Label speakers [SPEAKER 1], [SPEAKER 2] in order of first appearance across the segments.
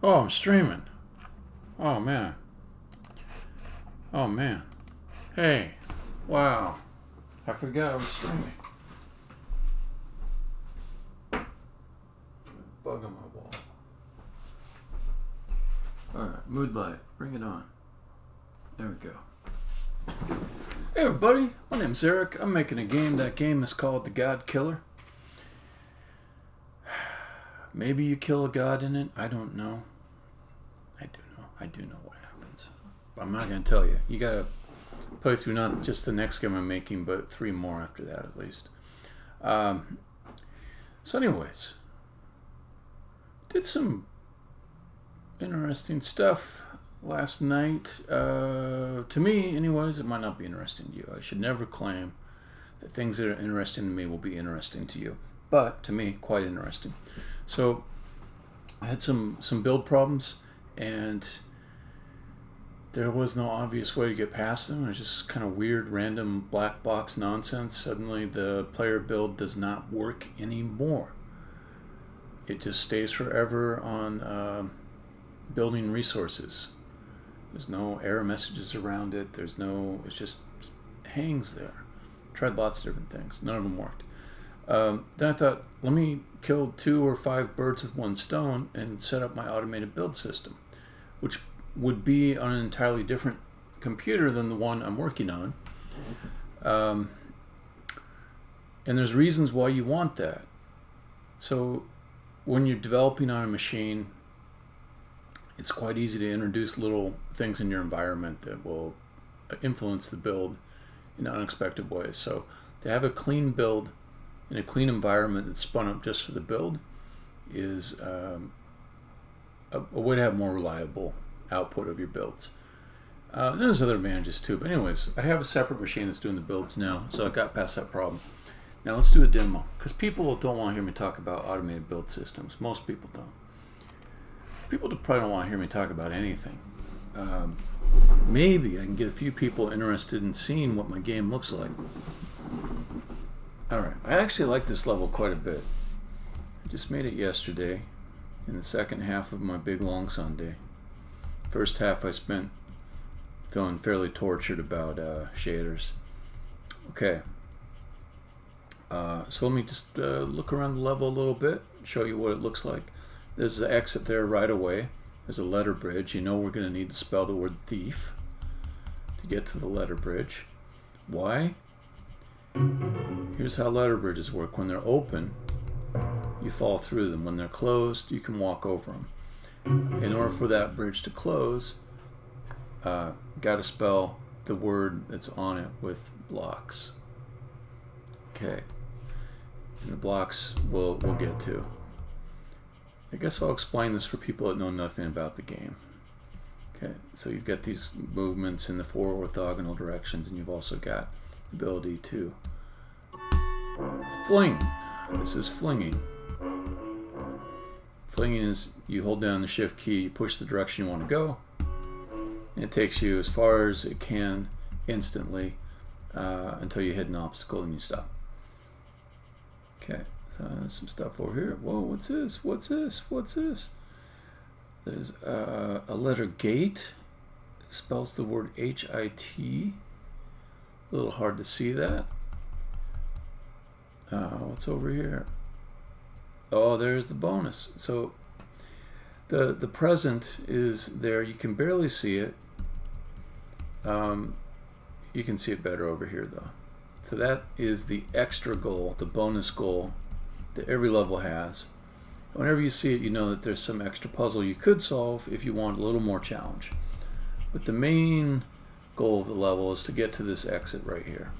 [SPEAKER 1] Oh, I'm streaming. Oh, man. Oh, man. Hey. Wow. I forgot I was streaming. Bug on my wall. Alright, mood light. Bring it on. There we go. Hey everybody, my name's Eric. I'm making a game. That game is called the Godkiller. Maybe you kill a god in it. I don't know. I do know what happens. But I'm not going to tell you. You got to play through not just the next game I'm making, but 3 more after that at least. So anyways, did some interesting stuff last night. To me, anyways, it might not be interesting to you. I should never claim that things that are interesting to me will be interesting to you. But to me, quite interesting. So I had some build problems, and there was no obvious way to get past them. It was just kind of weird, random black box nonsense. Suddenly the player build does not work anymore. It just stays forever on building resources. There's no error messages around it. There's no, it just hangs there. Tried lots of different things. None of them worked. Then I thought, let me kill 2 or 5 birds with one stone and set up my automated build system, which would be on an entirely different computer than the one I'm working on. And there's reasons why you want that. So when you're developing on a machine, it's quite easy to introduce little things in your environment that will influence the build in unexpected ways. So to have a clean build in a clean environment that's spun up just for the build is a way to have more reliable output of your builds. There's other advantages too, but anyways, I have a separate machine that's doing the builds now, so I got past that problem. Now let's do a demo, because people don't want to hear me talk about automated build systems. Most people don't. People probably don't want to hear me talk about anything. Maybe I can get a few people interested in seeing what my game looks like. Alright, I actually like this level quite a bit. I just made it yesterday in the second half of my big long Sunday. First half I spent feeling fairly tortured about shaders. Okay, so let me just look around the level a little bit, show you what it looks like. There's the exit there right away. There's a letter bridge. You know we're going to need to spell the word thief to get to the letter bridge. Why? Here's how letter bridges work. When they're open, you fall through them. When they're closed, you can walk over them. In order for that bridge to close, got to spell the word that's on it with blocks. Okay, and the blocks we'll get to. I guess I'll explain this for people that know nothing about the game. Okay, so you've got these movements in the 4 orthogonal directions, and you've also got the ability to fling. This is flinging. Flinging is you hold down the shift key, you push the direction you want to go, and it takes you as far as it can instantly until you hit an obstacle and you stop. Okay, so there's some stuff over here. Whoa, what's this? What's this? What's this? There's a letter gate. It spells the word H-I-T. A little hard to see that. What's over here? Oh, there's the bonus. So the present is there. You can barely see it. You can see it better over here though. So that is the extra goal, the bonus goal that every level has. Whenever you see it, you know that there's some extra puzzle you could solve if you want a little more challenge. But the main goal of the level is to get to this exit right here.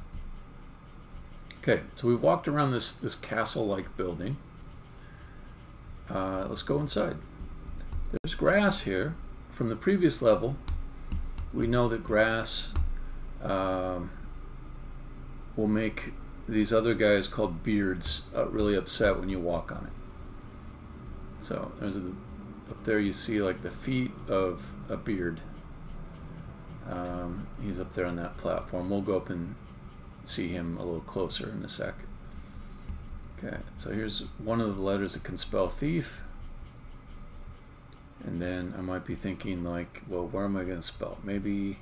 [SPEAKER 1] Okay, so we've walked around this castle-like building. Let's go inside. There's grass here. From the previous level, we know that grass will make these other guys called beards really upset when you walk on it. So there's up there you see like the feet of a beard. He's up there on that platform. We'll go up and see him a little closer in a sec. Okay, so here's one of the letters that can spell thief. And then I might be thinking like, well, where am I going to spell? Maybe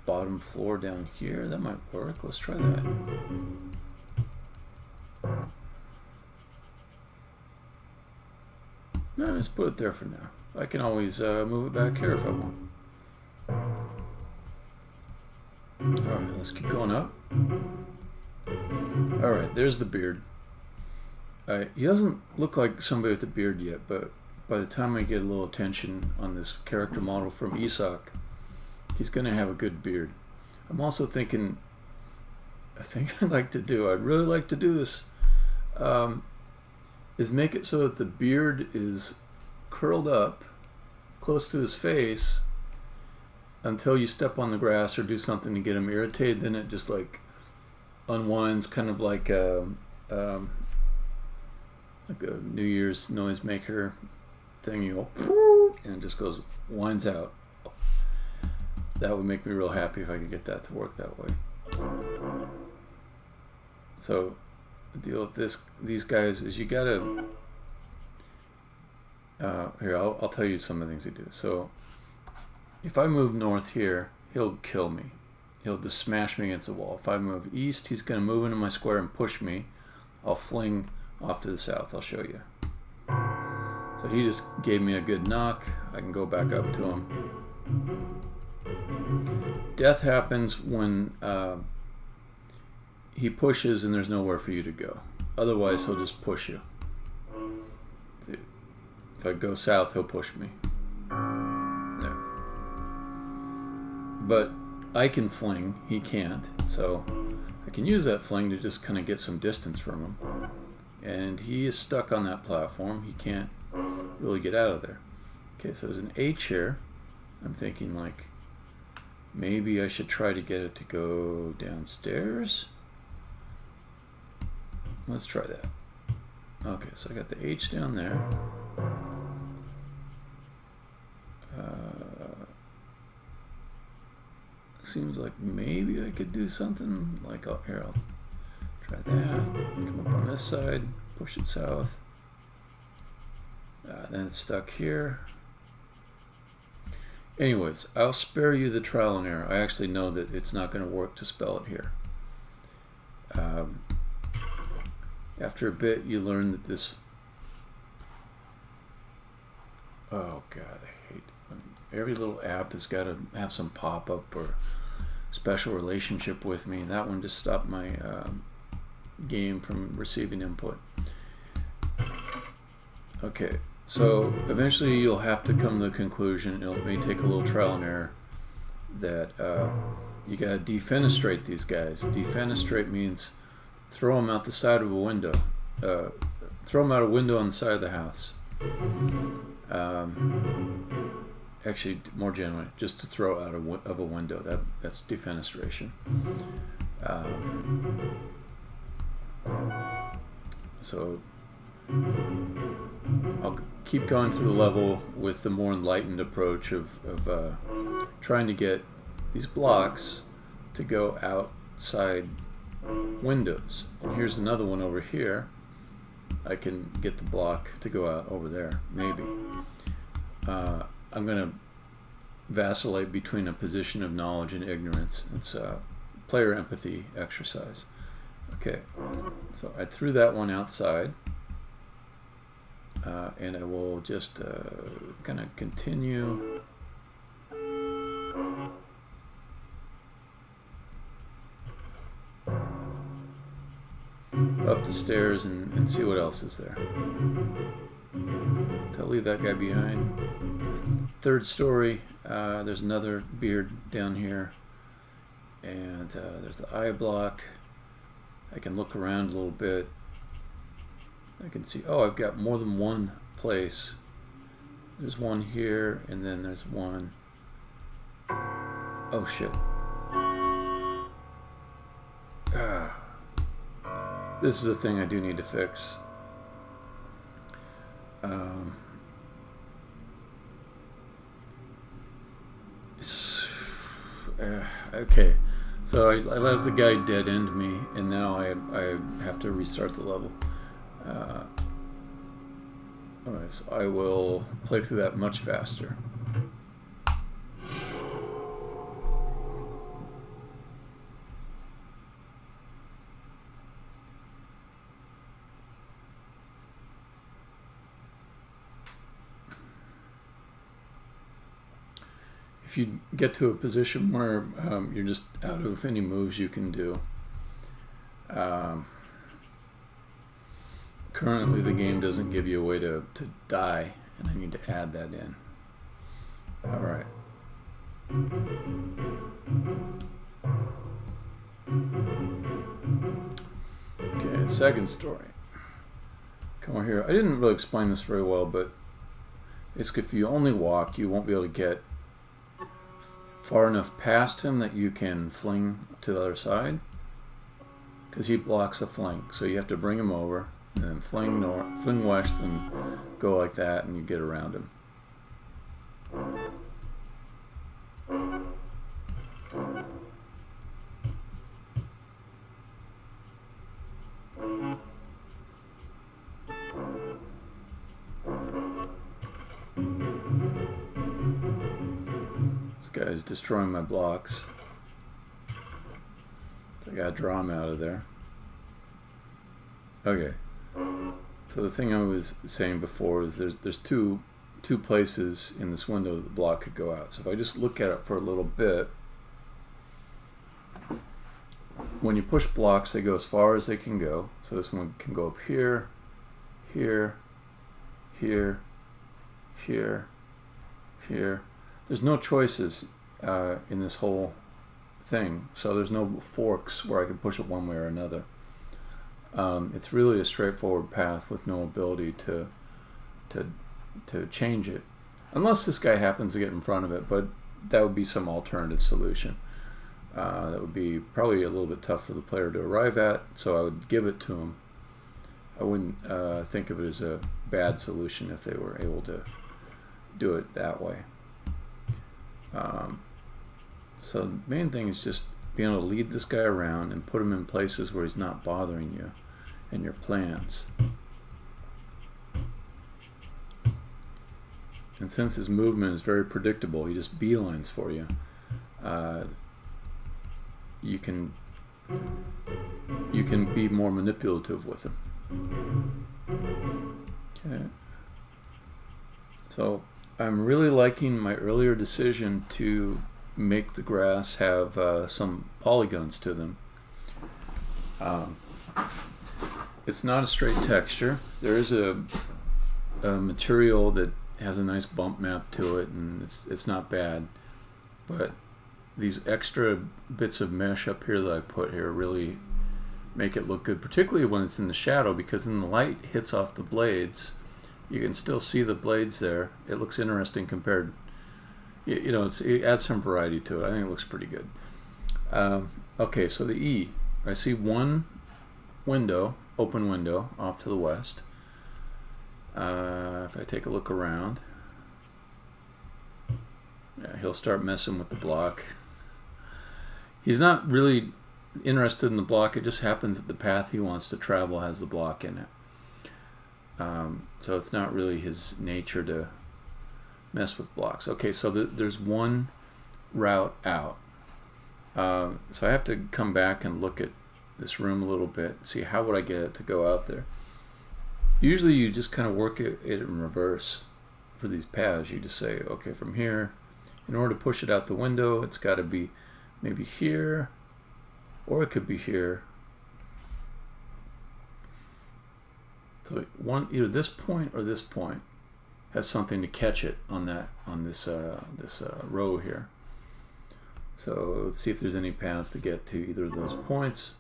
[SPEAKER 1] bottom floor down here. That might work. Let's try that. No, just put it there for now. I can always move it back here if I want. Alright, let's keep going up. Alright, there's the beard. He doesn't look like somebody with a beard yet, but by the time I get a little attention on this character model from Isak, he's going to have a good beard. I'm also thinking, a thing I'd really like to do this, is make it so that the beard is curled up close to his face until you step on the grass or do something to get him irritated. Then it just like unwinds, kind of like a New Year's noisemaker thing. You go, and it just goes, winds out. That would make me real happy if I could get that to work that way. So the deal with these guys is you gotta. Here, I'll tell you some of the things they do. So if I move north here, he'll kill me. He'll just smash me against the wall. If I move east, he's going to move into my square and push me. I'll fling off to the south. I'll show you. So he just gave me a good knock. I can go back up to him. Death happens when he pushes and there's nowhere for you to go. Otherwise, he'll just push you. If I go south, he'll push me. There. But I can fling, he can't. So I can use that fling to just kind of get some distance from him. And he is stuck on that platform. He can't really get out of there. Okay, so there's an H here. I'm thinking like, maybe I should try to get it to go downstairs. Let's try that. Okay, so I got the H down there. Seems like maybe I could do something like, oh, here, I'll try that. Come up on this side, push it south. Then it's stuck here. Anyways, I'll spare you the trial and error. I actually know that it's not going to work to spell it here. After a bit, you learn that this... Oh, God, I hate when every little app has got to have some pop-up or special relationship with me. That one just stopped my game from receiving input. Okay, so eventually you'll have to come to the conclusion, it may take a little trial and error, that you got to defenestrate these guys. Defenestrate means throw them out the side of a window. Throw them out a window on the side of the house. Actually, more generally, just to throw out of a window. That's defenestration. So I'll keep going through the level with the more enlightened approach of trying to get these blocks to go outside windows. And here's another one over here. I can get the block to go out over there, maybe. I'm going to vacillate between a position of knowledge and ignorance. It's a player empathy exercise. Okay, so I threw that one outside, and I will just kind of continue. Up the stairs and see what else is there. I'll leave that guy behind. Third story, there's another beard down here, and there's the eye block. I can look around a little bit. I can see, oh, I've got more than one place. There's one here, and then there's one. Oh shit. This is a thing I do need to fix. Okay, so I let the guy dead end me, and now I have to restart the level. Alright, so I will play through that much faster. If you get to a position where you're just out of any moves you can do, currently the game doesn't give you a way to die, and I need to add that in. Alright. Okay, second story. Come over here. I didn't really explain this very well, but basically if you only walk, you won't be able to get far enough past him that you can fling to the other side, because he blocks a flank. So you have to bring him over and then fling north, fling west, and go like that, and you get around him. This guy's destroying my blocks, so I gotta draw him out of there. Okay, so the thing I was saying before is there's two places in this window that the block could go out. So if I just look at it for a little bit, when you push blocks, they go as far as they can go. So this one can go up here, here, here, here, here. There's no choices in this whole thing, so there's no forks where I can push it one way or another. It's really a straightforward path with no ability to change it, unless this guy happens to get in front of it, but that would be some alternative solution. That would be probably a little bit tough for the player to arrive at, so I would give it to him. I wouldn't think of it as a bad solution if they were able to do it that way. So the main thing is just being able to lead this guy around and put him in places where he's not bothering you and your plans. And since his movement is very predictable, he just beelines for you. You can be more manipulative with him. Okay. So I'm really liking my earlier decision to make the grass have some polygons to them. It's not a straight texture. There is a material that has a nice bump map to it, and it's not bad. But these extra bits of mesh up here that I put here really make it look good, particularly when it's in the shadow, because when the light hits off the blades, you can still see the blades there. It looks interesting compared, you know, it adds some variety to it. I think it looks pretty good. Okay, so the E. I see one window, open window, off to the west. If I take a look around, yeah, he'll start messing with the block. He's not really interested in the block. It just happens that the path he wants to travel has the block in it. So it's not really his nature to mess with blocks. Okay, so there's one route out. So I have to come back and look at this room a little bit, see how would I get it to go out there. Usually you just kind of work it in reverse for these paths. You just say, okay, from here, in order to push it out the window, it's got to be maybe here, or it could be here. So either this point or this point has something to catch it on this row here. So let's see if there's any paths to get to either of those points.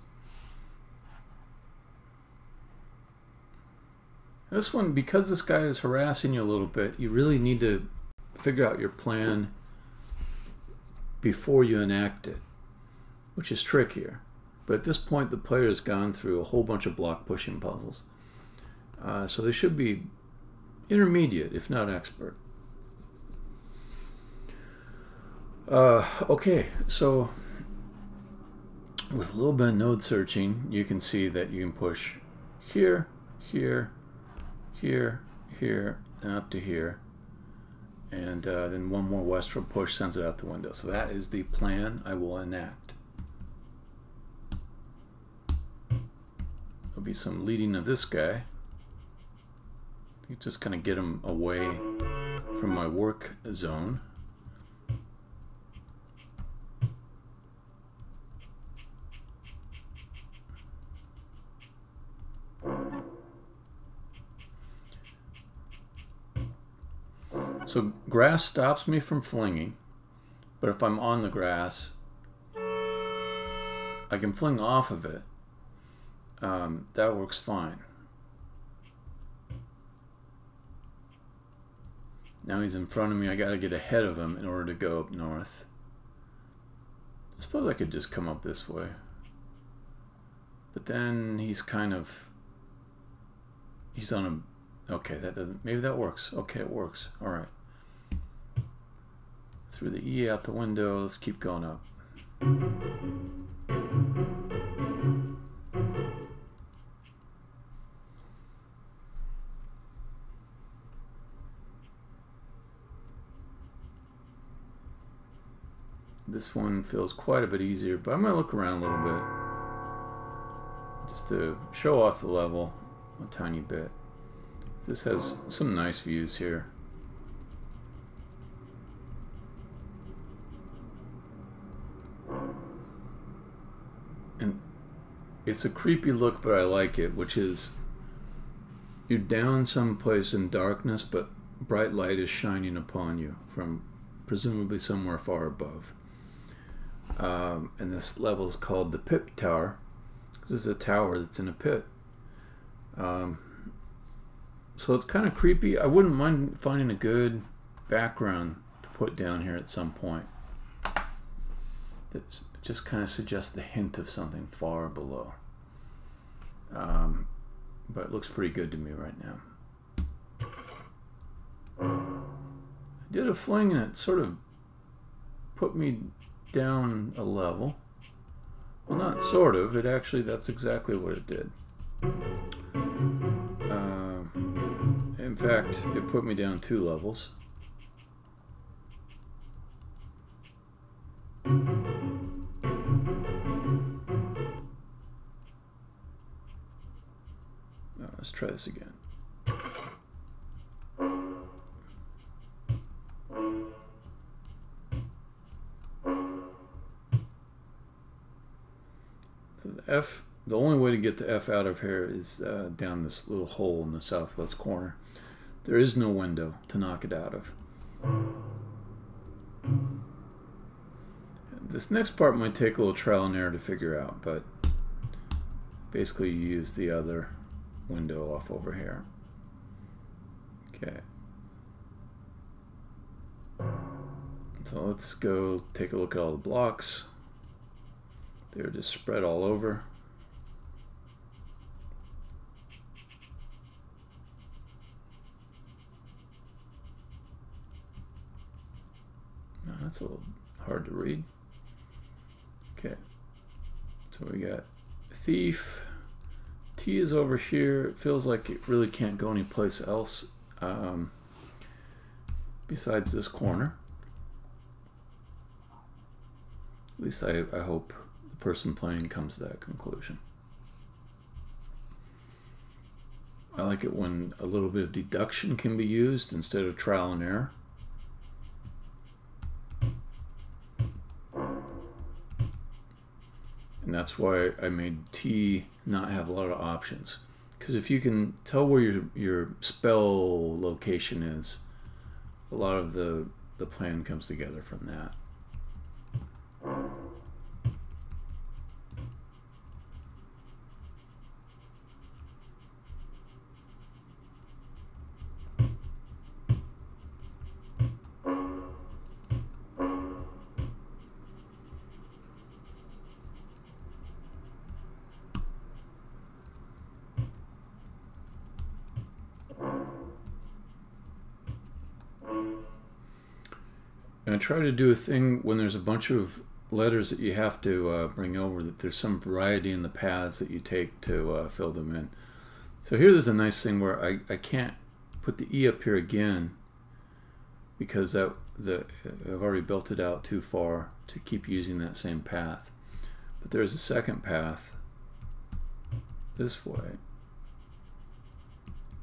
[SPEAKER 1] This one, because this guy is harassing you a little bit, you really need to figure out your plan before you enact it, which is trickier. But at this point, the player has gone through a whole bunch of block pushing puzzles. So they should be intermediate, if not expert. Okay, so with a little bit of node searching, you can see that you can push here, here, here, here and up to here, and then one more westward push sends it out the window. So that is the plan I will enact. There'll be some leading of this guy. Just kind of get him away from my work zone. So grass stops me from flinging, but if I'm on the grass, I can fling off of it. That works fine. Now he's in front of me. I got to get ahead of him in order to go up north. I suppose I could just come up this way. But then he's kind of... He's on a... Okay, that doesn't... Maybe that works. Okay, it works. All right. Threw the E out the window. Let's keep going up. This one feels quite a bit easier, but I'm going to look around a little bit just to show off the level a tiny bit. This has some nice views here. And it's a creepy look, but I like it, which is you're down someplace in darkness, but bright light is shining upon you from presumably somewhere far above. And this level is called the Pit Tower. This is a tower that's in a pit. So it's kind of creepy. I wouldn't mind finding a good background to put down here at some point. That just kind of suggests the hint of something far below. But it looks pretty good to me right now. I did a fling and it sort of put me down a level. Well, not sort of. It actually, that's exactly what it did. In fact, it put me down 2 levels. Let's try this again. So the F, the only way to get the F out of here is down this little hole in the southwest corner. There is no window to knock it out of. This next part might take a little trial and error to figure out, but basically you use the other window off over here. Okay. So let's go take a look at all the blocks. They're just spread all over. No, that's a little hard to read. Okay. So we got thief. T is over here. It feels like it really can't go anyplace else besides this corner. At least I hope the person playing comes to that conclusion. I like it when a little bit of deduction can be used instead of trial and error. And that's why I made T not have a lot of options. Because if you can tell where your spell location is, a lot of the plan comes together from that. And I try to do a thing when there's a bunch of letters that you have to bring over, that there's some variety in the paths that you take to fill them in. So here there's a nice thing where I can't put the E up here again because I've already built it out too far to keep using that same path. But there's a second path this way.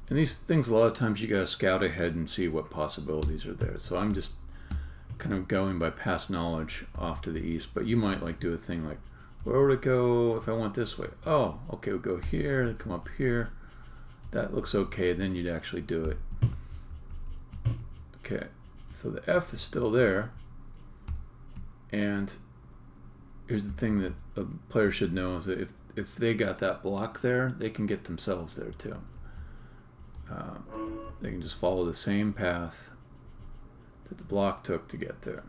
[SPEAKER 1] And these things, a lot of times you gotta scout ahead and see what possibilities are there. So I'm just kind of going by past knowledge off to the east, but you might like do a thing like, where would it go if I went this way? Oh, okay, we'll go here, come up here. That looks okay, then you'd actually do it. Okay, so the F is still there. And here's the thing that a player should know is that if they got that block there, they can get themselves there too. They can just follow the same path that the block took to get there.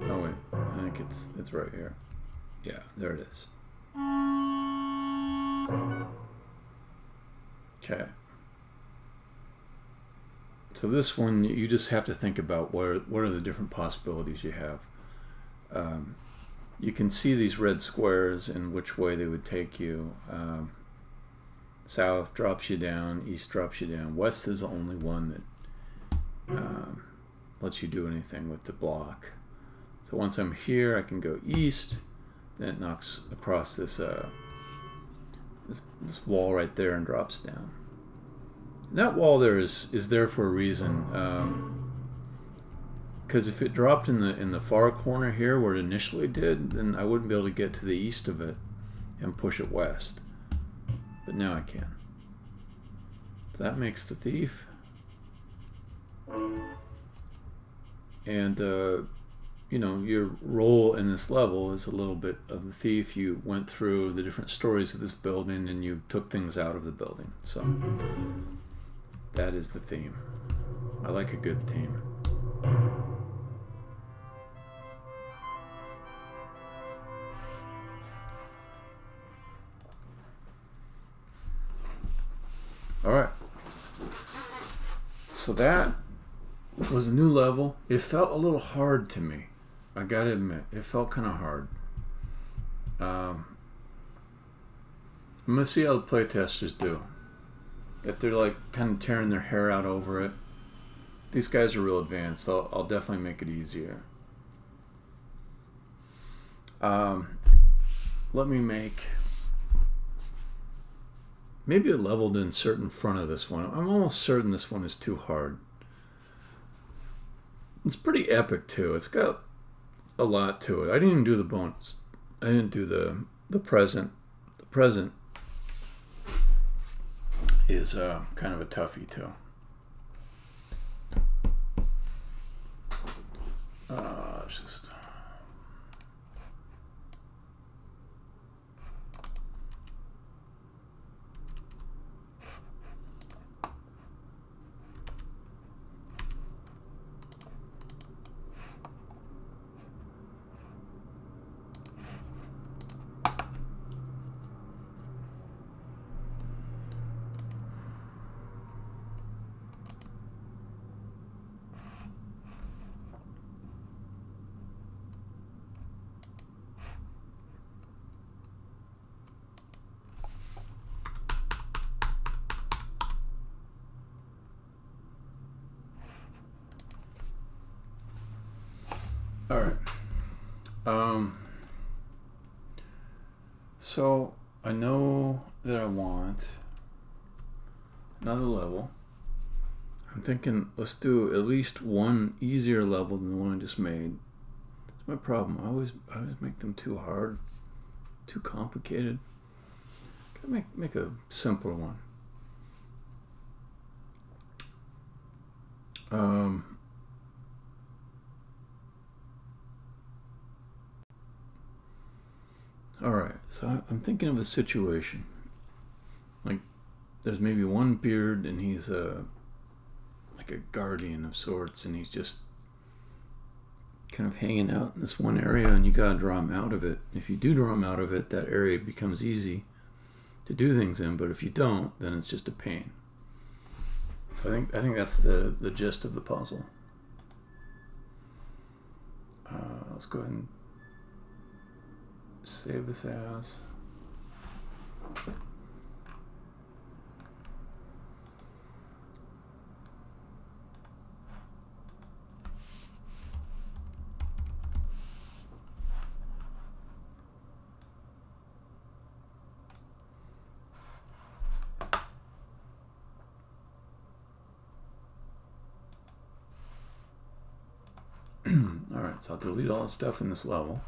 [SPEAKER 1] Oh wait, I think it's right here. Yeah, there it is. Okay. So this one, you just have to think about what are the different possibilities you have. You can see these red squares and which way they would take you. South drops you down, east drops you down. West is the only one that lets you do anything with the block. So once I'm here, I can go east. Then it knocks across this this wall right there and drops down. And that wall there is there for a reason. Because if it dropped in the far corner here where it initially did, then I wouldn't be able to get to the east of it and push it west. But now I can. So that makes the thief. And you know, your role in this level is a little bit of the thief. You went through the different stories of this building and you took things out of the building. So that is the theme. I like a good theme. Alright, so that was a new level. It felt a little hard to me. I gotta admit, it felt kind of hard. I'm gonna see how the playtesters do. If they're like kind of tearing their hair out over it, these guys are real advanced. I'll definitely make it easier. Let me make maybe a level to insert in front of this one. I'm almost certain this one is too hard. It's pretty epic too. It's got a lot to it. I didn't even do the bonus. I didn't do the present. The present is kind of a toughie too. It's just Alright, so I know that I want another level. I'm thinking let's do at least one easier level than the one I just made. That's my problem. I always make them too hard, too complicated. Gotta make a simpler one. Alright, so I'm thinking of a situation. Like, there's maybe one beard and he's like a guardian of sorts, and he's just kind of hanging out in this one area, and you gotta draw him out of it. If you do draw him out of it, that area becomes easy to do things in, but if you don't, then it's just a pain. So I think that's the gist of the puzzle. Let's go ahead and save this as. Alright, so I'll delete all the stuff in this level.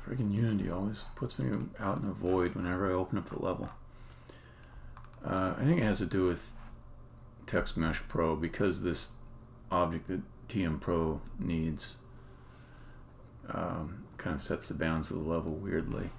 [SPEAKER 1] Friggin' Unity always puts me out in a void whenever I open up the level. I think it has to do with Text Mesh Pro, because this object that TM Pro needs kind of sets the bounds of the level weirdly.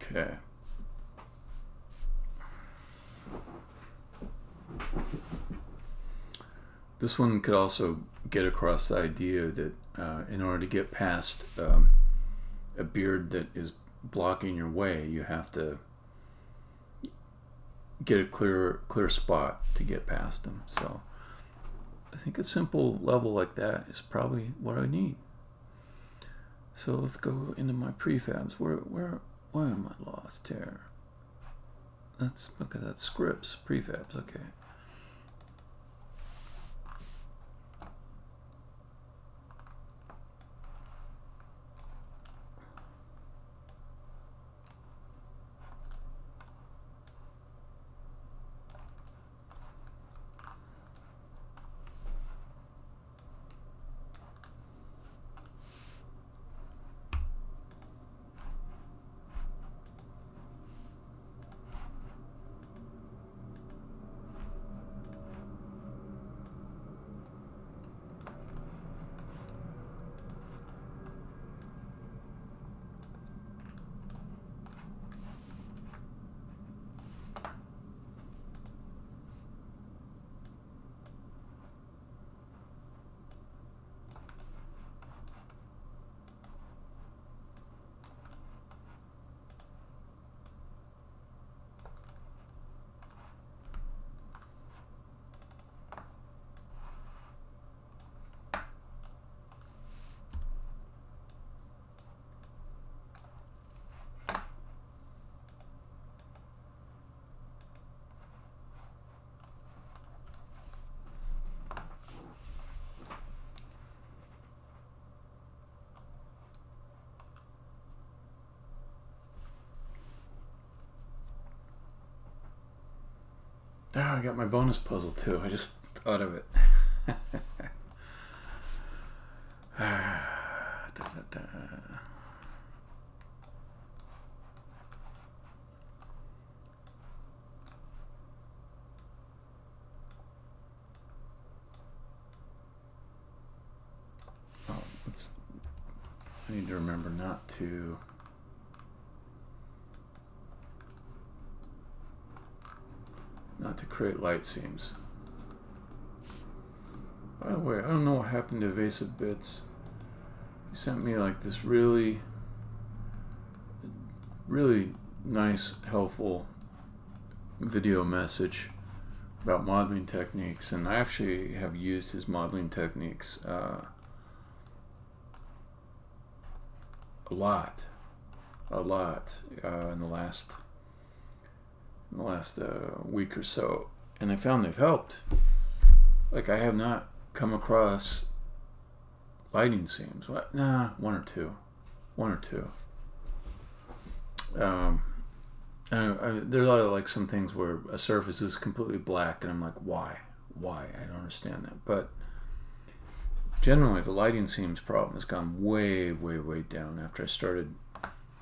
[SPEAKER 1] Okay. This one could also get across the idea that in order to get past a beard that is blocking your way, you have to get a clear spot to get past them. So I think a simple level like that is probably what I need. So let's go into my prefabs. Why am I lost here? Let's look at that. Scripts, prefabs, okay. Oh, I got my bonus puzzle too. I just thought of it. Oh, I need to remember not to. Not to create light seams. By the way, I don't know what happened to Evasive Bits. He sent me like this really nice, helpful video message about modeling techniques, and I actually have used his modeling techniques a lot in the in the last week or so, and I found they've helped. Like, I have not come across lighting seams. What? Nah, one or two. There's a lot of, like, some things where a surface is completely black, and I'm like, why? I don't understand that. But generally, the lighting seams problem has gone way down after I started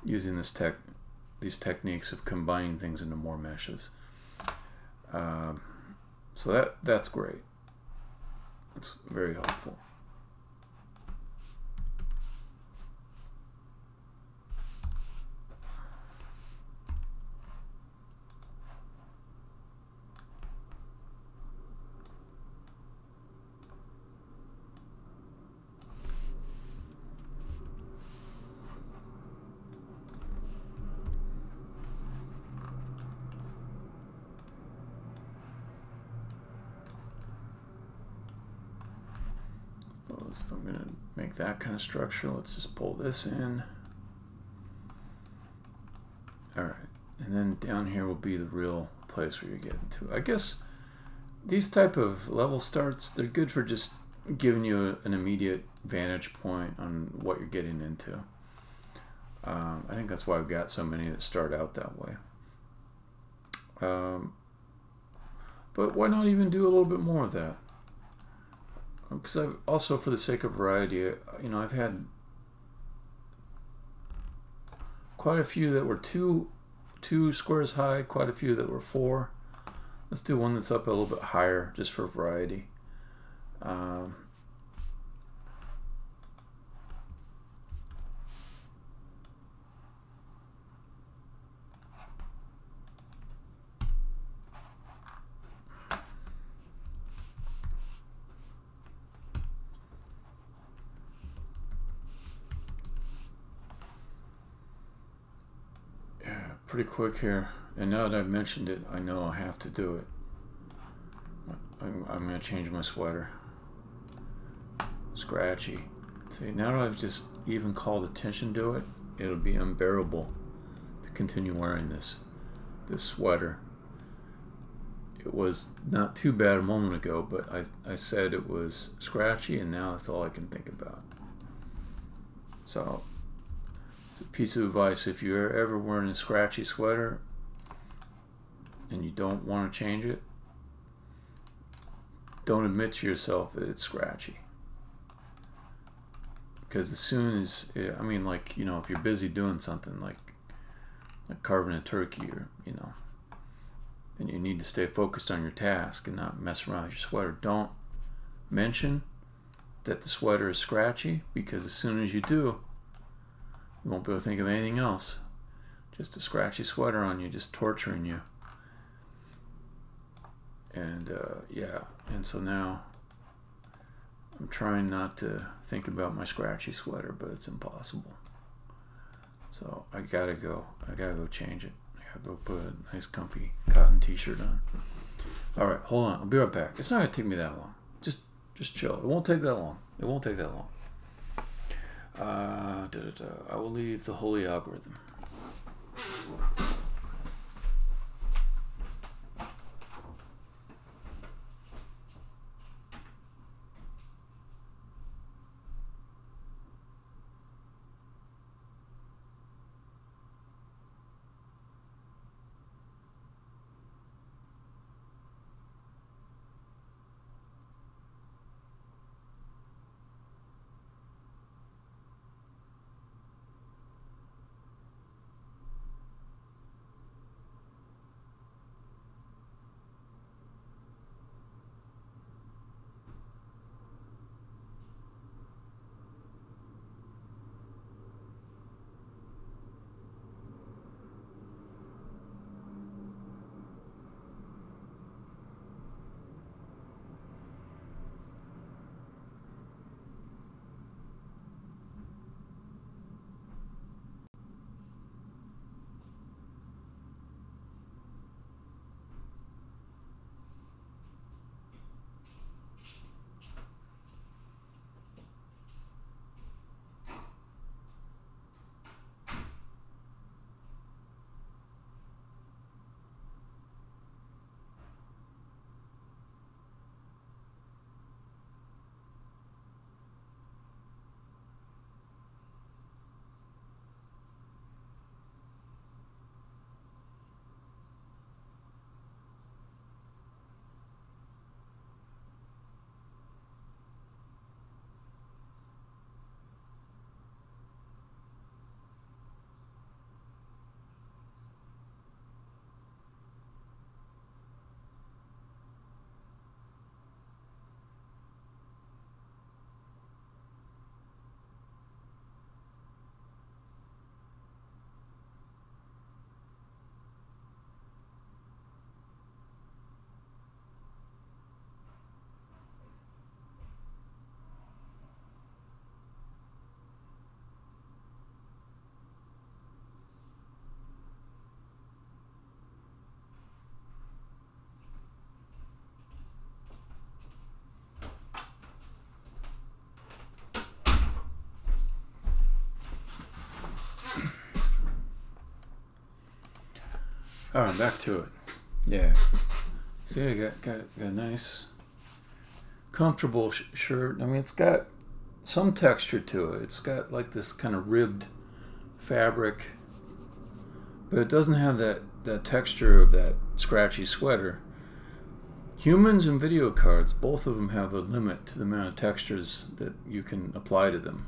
[SPEAKER 1] using these techniques of combining things into more meshes. So that's great. That's very helpful. If I'm going to make that kind of structure, let's just pull this in. Alright, and then down here will be the real place where you get into. I guess these type of level starts, they're good for just giving you an immediate vantage point on what you're getting into. I think that's why I've got so many that start out that way. But why not even do a little bit more of that? Because I've also, for the sake of variety, you know, I've had quite a few that were two squares high, quite a few that were 4. Let's do one that's up a little bit higher, just for variety. Pretty quick here, and now that I've mentioned it, I know I have to do it. I'm going to change my sweater. Scratchy. See, now that I've just even called attention to it, it'll be unbearable to continue wearing this sweater. It was not too bad a moment ago, but I said it was scratchy, and now that's all I can think about. So it's a piece of advice: if you're ever wearing a scratchy sweater and you don't want to change it, don't admit to yourself that it's scratchy. Because as soon as, I mean, like, you know, if you're busy doing something like carving a turkey, or, you know, then you need to stay focused on your task and not mess around with your sweater. Don't mention that the sweater is scratchy, because as soon as you do, you won't be able to think of anything else. Just a scratchy sweater on you, just torturing you. And yeah, and so now I'm trying not to think about my scratchy sweater, but it's impossible. So I gotta go change it. I gotta go put a nice comfy cotton t-shirt on. All right, hold on, I'll be right back. It's not gonna take me that long. Just chill. It won't take that long. It won't take that long. I will leave the holy algorithm. All right, back to it. Yeah. See, I got a nice, comfortable shirt. I mean, it's got some texture to it. It's got like this kind of ribbed fabric, but it doesn't have that texture of that scratchy sweater. Humans and video cards, both of them have a limit to the amount of textures that you can apply to them.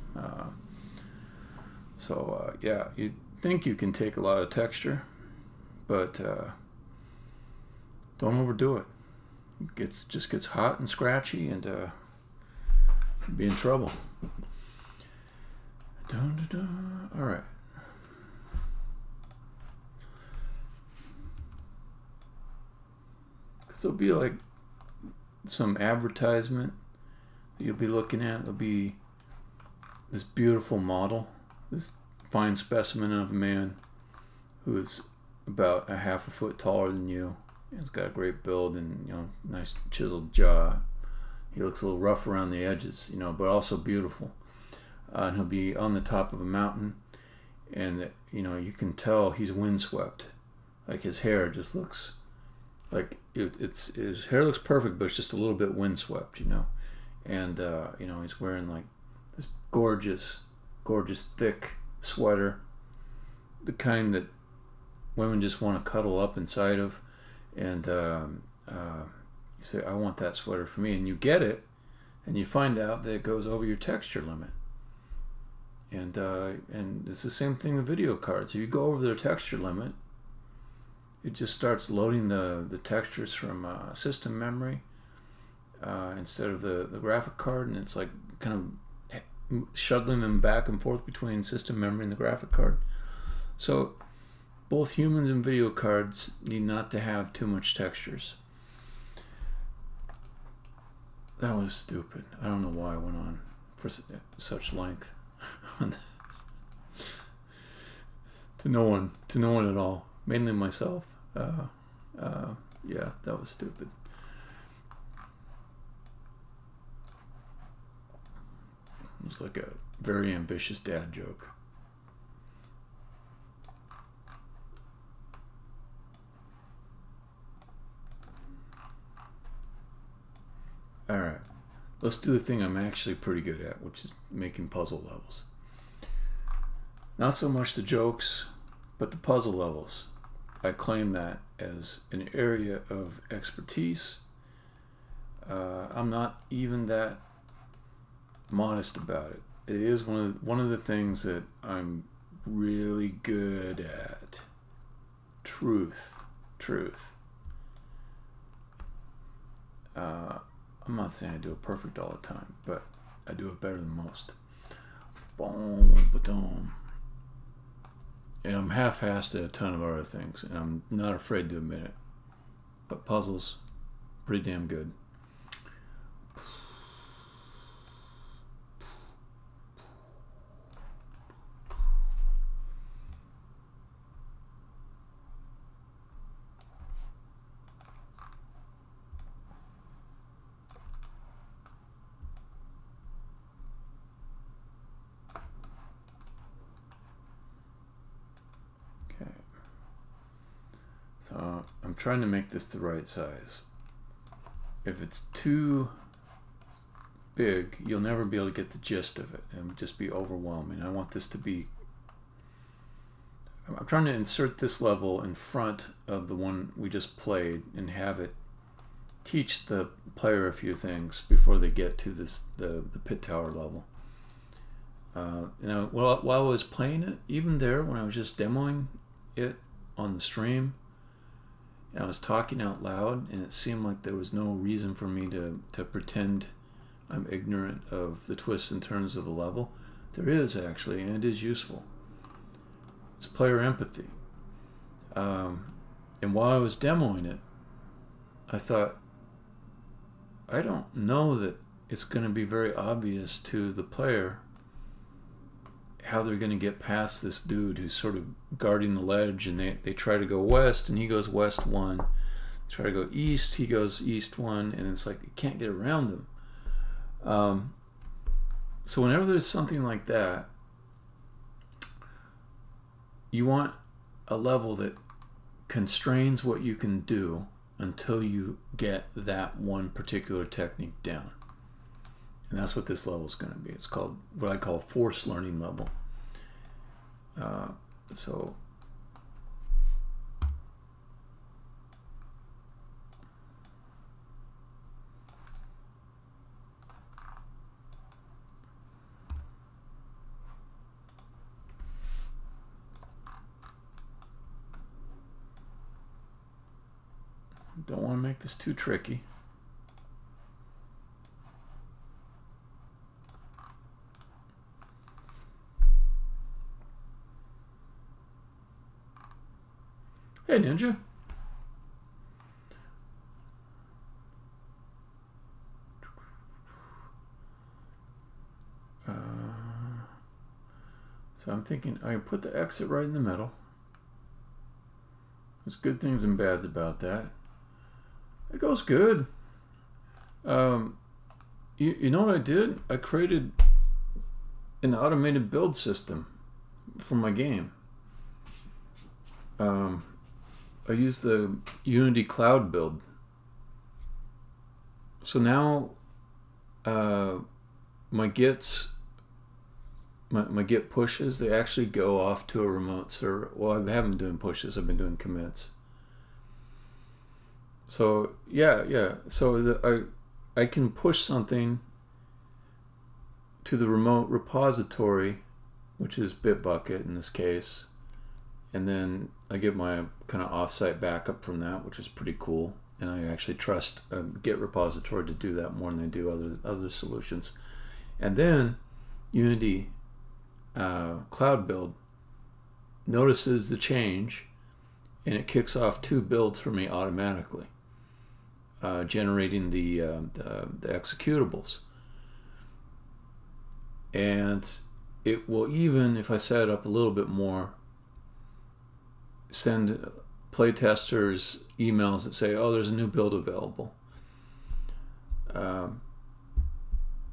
[SPEAKER 1] Yeah, you think you can take a lot of texture, but don't overdo it. It just gets hot and scratchy, and you'll be in trouble. All right. Because there'll be like some advertisement that you'll be looking at. There'll be this beautiful model, this fine specimen of a man who is about a half a foot taller than you. He's got a great build and, you know, nice chiseled jaw. He looks a little rough around the edges, you know, but also beautiful. And he'll be on the top of a mountain, and, you know, you can tell he's windswept. Like his hair just looks like his hair looks perfect, but it's just a little bit windswept, you know. And you know, he's wearing like this gorgeous thick sweater, the kind that women just want to cuddle up inside of. And you say, I want that sweater for me, and you get it, and you find out that it goes over your texture limit. And it's the same thing with video cards. If you go over their texture limit, it just starts loading the textures from system memory instead of the graphic card, and it's like kind of shuttling them back and forth between system memory and the graphic card. So both humans and video cards need not to have too much textures. That was stupid. I don't know why I went on for such length. to no one at all, mainly myself. Yeah, that was stupid. It was like a very ambitious dad joke. Alright, let's do the thing I'm actually pretty good at, which is making puzzle levels. Not so much the jokes, but the puzzle levels. I claim that as an area of expertise. I'm not even that modest about it. It is one of the things that I'm really good at. Truth. I'm not saying I do it perfect all the time, but I do it better than most. Boom, ba-dum. And I'm half-assed at a ton of other things, and I'm not afraid to admit it. But puzzles, pretty damn good. So I'm trying to make this the right size. If it's too big, you'll never be able to get the gist of it. It would just be overwhelming. I want this to be... I'm trying to insert this level in front of the one we just played and have it teach the player a few things before they get to the pit tower level. You know, while I was playing it, even there when I was just demoing it on the stream, I was talking out loud, and it seemed like there was no reason for me to pretend I'm ignorant of the twists and turns of a level. There is, actually, and it is useful. It's player empathy. And while I was demoing it, I thought, I don't know that it's going to be very obvious to the player how they're going to get past this dude who's sort of guarding the ledge, and they try to go west, and he goes west one. They try to go east, he goes east one, and it's like you can't get around him. So whenever there's something like that, you want a level that constrains what you can do until you get that one particular technique down. And that's what this level is going to be. It's called what I call force learning level. So don't want to make this too tricky. Hey, Ninja. So I'm thinking I can put the exit right in the middle. There's good things and bads about that. It goes good. You know what I did? I created an automated build system for my game. I use the Unity Cloud build. So now my Git pushes, they actually go off to a remote server. Well, I haven't been doing pushes, I've been doing commits. So yeah. So I can push something to the remote repository, which is Bitbucket in this case. And then I get my kind of offsite backup from that, which is pretty cool. And I actually trust a Git repository to do that more than I do other solutions. And then Unity Cloud build notices the change, and it kicks off 2 builds for me automatically, generating the executables. And it will, even if I set it up a little bit more, send playtesters emails that say, oh, there's a new build available.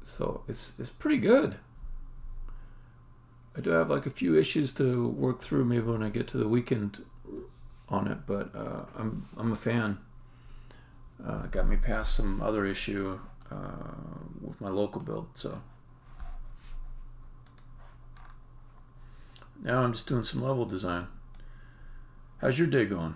[SPEAKER 1] So it's pretty good. I do have like a few issues to work through maybe when I get to the weekend on it, but I'm a fan. Got me past some other issue with my local build, so now I'm just doing some level design. How's your day going?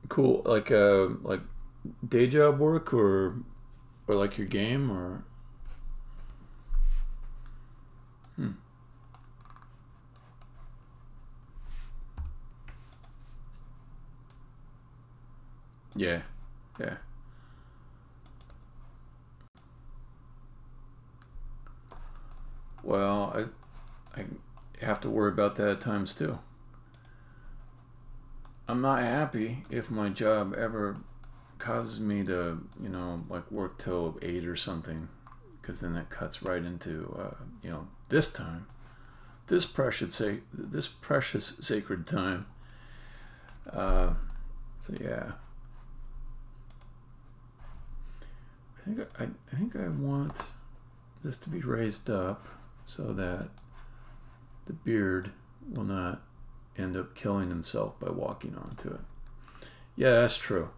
[SPEAKER 1] Cool, like day job work or like your game or yeah. Well, I have to worry about that at times too. I'm not happy if my job ever causes me to, like work till 8 or something, because then that cuts right into, this time, this precious sacred time. So yeah, I think I want this to be raised up so that the beard will not end up killing himself by walking onto it. Yeah, that's true.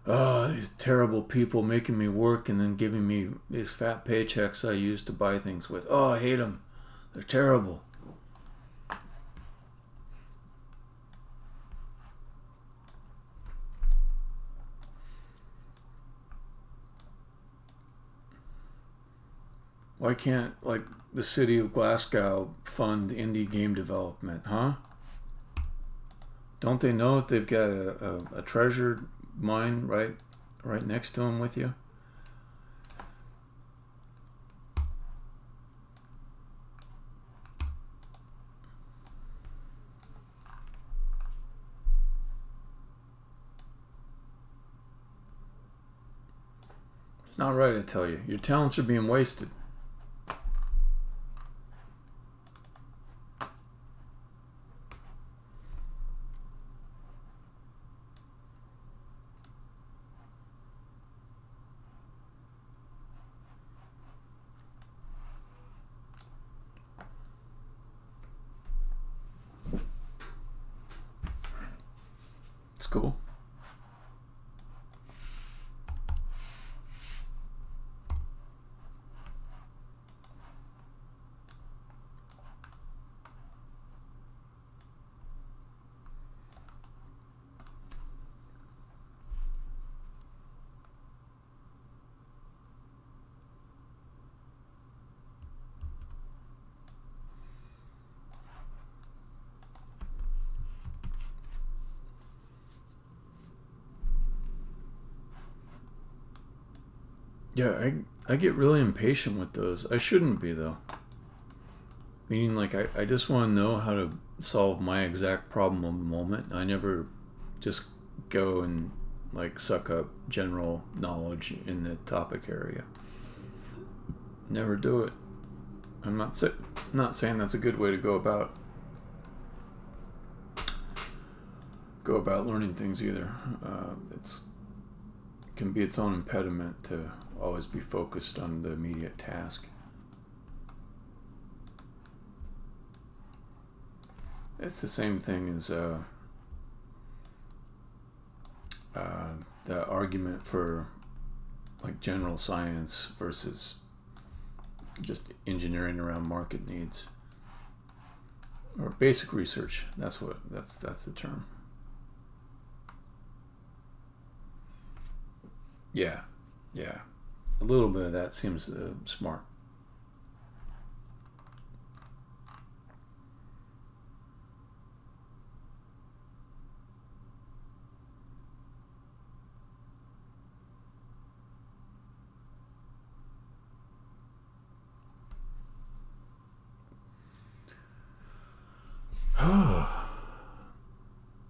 [SPEAKER 1] Oh, these terrible people making me work and then giving me these fat paychecks I use to buy things with. Oh, I hate them. They're terrible. Why can't, like, the city of Glasgow fund indie game development, huh? Don't they know that they've got a treasure mine right next to them with you? It's not right, I tell you. Your talents are being wasted. It's cool. Yeah, I get really impatient with those. I shouldn't be, though. Meaning, like, I just want to know how to solve my exact problem of the moment. I never just go and, like, suck up general knowledge in the topic area. Never do it. I'm not saying that's a good way to go about learning things either. Can be its own impediment to always be focused on the immediate task. It's the same thing as the argument for like general science versus just engineering around market needs or basic research. That's the term. Yeah. A little bit of that seems smart.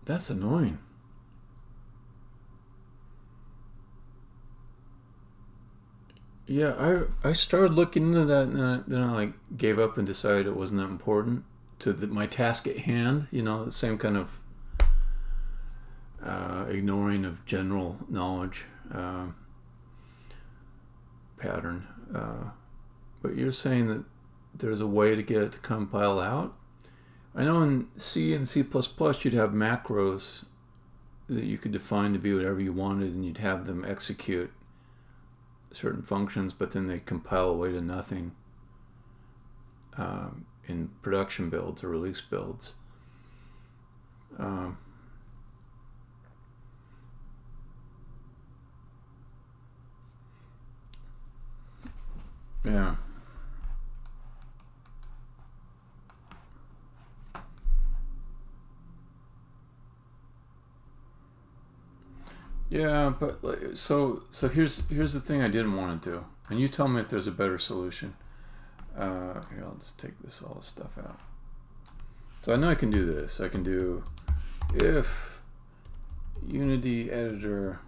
[SPEAKER 1] That's annoying. Yeah, I started looking into that, and then I like gave up and decided it wasn't that important to my task at hand. You know, the same kind of ignoring of general knowledge pattern. But you're saying that there's a way to get it to compile out? I know in C and C++ you'd have macros that you could define to be whatever you wanted, and you'd have them execute certain functions, but then they compile away to nothing in production builds or release builds. Yeah. Yeah, but so here's the thing I didn't want to do, and you tell me if there's a better solution. Here, I'll just take all this stuff out. So I know I can do this. I can do if Unity editor.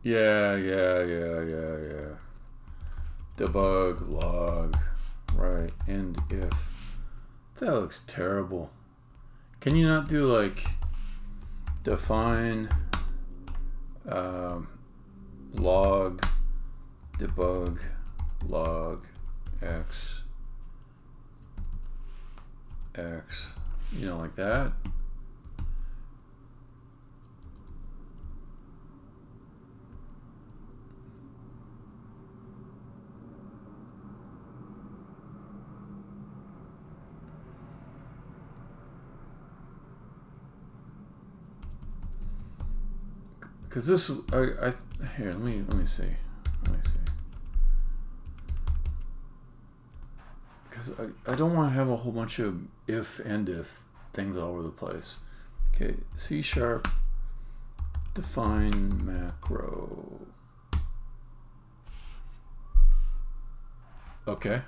[SPEAKER 1] Yeah. Debug log, right? And if that looks terrible. Can you not do like define log debug log x, you know, like that? Because this, here, let me see. Because I don't want to have a whole bunch of if things all over the place. Okay, C# define macro. Okay.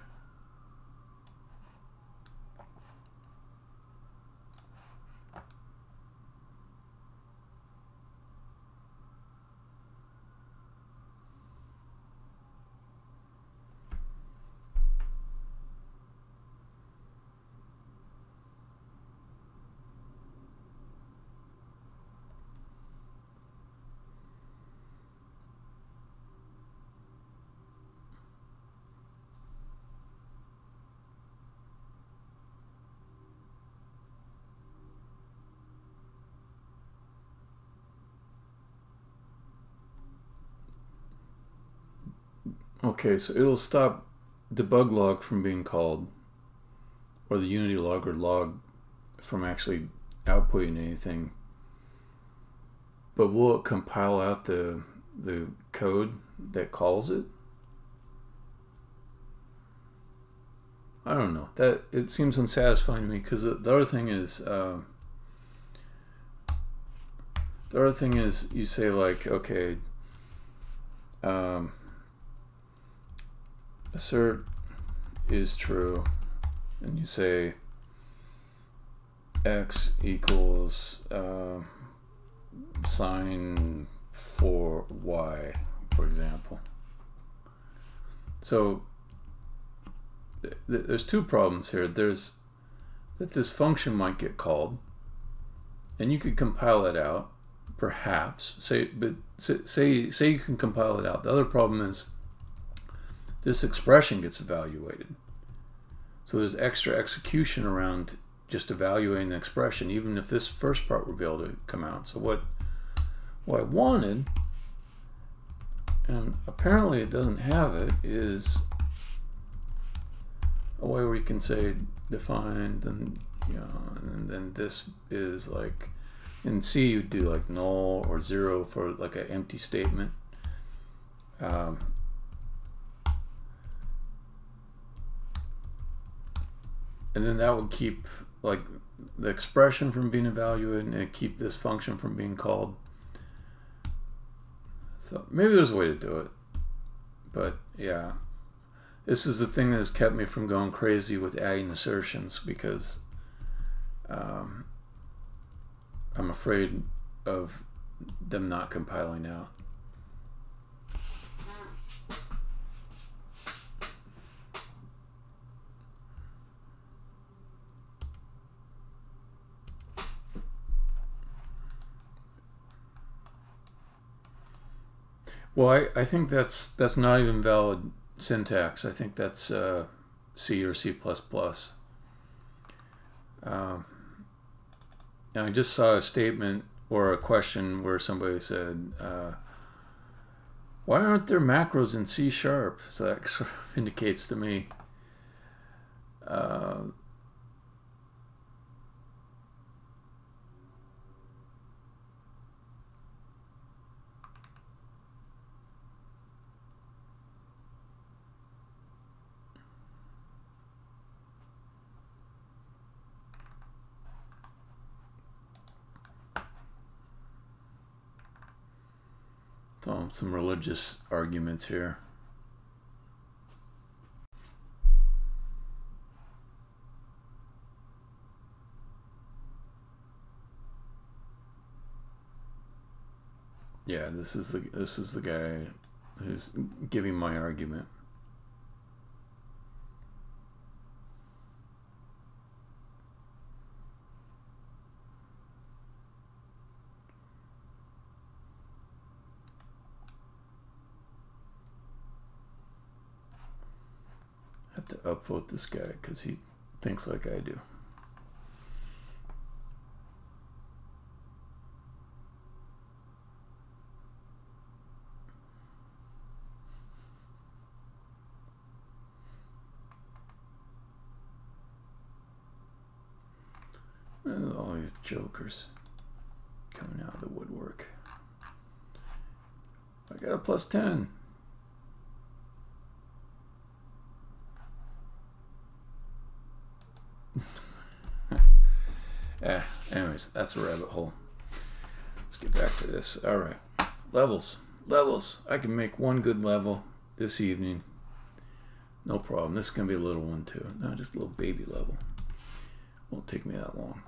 [SPEAKER 1] Okay, so it'll stop debug log from being called, or the Unity log or log from actually outputting anything. But will it compile out the code that calls it? I don't know. That it seems unsatisfying to me, because the other thing is you say like, okay, assert is true, and you say x equals sign for y, for example. So there's two problems here. There's that this function might get called, and you could compile that out, perhaps. Say you can compile it out. The other problem is this expression gets evaluated. So there's extra execution around just evaluating the expression, even if this first part would be able to come out. So what I wanted, and apparently it doesn't have it, is a way where you can say defined, and and then this is like in C you do like null or 0 for like an empty statement. And then that would keep like the expression from being evaluated, and keep this function from being called. So maybe there's a way to do it, but yeah, this is the thing that has kept me from going crazy with adding assertions, because I'm afraid of them not compiling out. Well, I think that's not even valid syntax. I think that's C or C++. Now I just saw a statement or a question where somebody said, why aren't there macros in C#? So that sort of indicates to me some religious arguments here. Yeah, this is the guy who's giving my argument. I have to upvote this guy because he thinks like I do. And all these jokers coming out of the woodwork. I got a +10. Anyways, that's a rabbit hole. Let's get back to this. All right, levels. I can make one good level this evening. No problem. This is gonna be a little one too. No, just a little baby level. Won't take me that long.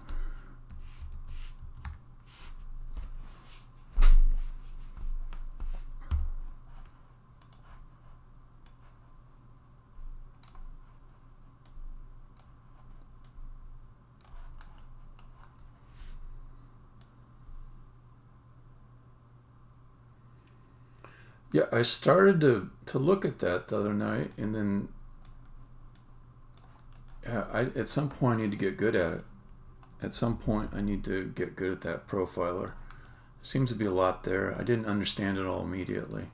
[SPEAKER 1] Yeah, I started to look at that the other night, and then at some point I need to get good at it. At some point I need to get good at that profiler. Seems to be a lot there. I didn't understand it all immediately.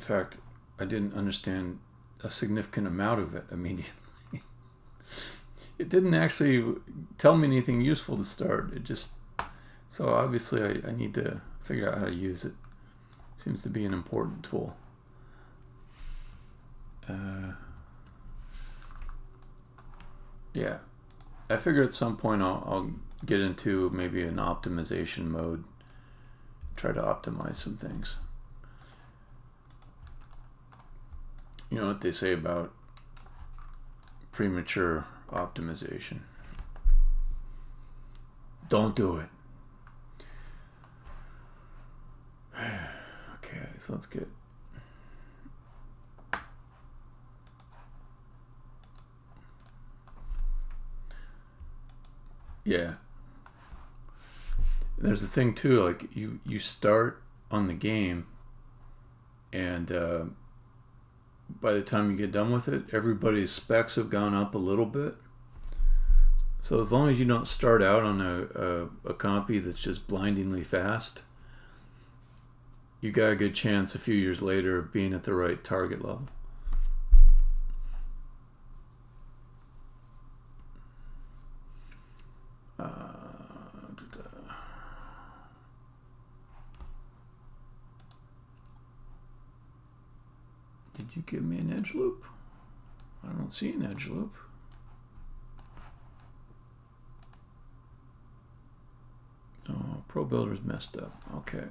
[SPEAKER 1] In fact, I didn't understand a significant amount of it immediately. It didn't actually tell me anything useful to start. It just, so obviously I need to figure out how to use it. Seems to be an important tool. Yeah, I figure at some point I'll get into maybe an optimization mode, try to optimize some things. You know what they say about premature optimization? Don't do it. Okay, so let's get... Yeah. There's the thing too, like you start on the game, and by the time you get done with it, everybody's specs have gone up a little bit. So as long as you don't start out on a copy that's just blindingly fast, you got a good chance a few years later of being at the right target level. Did you give me an edge loop? I don't see an edge loop. Oh, Pro Builder's messed up. Okay.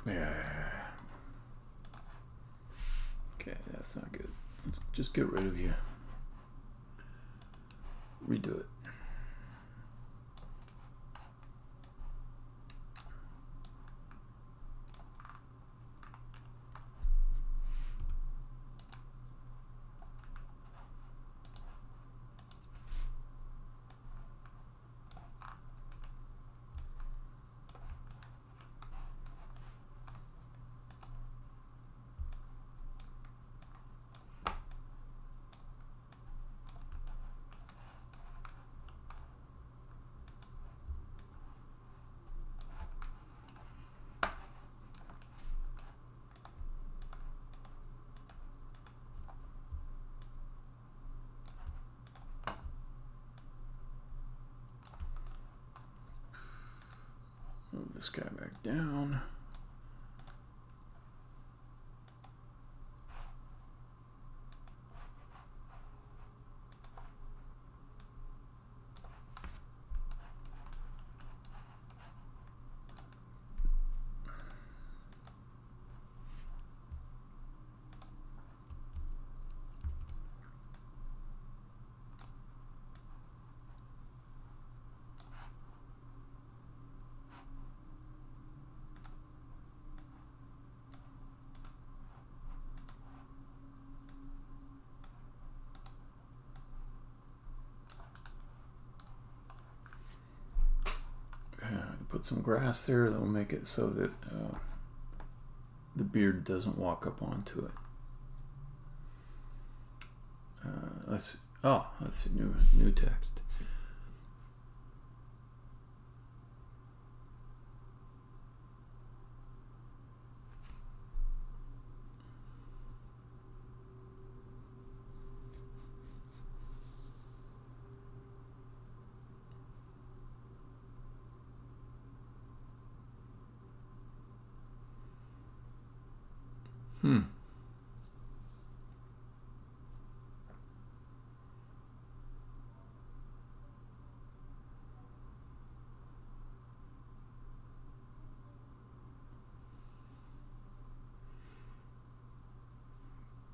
[SPEAKER 1] Yeah. Okay, that's not good. Let's just get rid of you. Redo it. Move this guy back down. Put some grass there that will make it so that the beard doesn't walk up onto it. Let's see, new text.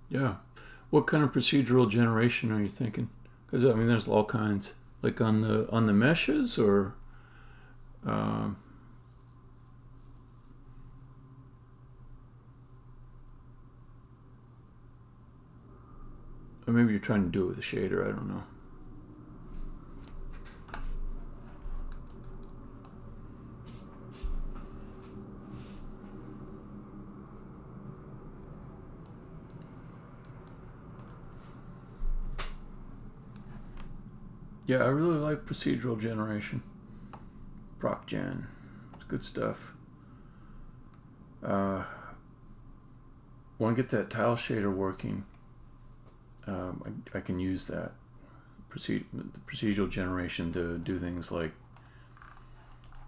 [SPEAKER 1] Yeah. What kind of procedural generation are you thinking? Because I mean, there's all kinds. Like on the meshes, or maybe you're trying to do it with a shader. I don't know. Yeah, I really like procedural generation. Proc gen. It's good stuff. Want to get that tile shader working. I can use that procedural generation to do things like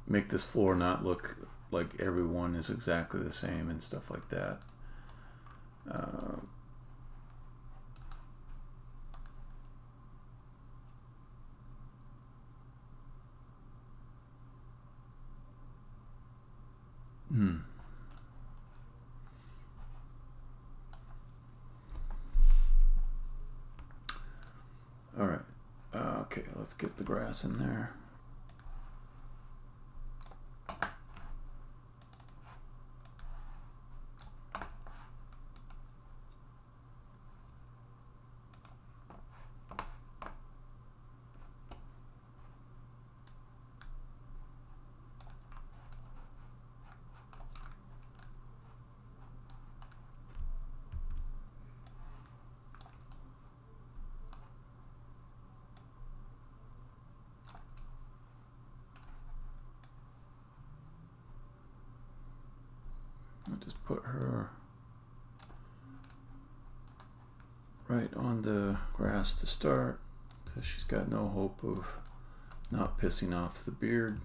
[SPEAKER 1] make this floor not look like everyone is exactly the same and stuff like that. All right. Okay, let's get the grass in there. I'll just put her right on the grass to start, so she's got no hope of not pissing off the beard.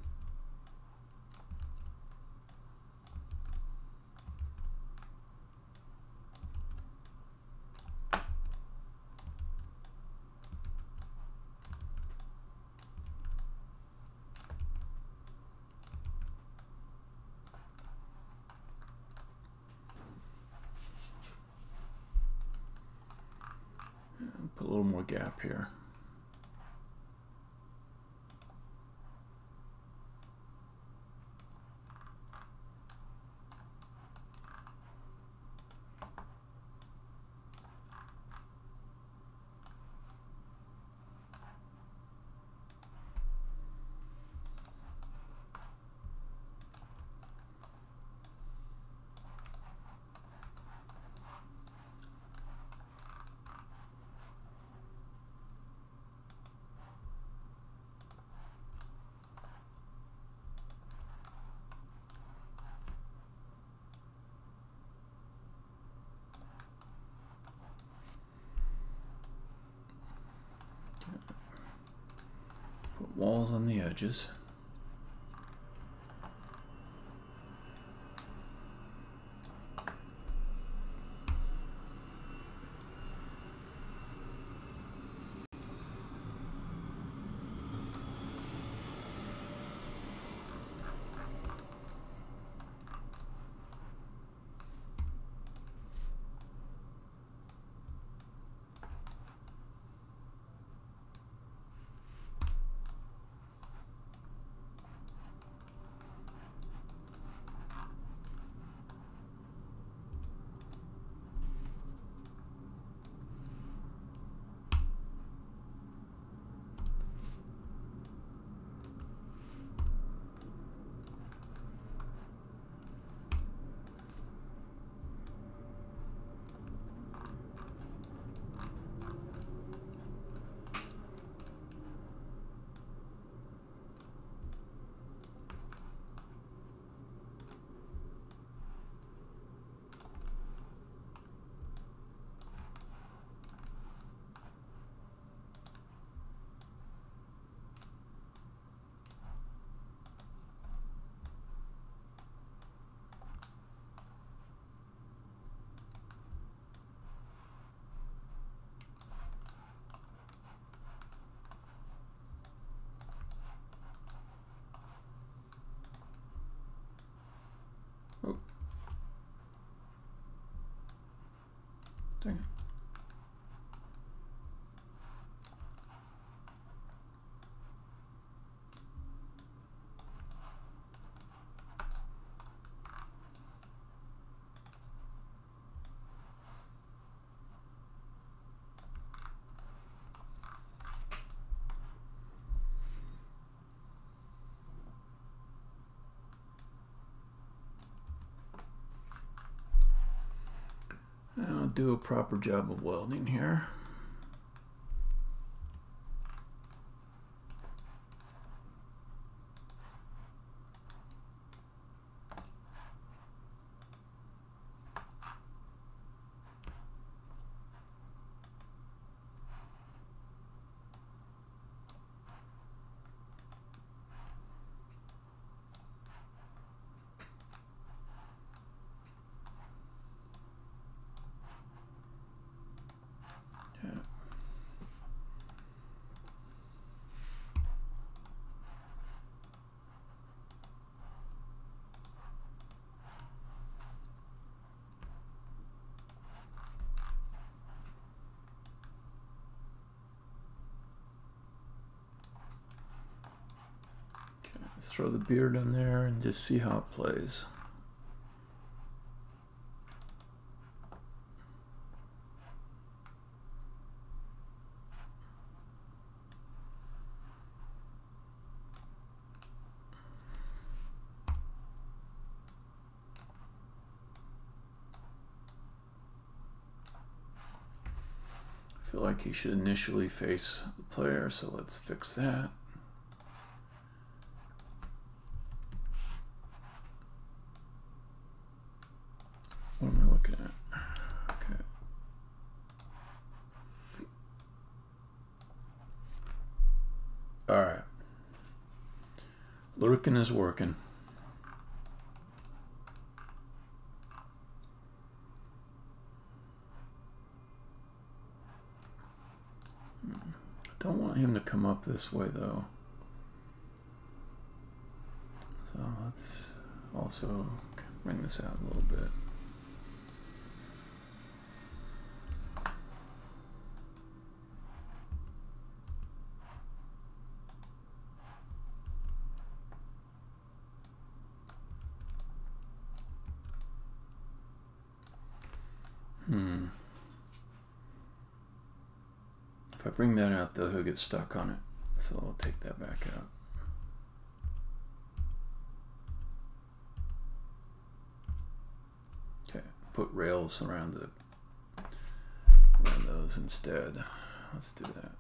[SPEAKER 1] Put a little more gap here. Put walls on the edges. Oh. Dang it. I'll do a proper job of welding here. throw the beard on there and just see how it plays. I feel like he should initially face the player, so let's fix that. What am I looking at? Okay. All right. Lurking is working. Don't want him to come up this way though. So let's also bring this out a little bit. If I bring that out though, he'll get stuck on it. So I'll take that back out. Okay, put rails around those instead. Let's do that.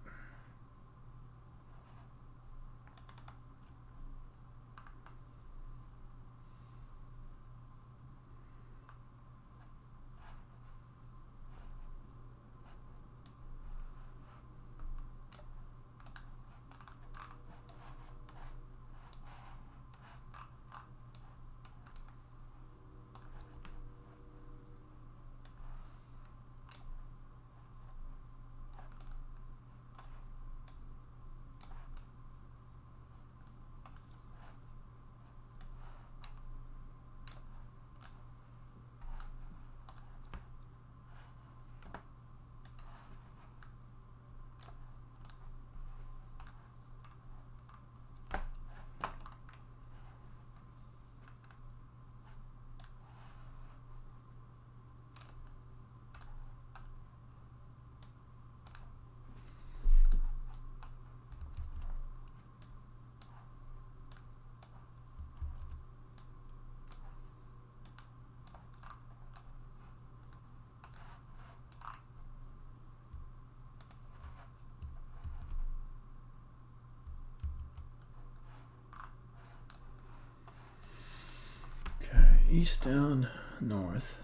[SPEAKER 1] East down north.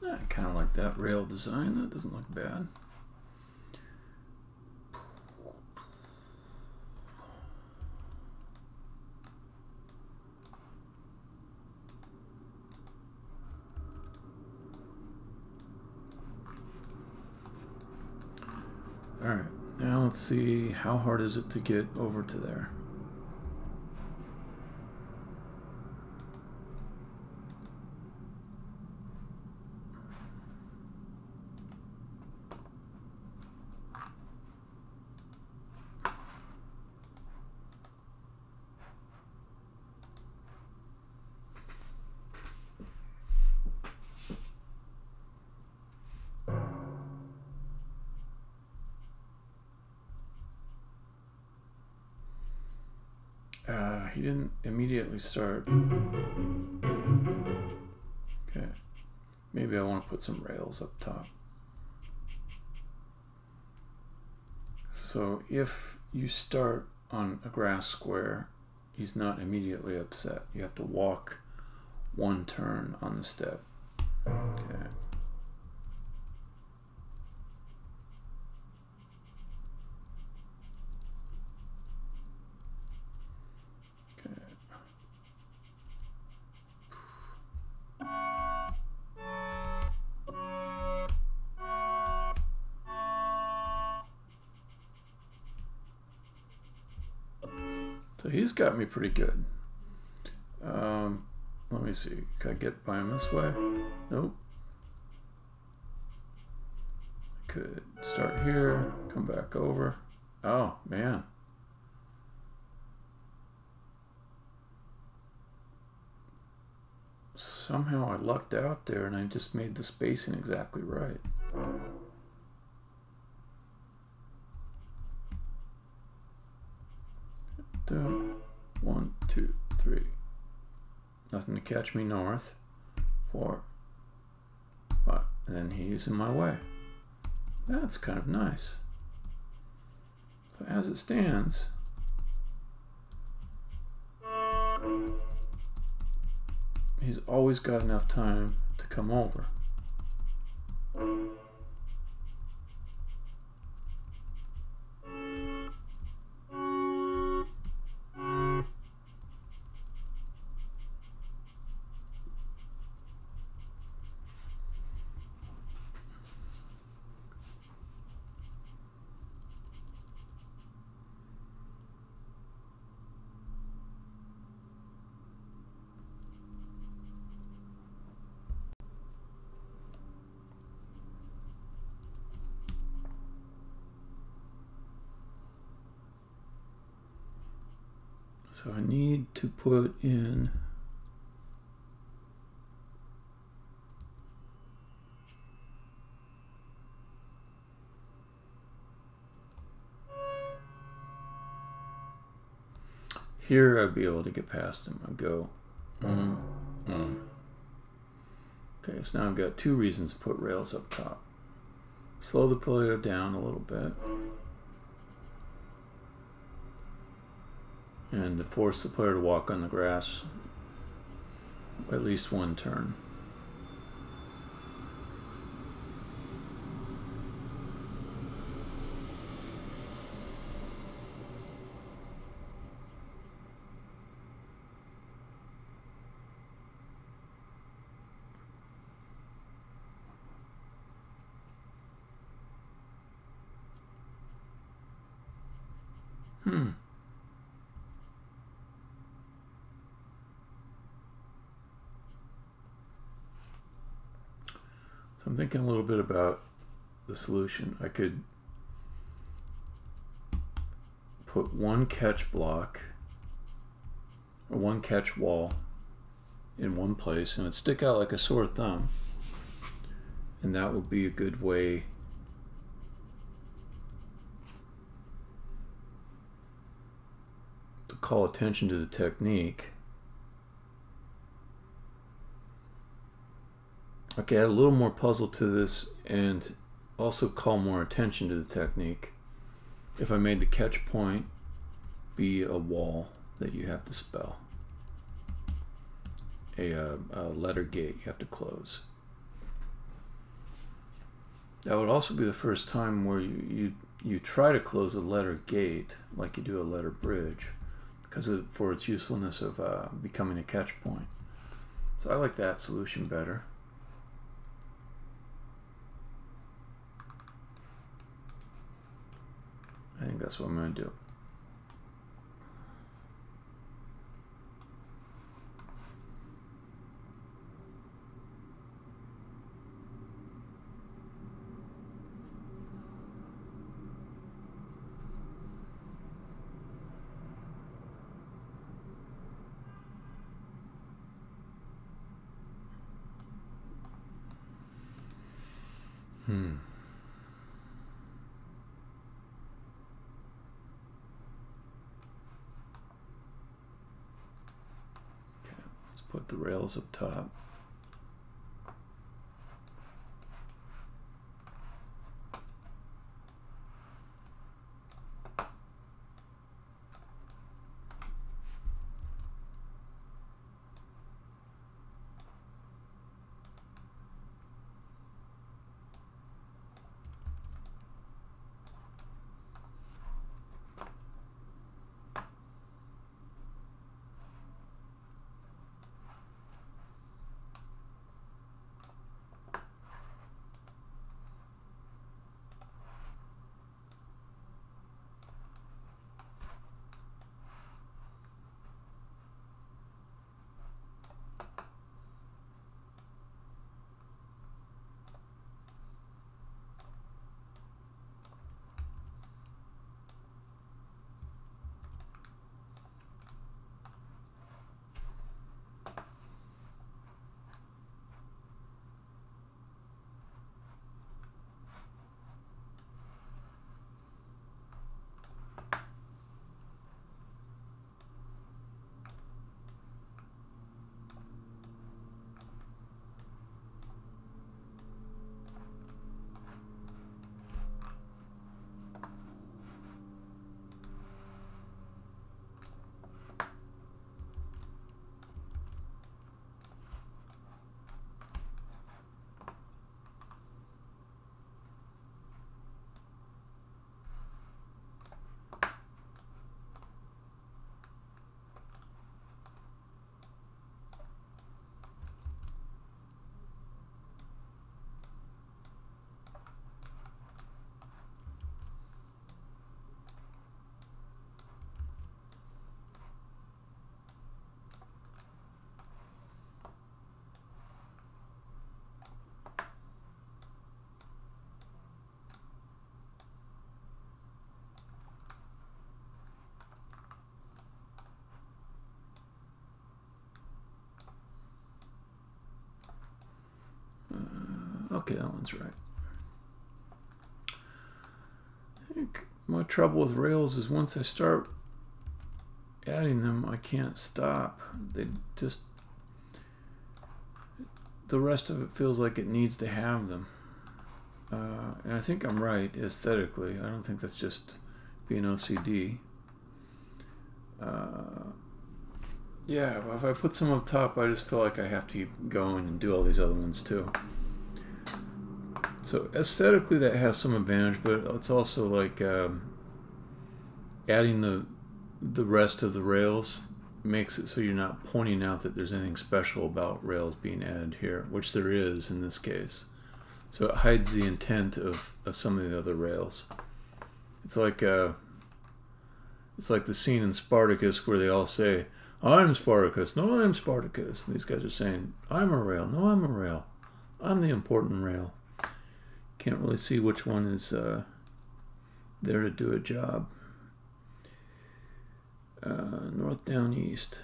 [SPEAKER 1] I kind of like that rail design. That doesn't look bad. All right, now let's see, how hard is it to get over to there? he didn't immediately start. Okay. Maybe I want to put some rails up top. So if you start on a grass square, he's not immediately upset. You have to walk one turn on the step. Okay. So he's got me pretty good. Let me see. Can I get by him this way? Nope. Could start here, come back over. Oh, man. Somehow I lucked out there and I just made the spacing exactly right. One, two, three. Nothing to catch me north. 4, 5. And then he's in my way. That's kind of nice. So as it stands, he's always got enough time to come over. So I need to put in here. I'd be able to get past him. I go. Okay, so now I've got 2 reasons to put rails up top. Slow the player down a little bit. And to force the player to walk on the grass at least one turn. So I'm thinking a little bit about the solution. I could put one catch block or one catch wall in one place and it'd stick out like a sore thumb. And that would be a good way to call attention to the technique. Okay, add a little more puzzle to this and also call more attention to the technique. If I made the catch point be a wall that you have to spell, a letter gate you have to close. That would also be the first time where you try to close a letter gate like you do a letter bridge, because for its usefulness of becoming a catch point. So I like that solution better. I think that's what I'm going to do. put the rails up top. Okay, that one's right. I think my trouble with rails is once I start adding them, I can't stop. They just, the rest of it feels like it needs to have them. And I think I'm right aesthetically. I don't think that's just being OCD. Yeah, if I put some up top, I just feel like I have to keep going and do all these other ones too. So aesthetically that has some advantage, but it's also like adding the rest of the rails makes it so you're not pointing out that there's anything special about rails being added here, which there is in this case. So it hides the intent of some of the other rails. It's like the scene in Spartacus where they all say, "I'm Spartacus." "No, I'm Spartacus." These guys are saying, "I'm a rail." "No, I'm a rail. I'm the important rail." Can't really see which one is there to do a job. North, down, east.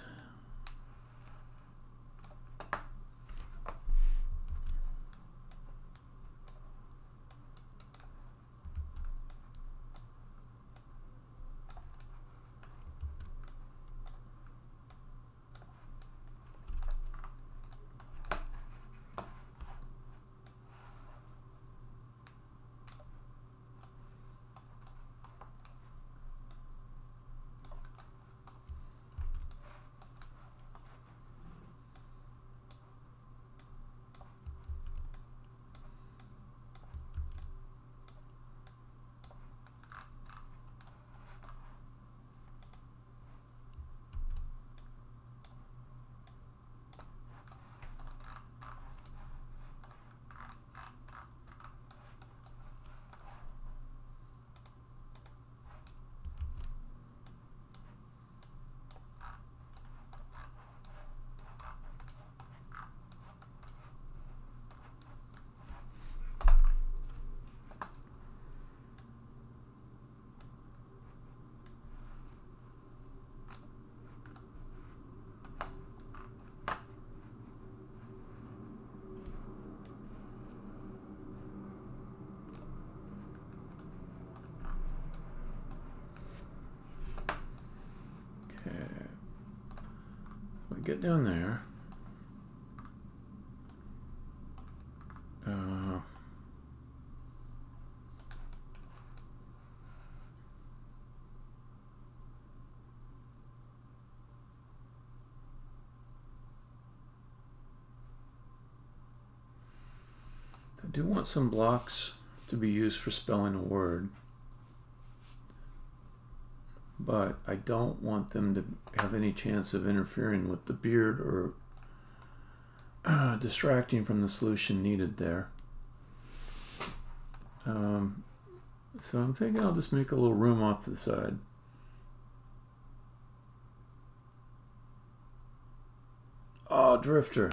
[SPEAKER 1] Get down there. I do want some blocks to be used for spelling a word, but I don't want them to have any chance of interfering with the beard or distracting from the solution needed there. So I'm thinking I'll just make a little room off to the side. Oh, Drifter.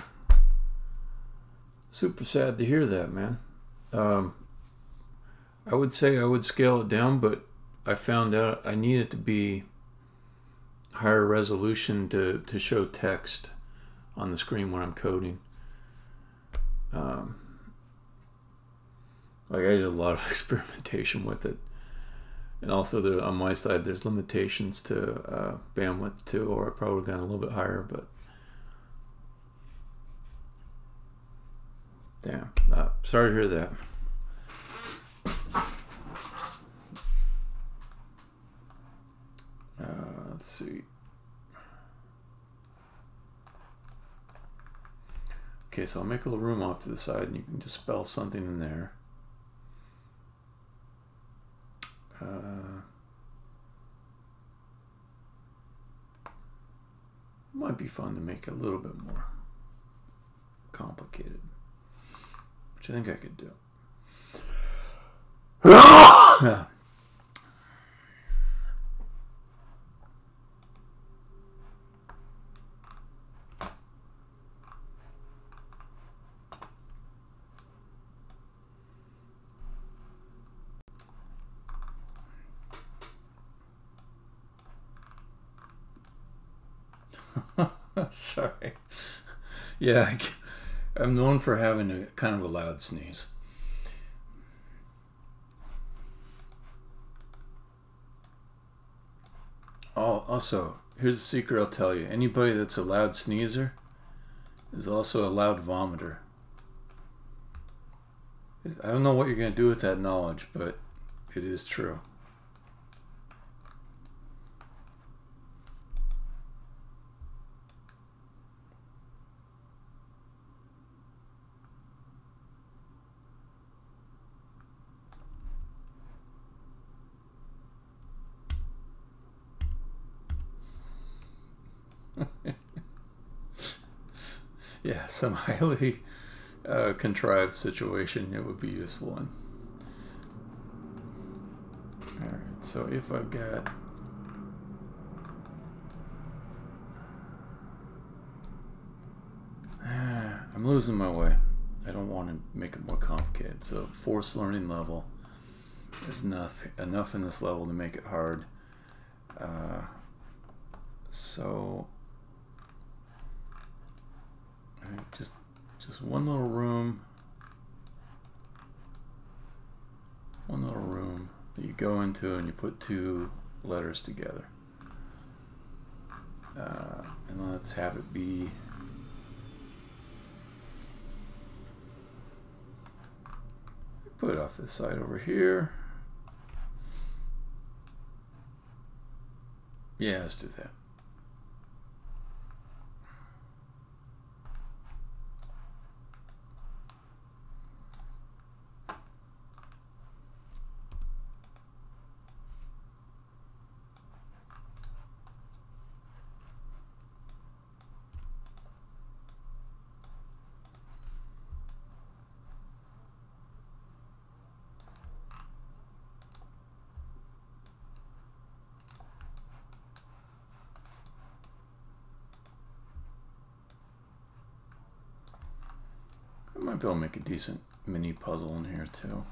[SPEAKER 1] Super sad to hear that, man. I would say I would scale it down, but I found out I need it to be higher resolution to show text on the screen when I'm coding. Like I did a lot of experimentation with it. And also on my side, there's limitations to bandwidth too, or I probably gone a little bit higher, but damn. Sorry to hear that. Let's see. Okay, so I'll make a little room off to the side and you can just spell something in there. Might be fun to make it a little bit more complicated, which I think I could do. Yeah. Sorry. Yeah, I'm known for having a kind of a loud sneeze. Oh, also, here's a secret I'll tell you. Anybody that's a loud sneezer is also a loud vomiter. I don't know what you're going to do with that knowledge, but it is true. Yeah, some highly contrived situation it would be useful in. Alright, so if I've got I'm losing my way. I don't want to make it more complicated. So forced learning level. There's enough in this level to make it hard. So just one little room that you go into and you put two letters together, and let's have it be put it off this side over here. Yeah, let's do that. I might be able to make a decent mini puzzle in here too.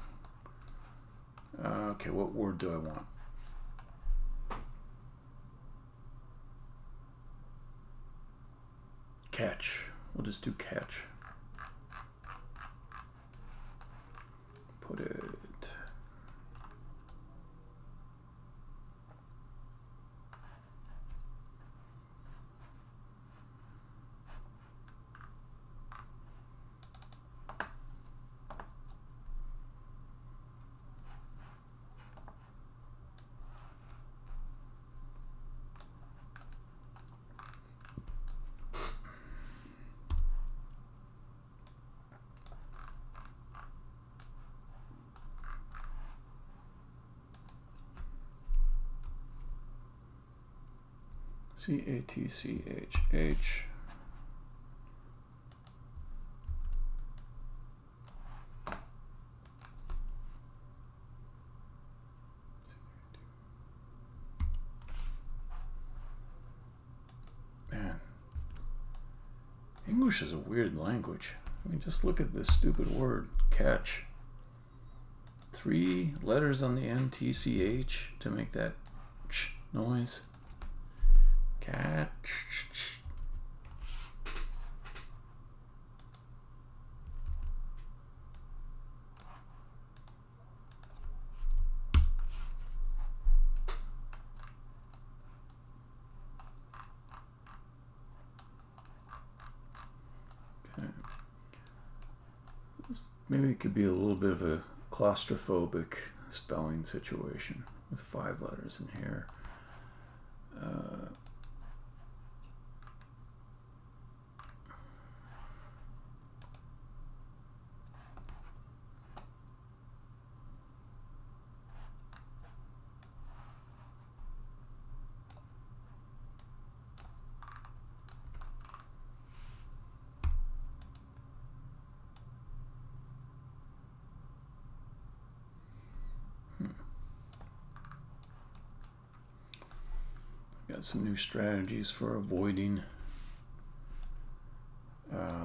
[SPEAKER 1] Okay, what word do I want? Catch. We'll just do catch. Put it. C-A-T-C-H-H. Man, English is a weird language. I mean, just look at this stupid word, catch. 3 letters on the end, T-C-H, to make that ch noise. Catch. Okay. Maybe it could be a little bit of a claustrophobic spelling situation with 5 letters in here. Got some new strategies for avoiding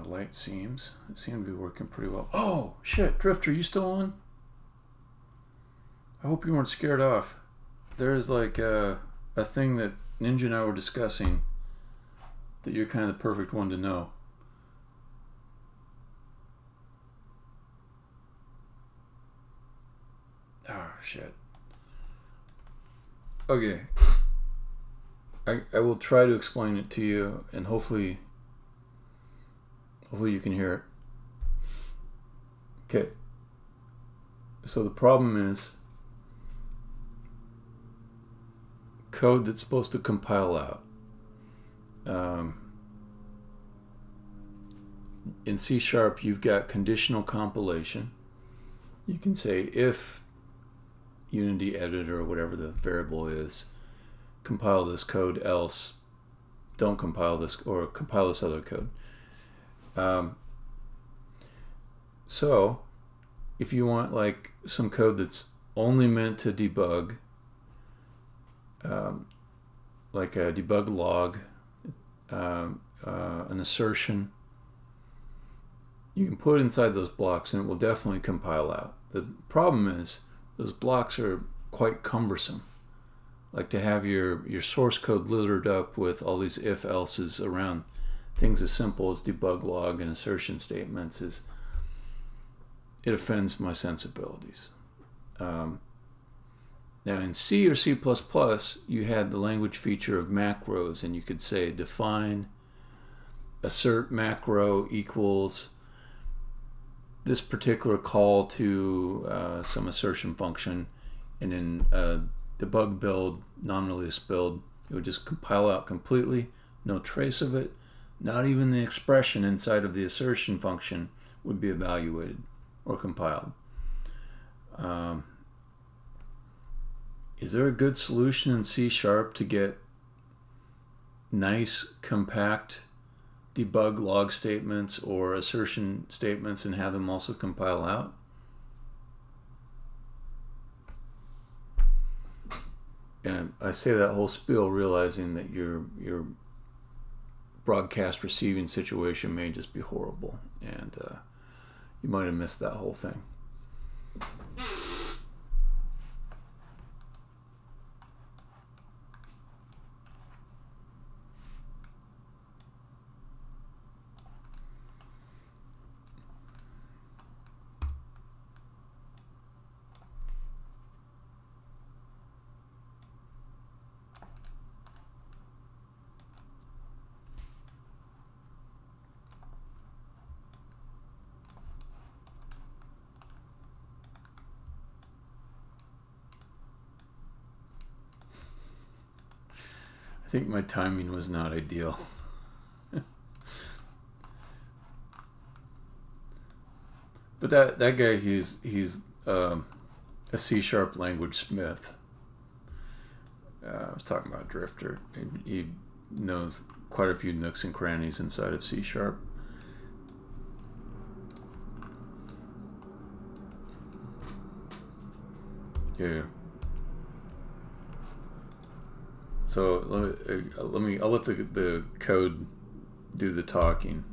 [SPEAKER 1] light seams. It seemed to be working pretty well. Oh, shit, Drifter, you still on? I hope you weren't scared off. There's like a thing that Ninja and I were discussing that you're kind of the perfect one to know. Oh, shit. Okay. I will try to explain it to you, and hopefully you can hear it. Okay. So the problem is code that's supposed to compile out. In C#, you've got conditional compilation. You can say if Unity editor or whatever the variable is, compile this code, else don't compile this, or compile this other code. So if you want like some code that's only meant to debug, like a debug log, an assertion, you can put it inside those blocks and it will definitely compile out. The problem is those blocks are quite cumbersome. Like to have your source code littered up with all these if-else's around things as simple as debug log and assertion statements it offends my sensibilities. Now in C or C++, you had the language feature of macros, and you could say define assert macro equals this particular call to some assertion function, and in debug build, non-release build, it would just compile out completely, no trace of it, not even the expression inside of the assertion function would be evaluated or compiled. Is there a good solution in C# to get nice, compact debug log statements or assertion statements and have them also compile out? And I say that whole spiel realizing that your broadcast receiving situation may just be horrible, and you might have missed that whole thing. I think my timing was not ideal. But that guy, he's a C# language smith. I was talking about Drifter. He knows quite a few nooks and crannies inside of C#. Yeah. So I'll let the code do the talking.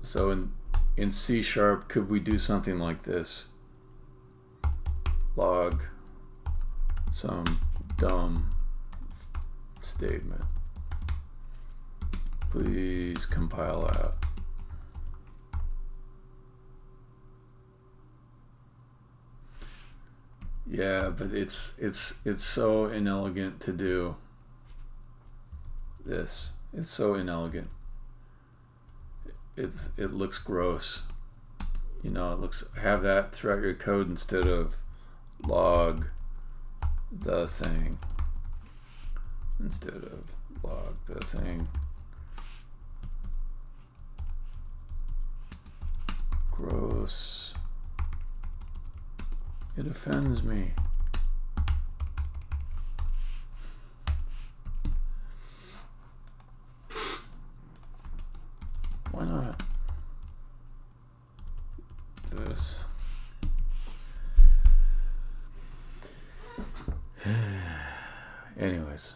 [SPEAKER 1] So in C#, could we do something like this? Log some dumb statement. Please compile out. Yeah, but it's so inelegant to do this. It's so inelegant. It looks gross. You know, it looks, have that throughout your code instead of log the thing. Instead of log the thing. Gross. It offends me. Why not? This. Anyways.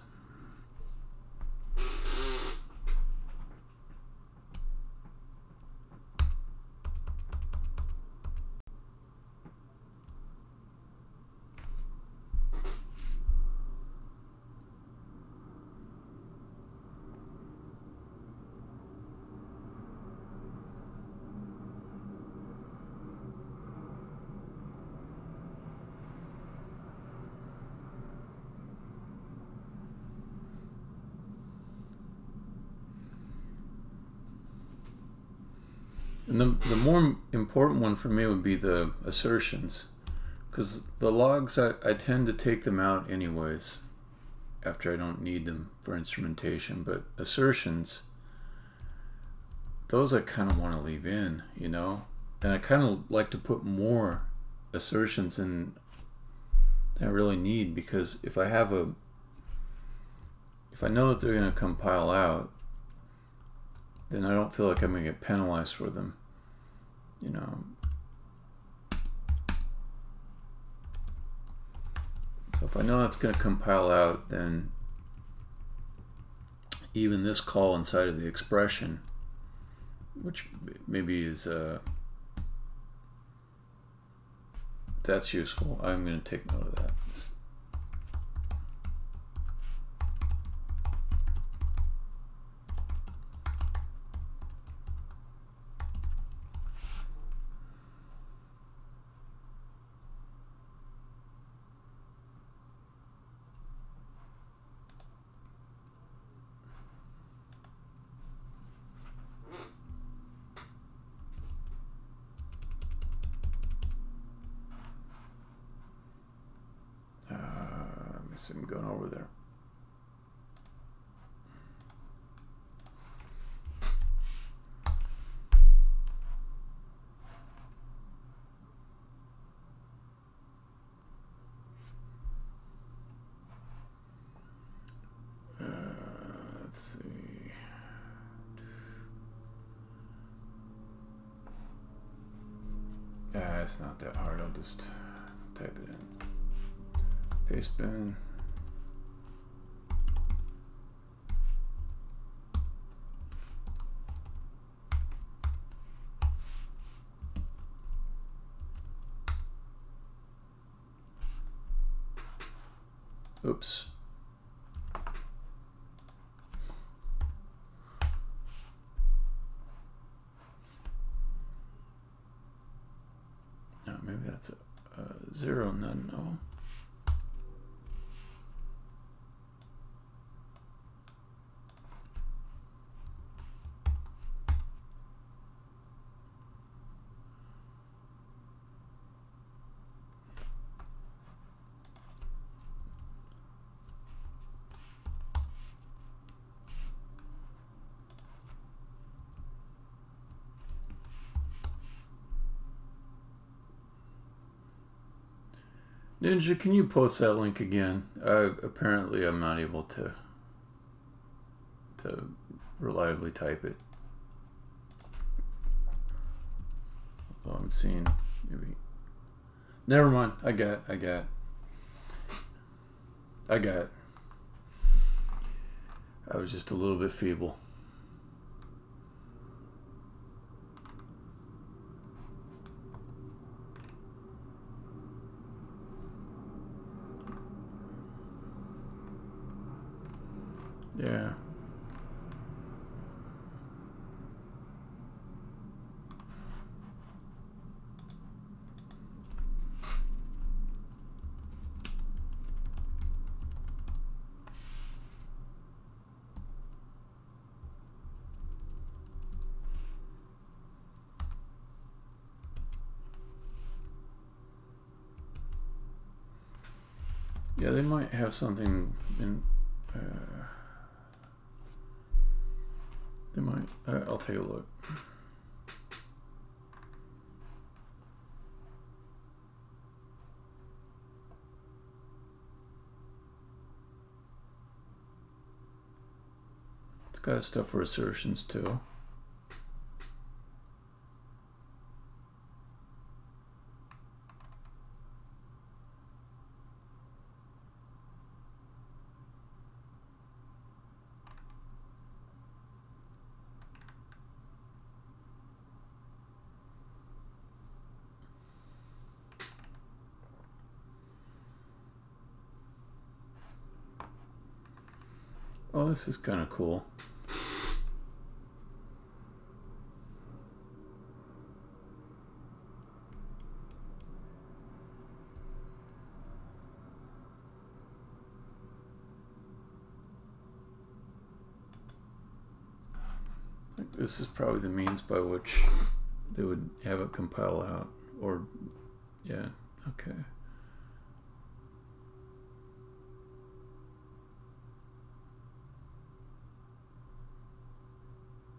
[SPEAKER 1] And the more important one for me would be the assertions, because the logs, I tend to take them out anyways after I don't need them for instrumentation, but assertions, those I kind of want to leave in, you know, and I kind of like to put more assertions in than I really need, because if I know that they're going to compile out, then I don't feel like I'm going to get penalized for them, you know. So if I know that's going to compile out, then even this call inside of the expression, which maybe is, that's useful. I'm going to take note of that. I'm going over there. Let's see. It's not that hard. I'll just type it in. Paste bin. Oops. No, maybe that's a 0, none, no. Ninja, can you post that link again? Apparently I'm not able to reliably type it. Oh, I'm seeing maybe. Never mind. I got it. I was just a little bit feeble. Yeah. Yeah, they might have something in. They might. I'll take a look. It's got stuff for assertions too. Oh, this is kind of cool. This is probably the means by which they would have it compile out, or yeah, okay.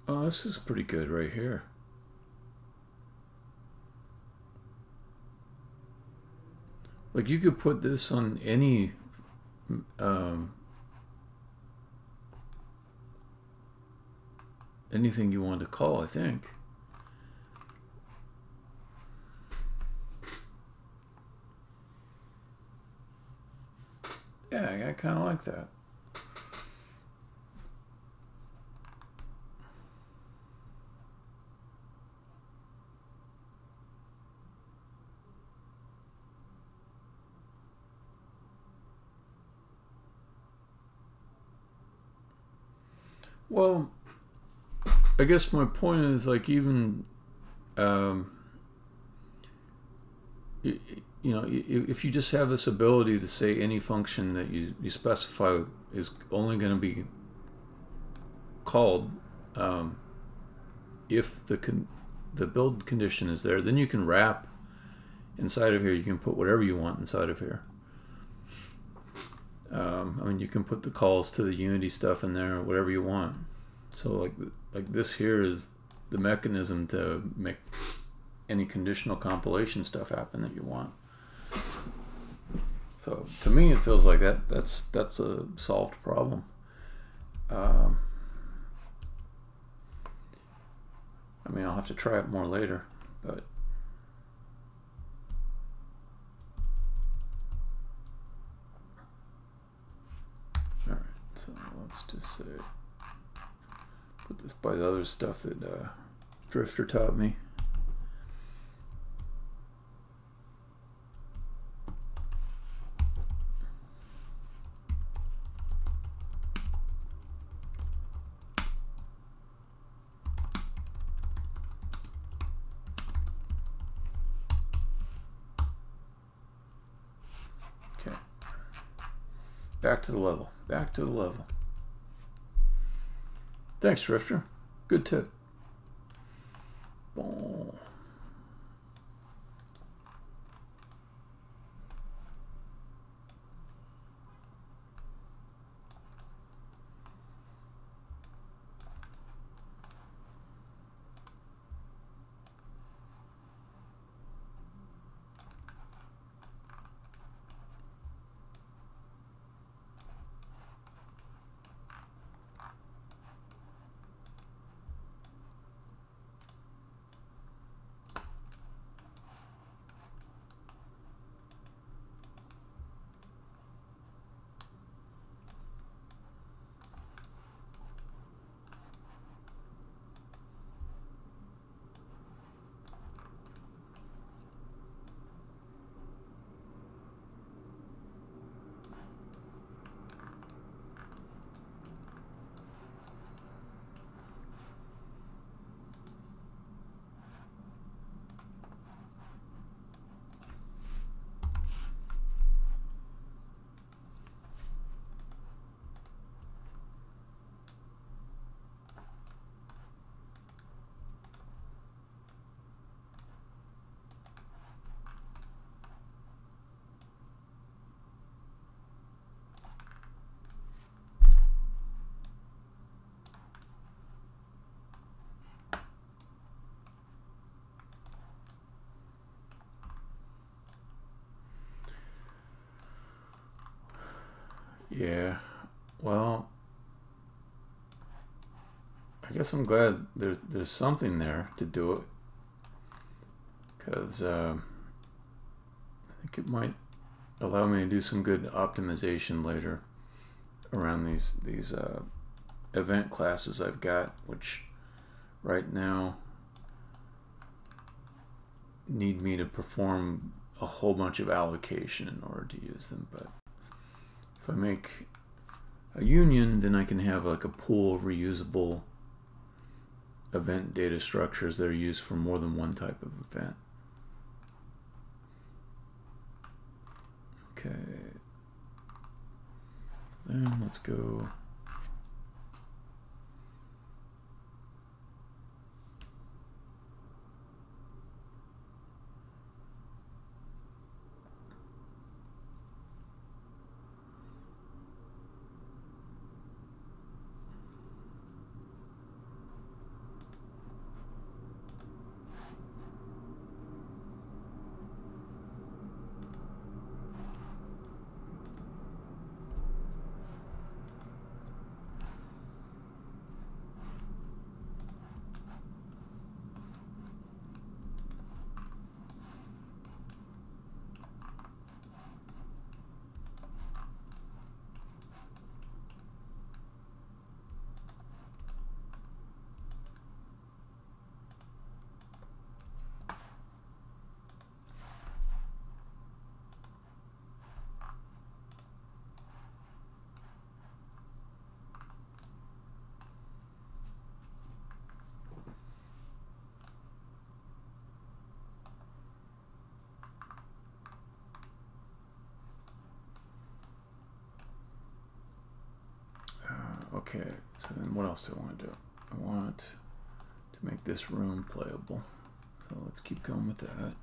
[SPEAKER 1] Oh, this is pretty good right here. Like you could put this on any anything you want to call, I think. Yeah, I kind of like that. Well, I guess my point is, like, even you know, if you just have this ability to say any function that you specify is only going to be called if the build condition is there, then you can wrap inside of here. You can put whatever you want inside of here. I mean, you can put the calls to the Unity stuff in there, or whatever you want. So like this here is the mechanism to make any conditional compilation stuff happen that you want. So to me, it feels like that's a solved problem. I mean, I'll have to try it more later, but. All right, so let's just say, put this by the other stuff that Drifter taught me. Okay. Back to the level. Back to the level. Thanks, Drifter. Good tip. Oh. Yeah, well, I guess I'm glad there's something there to do it, because I think it might allow me to do some good optimization later around these event classes I've got, which right now need me to perform a whole bunch of allocation in order to use them. But if I make a union, then I can have like a pool of reusable event data structures that are used for more than one type of event. Okay, so then let's go okay, so then what else do I want to do? I want to make this room playable. So let's keep going with that.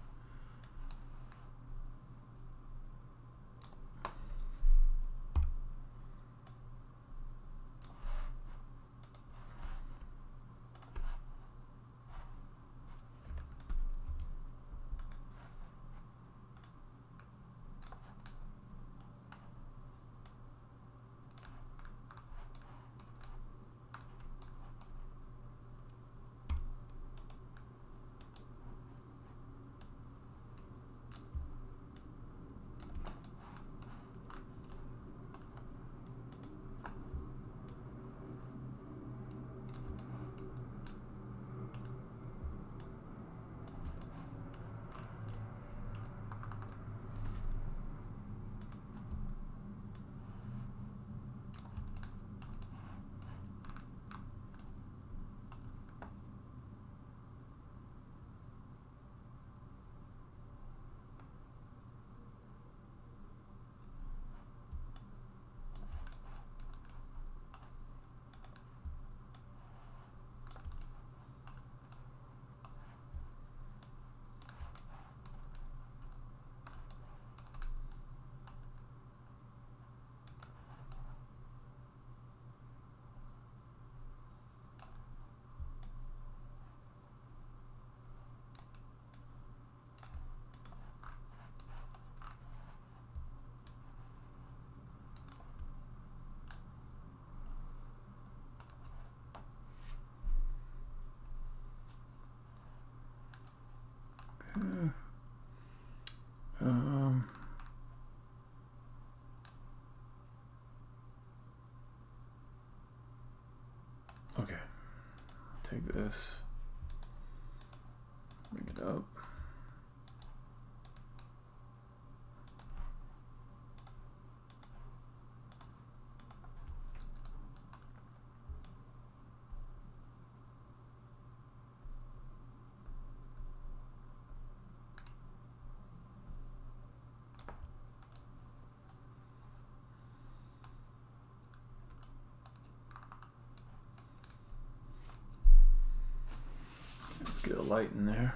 [SPEAKER 1] Okay, take this, bring it up. Let's get a light in there.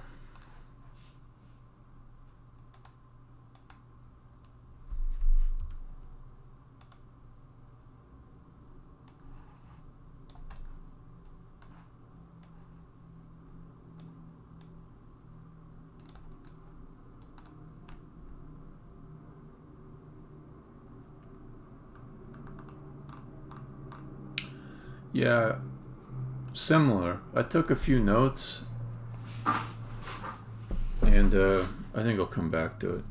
[SPEAKER 1] Yeah, similar. I took a few notes, and I think I'll come back to it.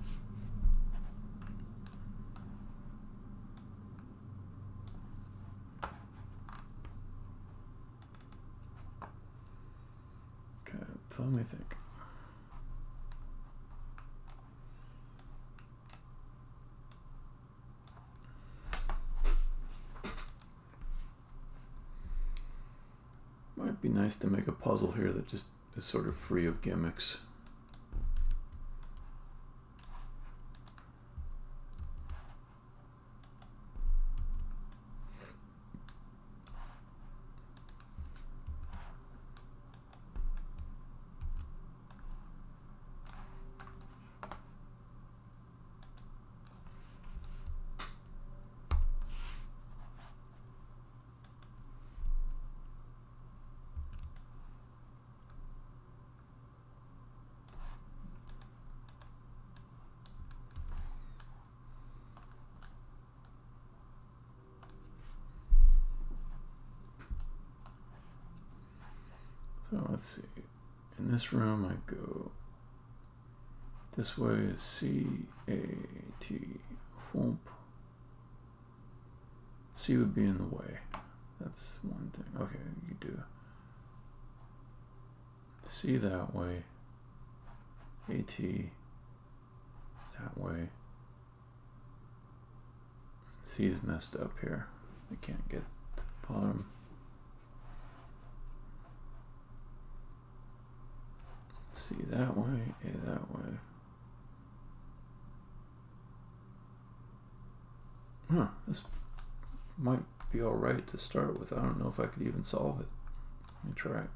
[SPEAKER 1] Okay, so let me think. Might be nice to make a puzzle here that just is sort of free of gimmicks. So let's see. In this room, I go this way is C-A-T. Whoomp. C would be in the way. That's one thing. Okay, you do C that way. A-T that way. C is messed up here. I can't get to the bottom. C that way, A that way. Huh, this might be alright to start with. I don't know if I could even solve it. Let me try it.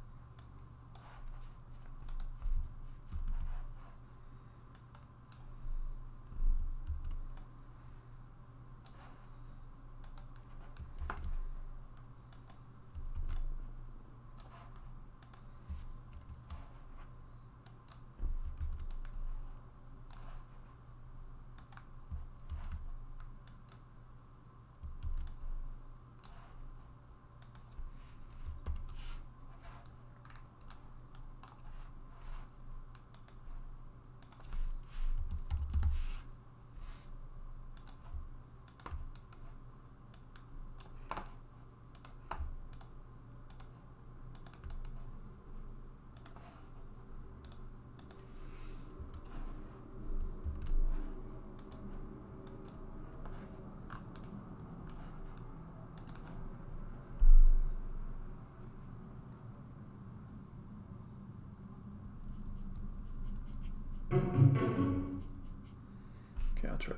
[SPEAKER 1] Okay, I'll try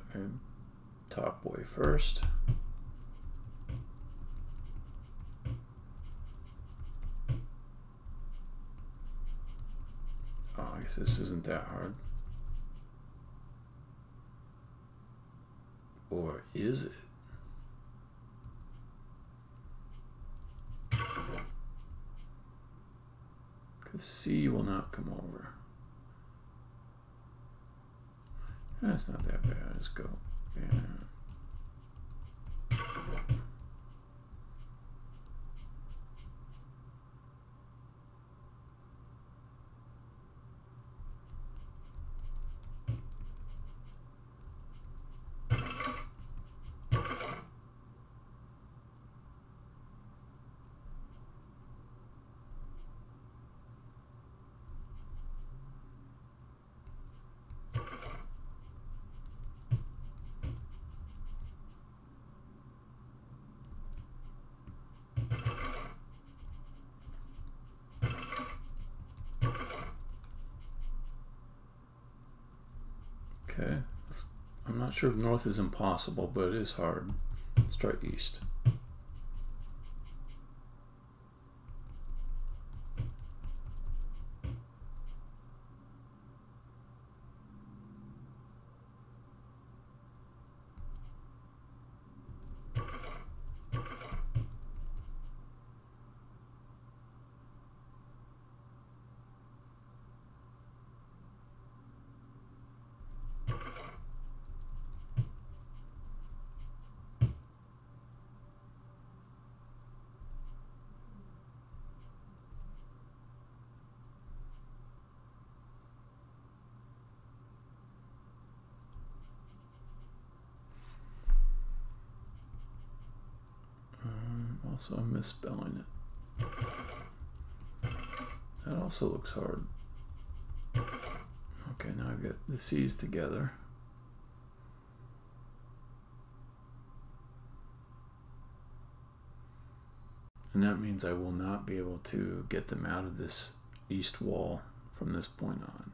[SPEAKER 1] top way first. Oh, I guess this isn't that hard. Or is it? Because C will not come over. That's not that bad. Let's go. Yeah. Okay, I'm not sure if north is impossible, but it is hard. Let's try east. Also, I'm misspelling it. That also looks hard. Okay, now I've got the C's together. And that means I will not be able to get them out of this east wall from this point on.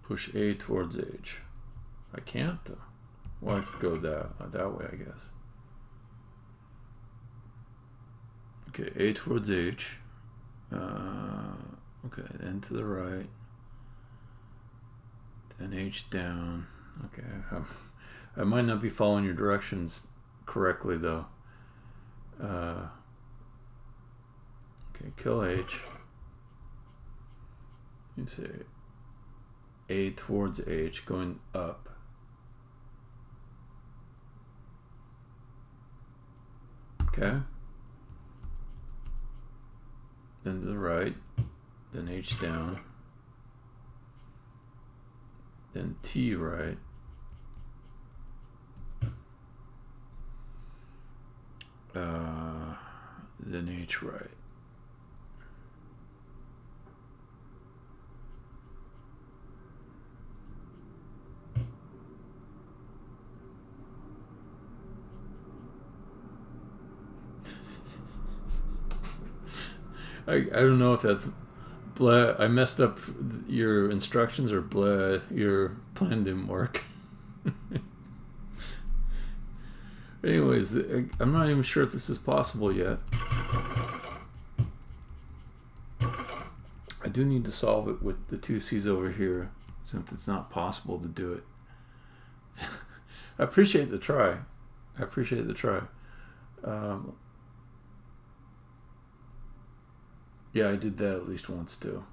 [SPEAKER 1] Push A towards H. I can't though. Well, I could go that way, I guess. Okay, A towards H. Okay, then to the right. Then H down. Okay, I might not be following your directions correctly though. Okay, kill H. You say A towards H, going up. Okay. Then to the right. Then H down. Then T right. Then H right. I don't know if that's blah. I messed up your instructions or blah. Your plan didn't work. Anyways, I'm not even sure if this is possible yet. I do need to solve it with the two C's over here, since it's not possible to do it. I appreciate the try. I appreciate the try. Yeah, I did that at least once too.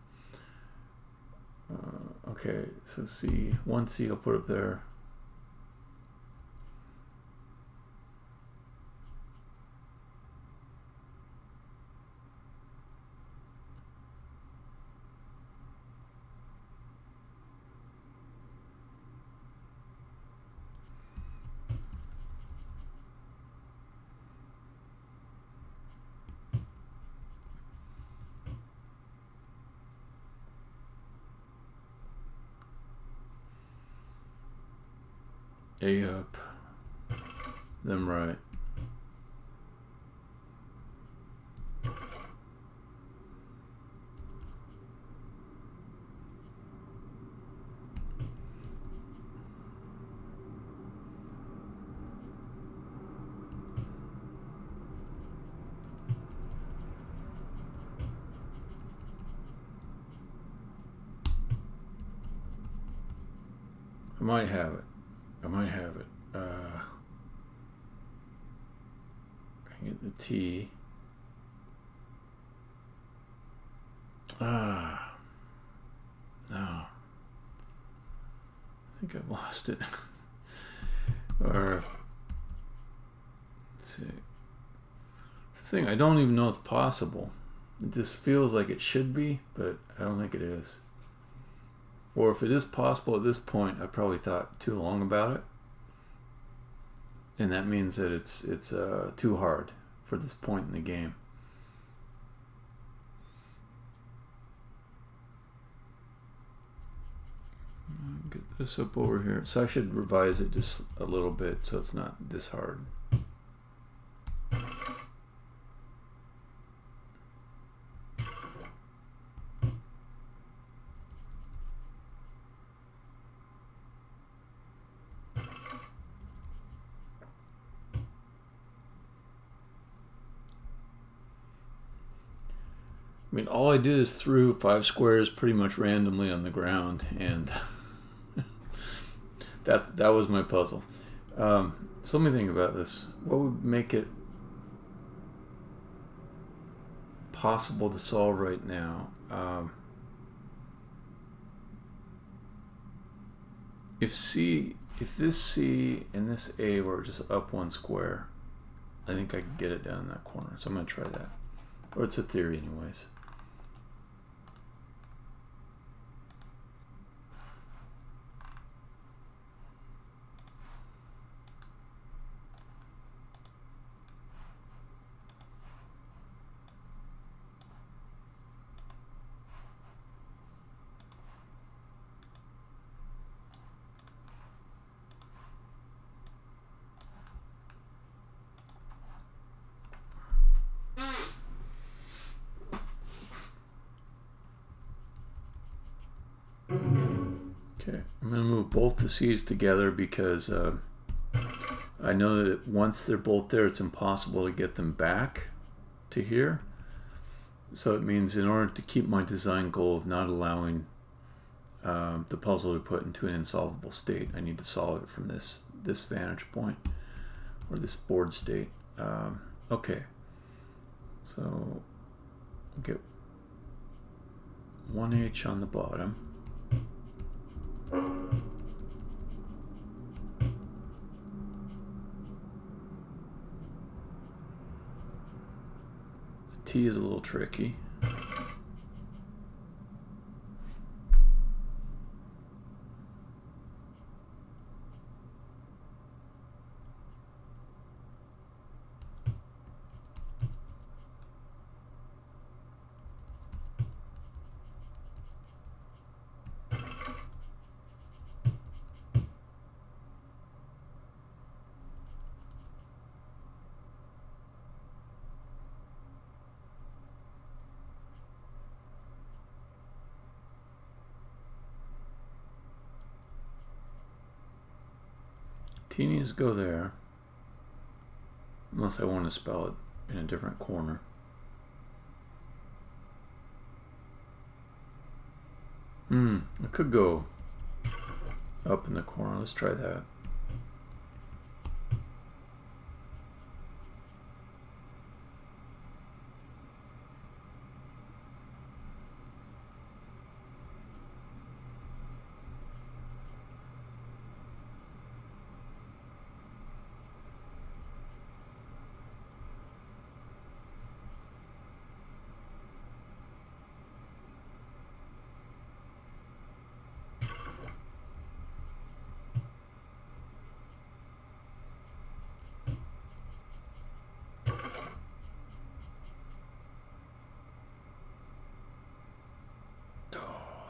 [SPEAKER 1] Okay, so C, one C I'll put up there. A up, then right. I might have it. I might have it. I get the T. No. I think I've lost it. Or, let's see. It's the thing, I don't even know it's possible. It just feels like it should be, but I don't think it is. Or if it is possible at this point, I probably thought too long about it. And that means that it's too hard for this point in the game. Get this up over here. So I should revise it just a little bit so it's not this hard. I mean, all I did is threw 5 squares pretty much randomly on the ground, and that was my puzzle. So let me think about this. What would make it possible to solve right now? if this C and this A were just up one square, I think I could get it down in that corner. So I'm going to try that. Or it's a theory anyways. Okay, I'm going to move both the C's together because I know that once they're both there, it's impossible to get them back to here. So it means in order to keep my design goal of not allowing the puzzle to put into an insolvable state, I need to solve it from this vantage point or this board state. Okay, so we'll get 1H on the bottom. The T is a little tricky. T needs to go there, unless I want to spell it in a different corner. I could go up in the corner. Let's try that.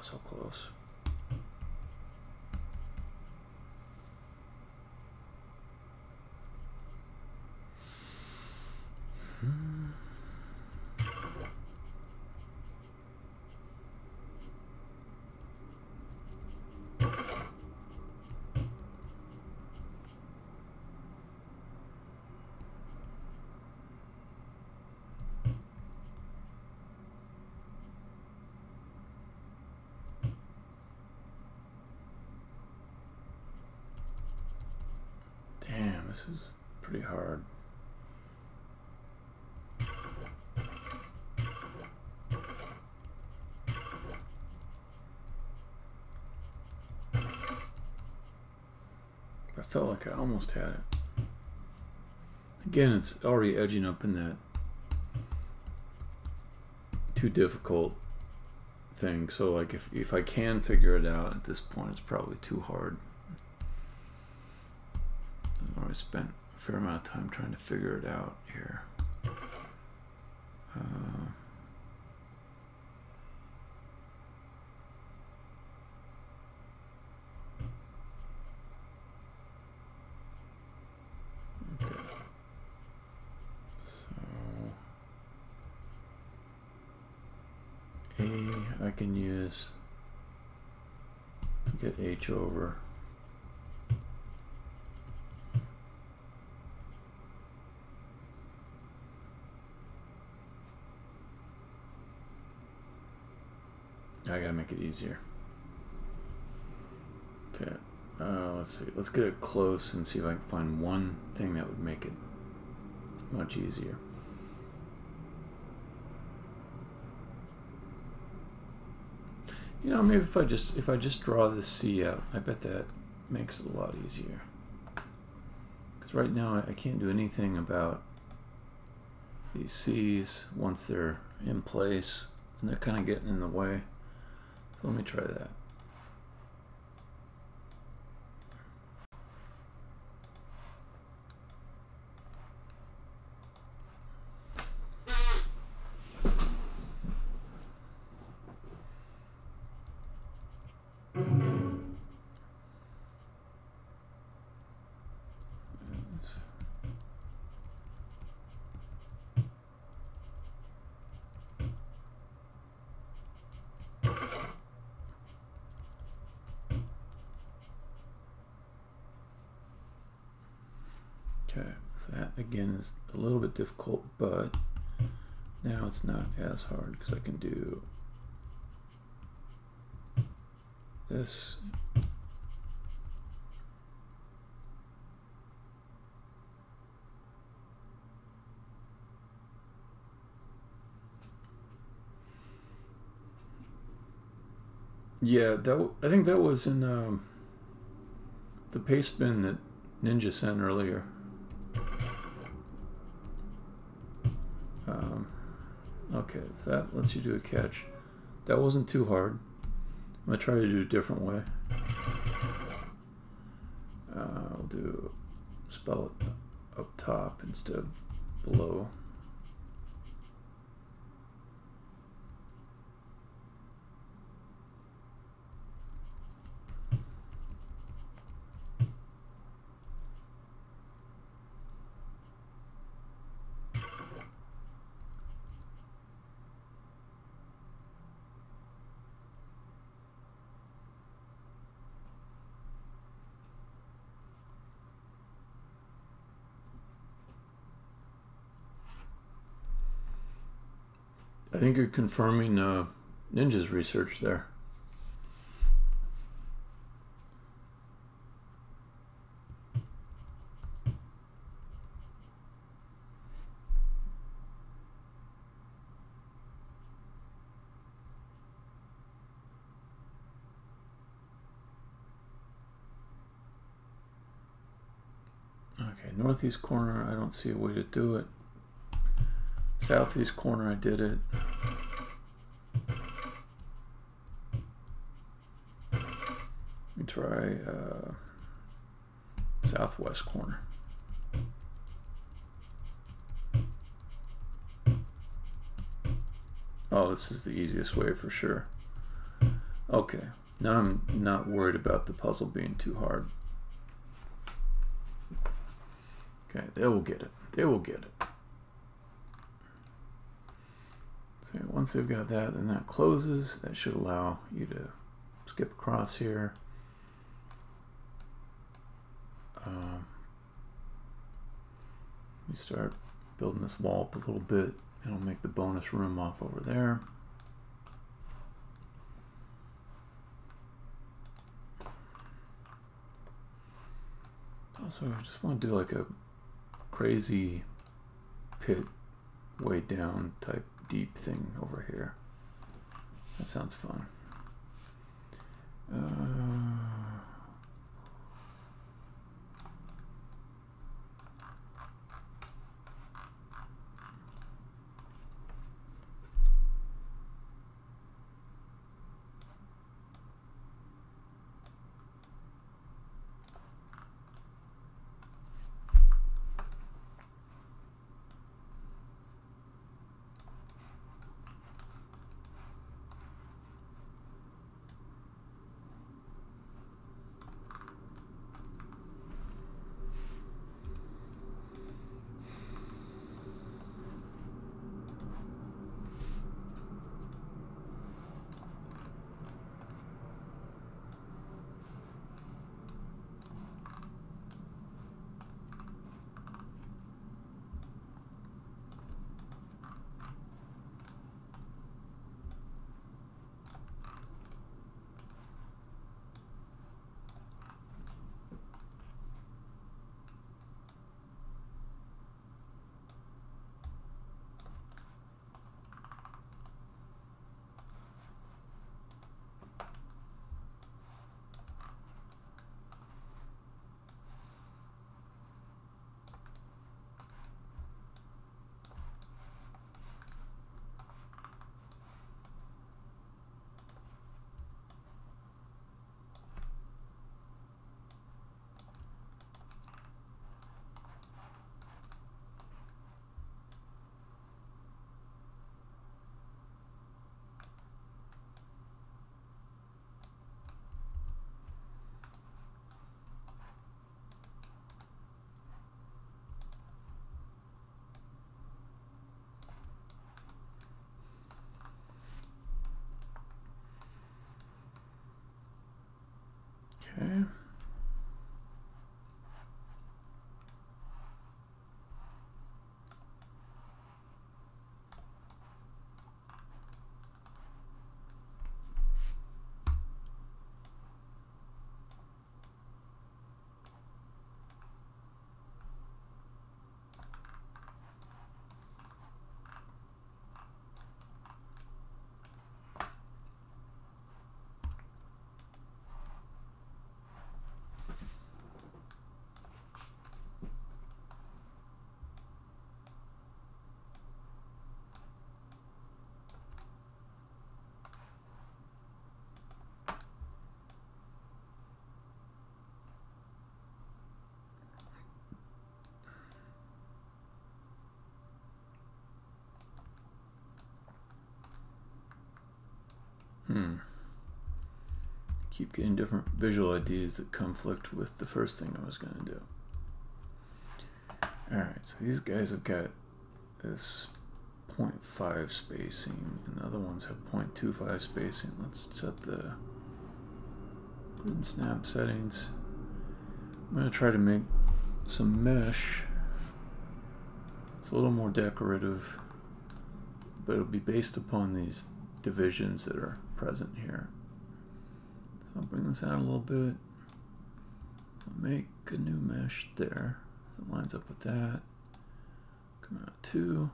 [SPEAKER 1] So close. Damn, this is pretty hard. I felt like I almost had it. Again, it's already edging up in that too difficult thing. So like if I can figure it out at this point, it's probably too hard. I've already spent a fair amount of time trying to figure it out here. Okay. So A I can use to get H over. I gotta make it easier. Okay, let's see. Let's get it close and see if I can find one thing that would make it much easier. You know, maybe if I just draw this C out, I bet that makes it a lot easier. Because right now I can't do anything about these C's once they're in place, and they're kind of getting in the way. So let me try that. Okay, so that again is a little bit difficult, but now it's not as hard because I can do this. Yeah, I think that was in the paste bin that Ninja sent earlier. Okay, so that lets you do a catch. That wasn't too hard. I'm going to try to do it a different way. I'll do spell it up top instead of below. I think you're confirming Ninja's research there. Okay, northeast corner, I don't see a way to do it. Southeast corner, I did it. Let me try southwest corner. Oh, this is the easiest way for sure. Okay, now I'm not worried about the puzzle being too hard. Okay, they will get it. They will get it. So once they've got that, then that closes. That should allow you to skip across here. We start building this wall up a little bit, and I'll make the bonus room off over there. Also, I just want to do like a crazy pit way down type deep thing over here. That sounds fun. Keep getting different visual ideas that conflict with the first thing I was going to do. Alright, so these guys have got this 0.5 spacing, and the other ones have 0.25 spacing. Let's set the grid and snap settings. I'm going to try to make some mesh. It's a little more decorative, but it'll be based upon these divisions that are present here. So I'll bring this out a little bit. I'll make a new mesh there that lines up with that. Come out 2. Do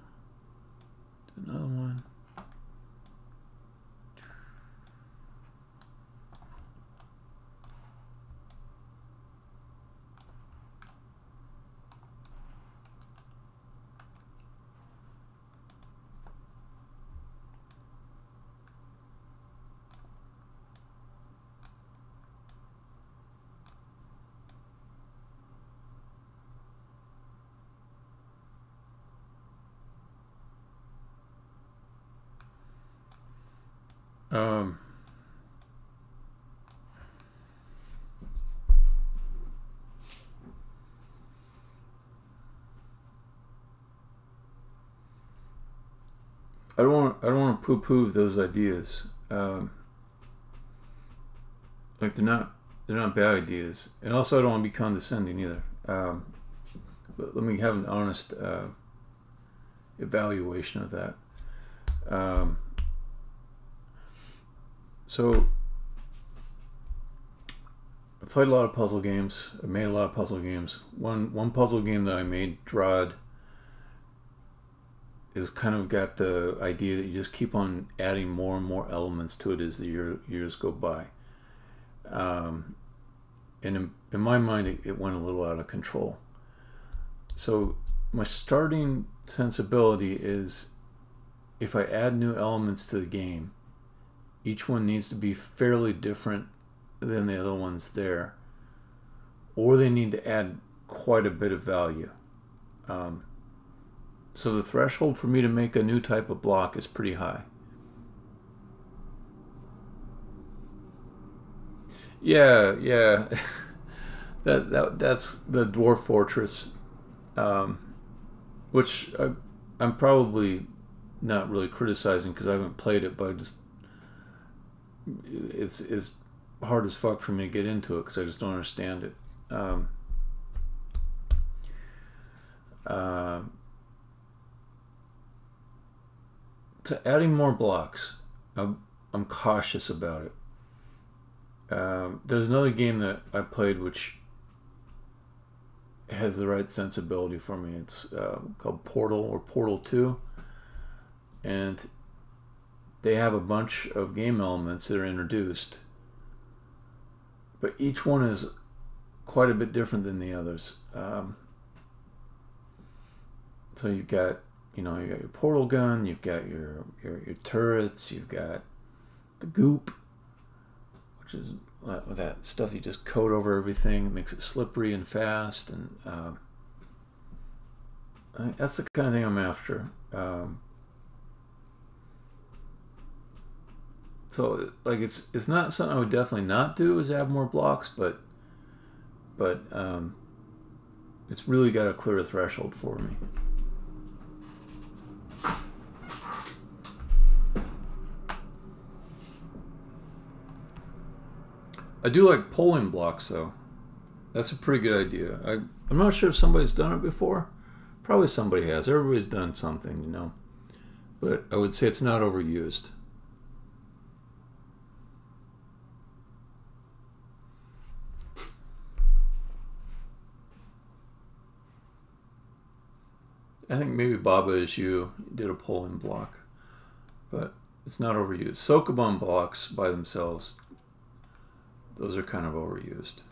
[SPEAKER 1] another one. I don't want to poo-poo those ideas. Like they're not bad ideas, and also I don't want to be condescending either. But let me have an honest evaluation of that. So I played a lot of puzzle games. I made a lot of puzzle games. One puzzle game that I made, Drod, is kind of got the idea that you just keep on adding more and more elements to it as the years go by. And in my mind, it went a little out of control. So my starting sensibility is, if I add new elements to the game, each one needs to be fairly different than the other ones there, or they need to add quite a bit of value. So the threshold for me to make a new type of block is pretty high. Yeah. That's the Dwarf Fortress, which I'm probably not really criticizing because I haven't played it, but it's hard as fuck for me to get into it because I just don't understand it. To adding more blocks, I'm cautious about it. There's another game that I played which has the right sensibility for me. It's called Portal, or Portal 2, and they have a bunch of game elements that are introduced, but each one is quite a bit different than the others. So you've got, you got your portal gun, you've got your turrets, you've got the goop, which is that stuff you just coat over everything. It makes it slippery and fast, and that's the kind of thing I'm after. So like it's not something I would definitely not do, is add more blocks, but it's really got to clear a threshold for me. I do like pulling blocks though. That's a pretty good idea. I'm not sure if somebody's done it before. Probably somebody has. Everybody's done something, But I would say it's not overused. I think maybe Baba Is You did a pulling block, but it's not overused. Sokoban blocks by themselves, those are kind of overused.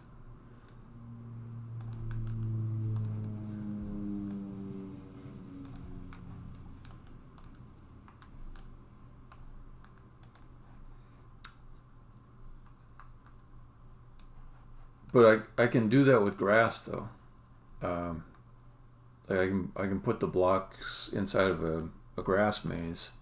[SPEAKER 1] But I can do that with grass though. Like I can put the blocks inside of a grass maze.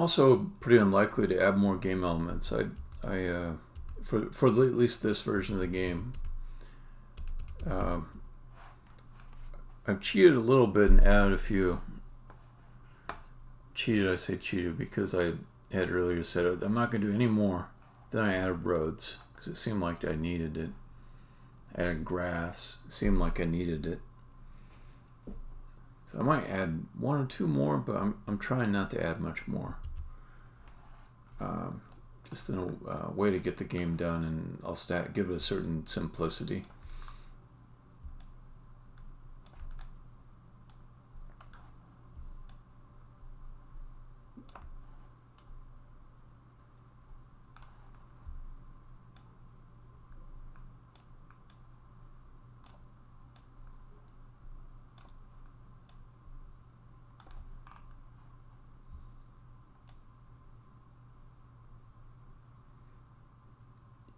[SPEAKER 1] also pretty unlikely to add more game elements. For at least this version of the game, I've cheated a little bit and added a few. Cheated, I say cheated because I had earlier said I'm not going to do any more. Then I added roads because it seemed like I needed it. I added grass. It seemed like I needed it. So I might add one or two more, but I'm trying not to add much more. Just in a way to get the game done, and I'll give it a certain simplicity.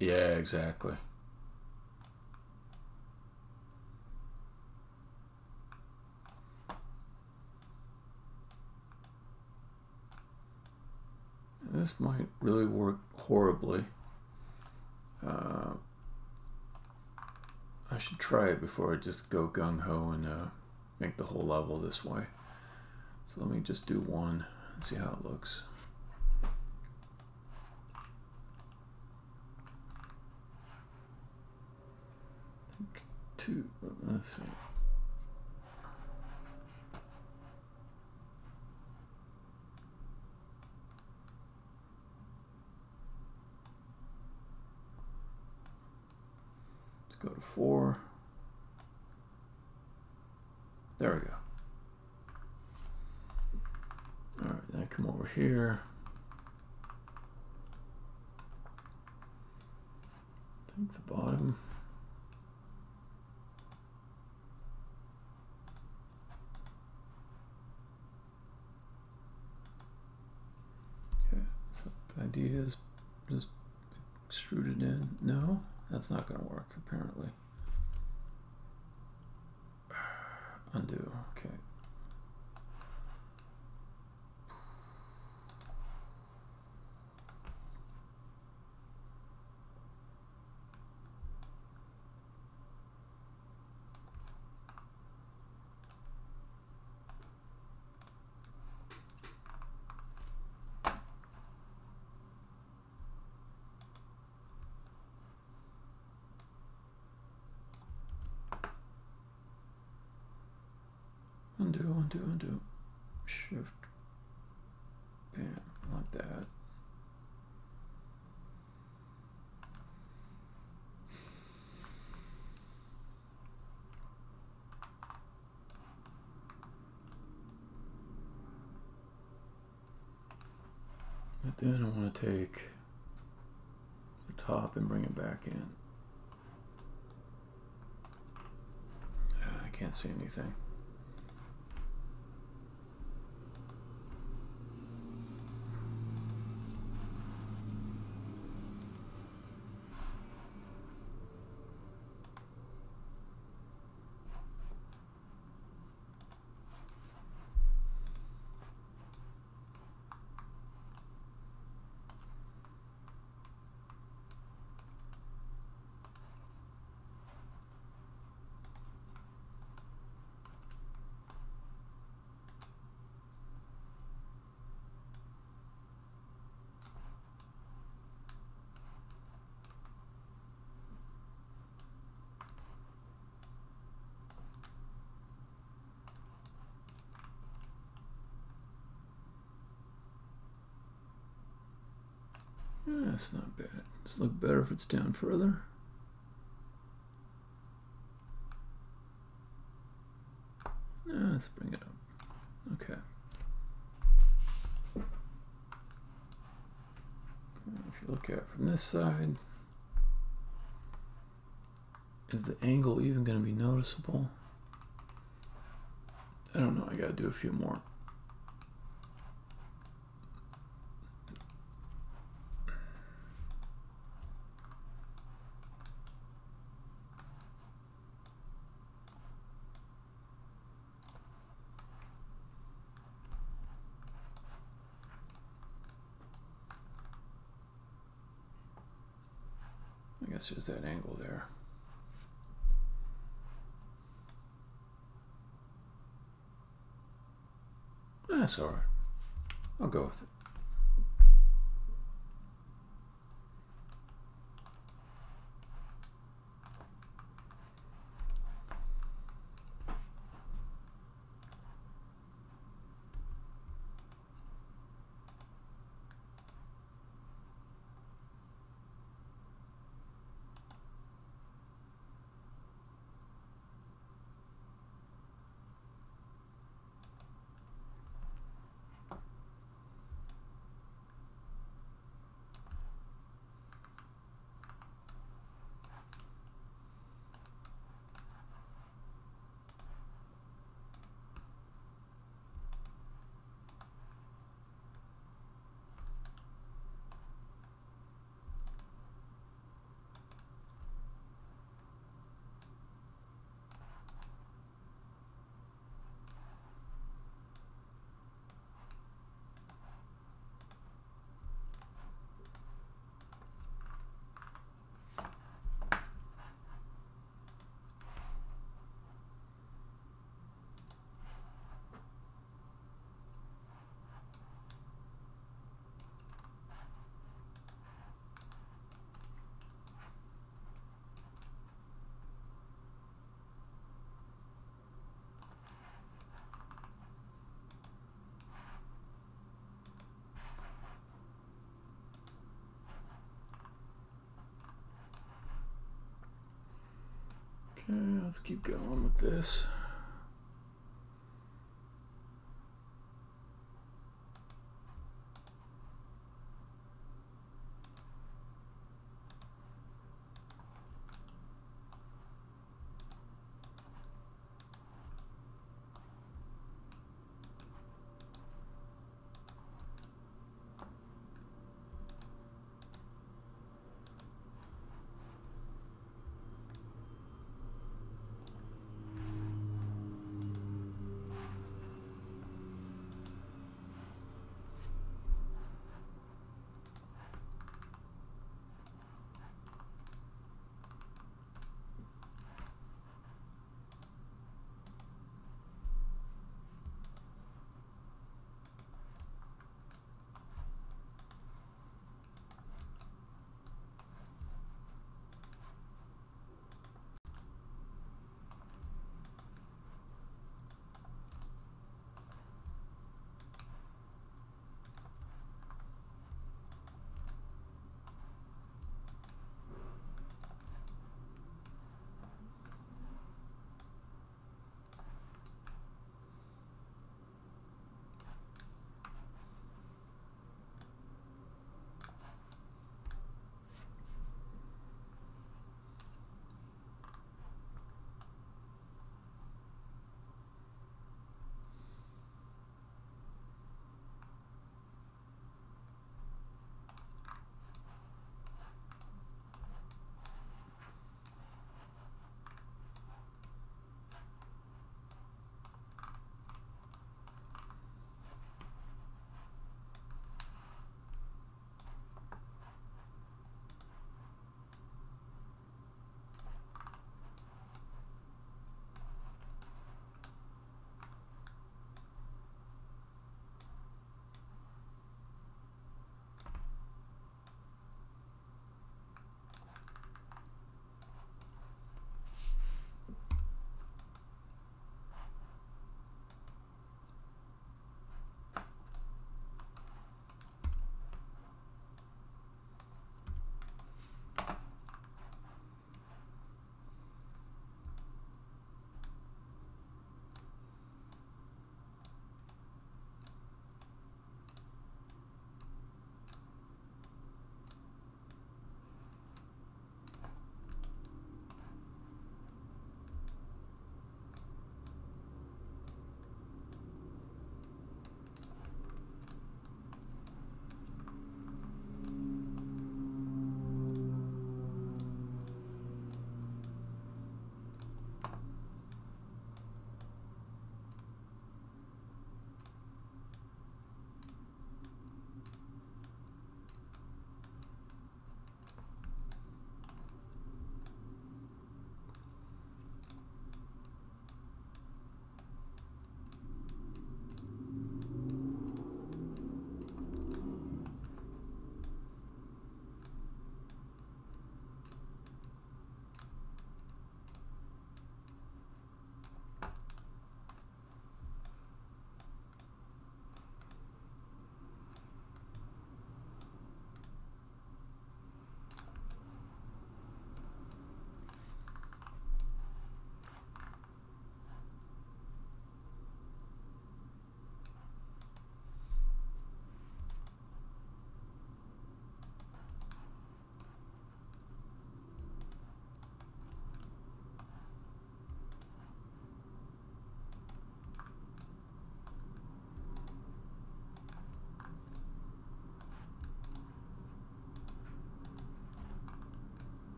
[SPEAKER 1] Yeah, exactly. This might really work horribly. I should try it before I just go gung-ho and make the whole level this way. So let me just do one and see how it looks. Two, let's see. Let's go to 4. There we go. All right, then I come over here. Take the bottom. The idea is just extrude it in. No, that's not going to work, apparently. Undo, okay. Undo. Shift. Bam, like that. But then I want to take the top and bring it back in. I can't see anything. That's not bad. Does it look better if it's down further? Let's bring it up. Okay. If you look at it from this side, is the angle even going to be noticeable? I don't know. I got to do a few more. chance is that angle there? That's all right. I'll go with it. Okay, let's keep going with this.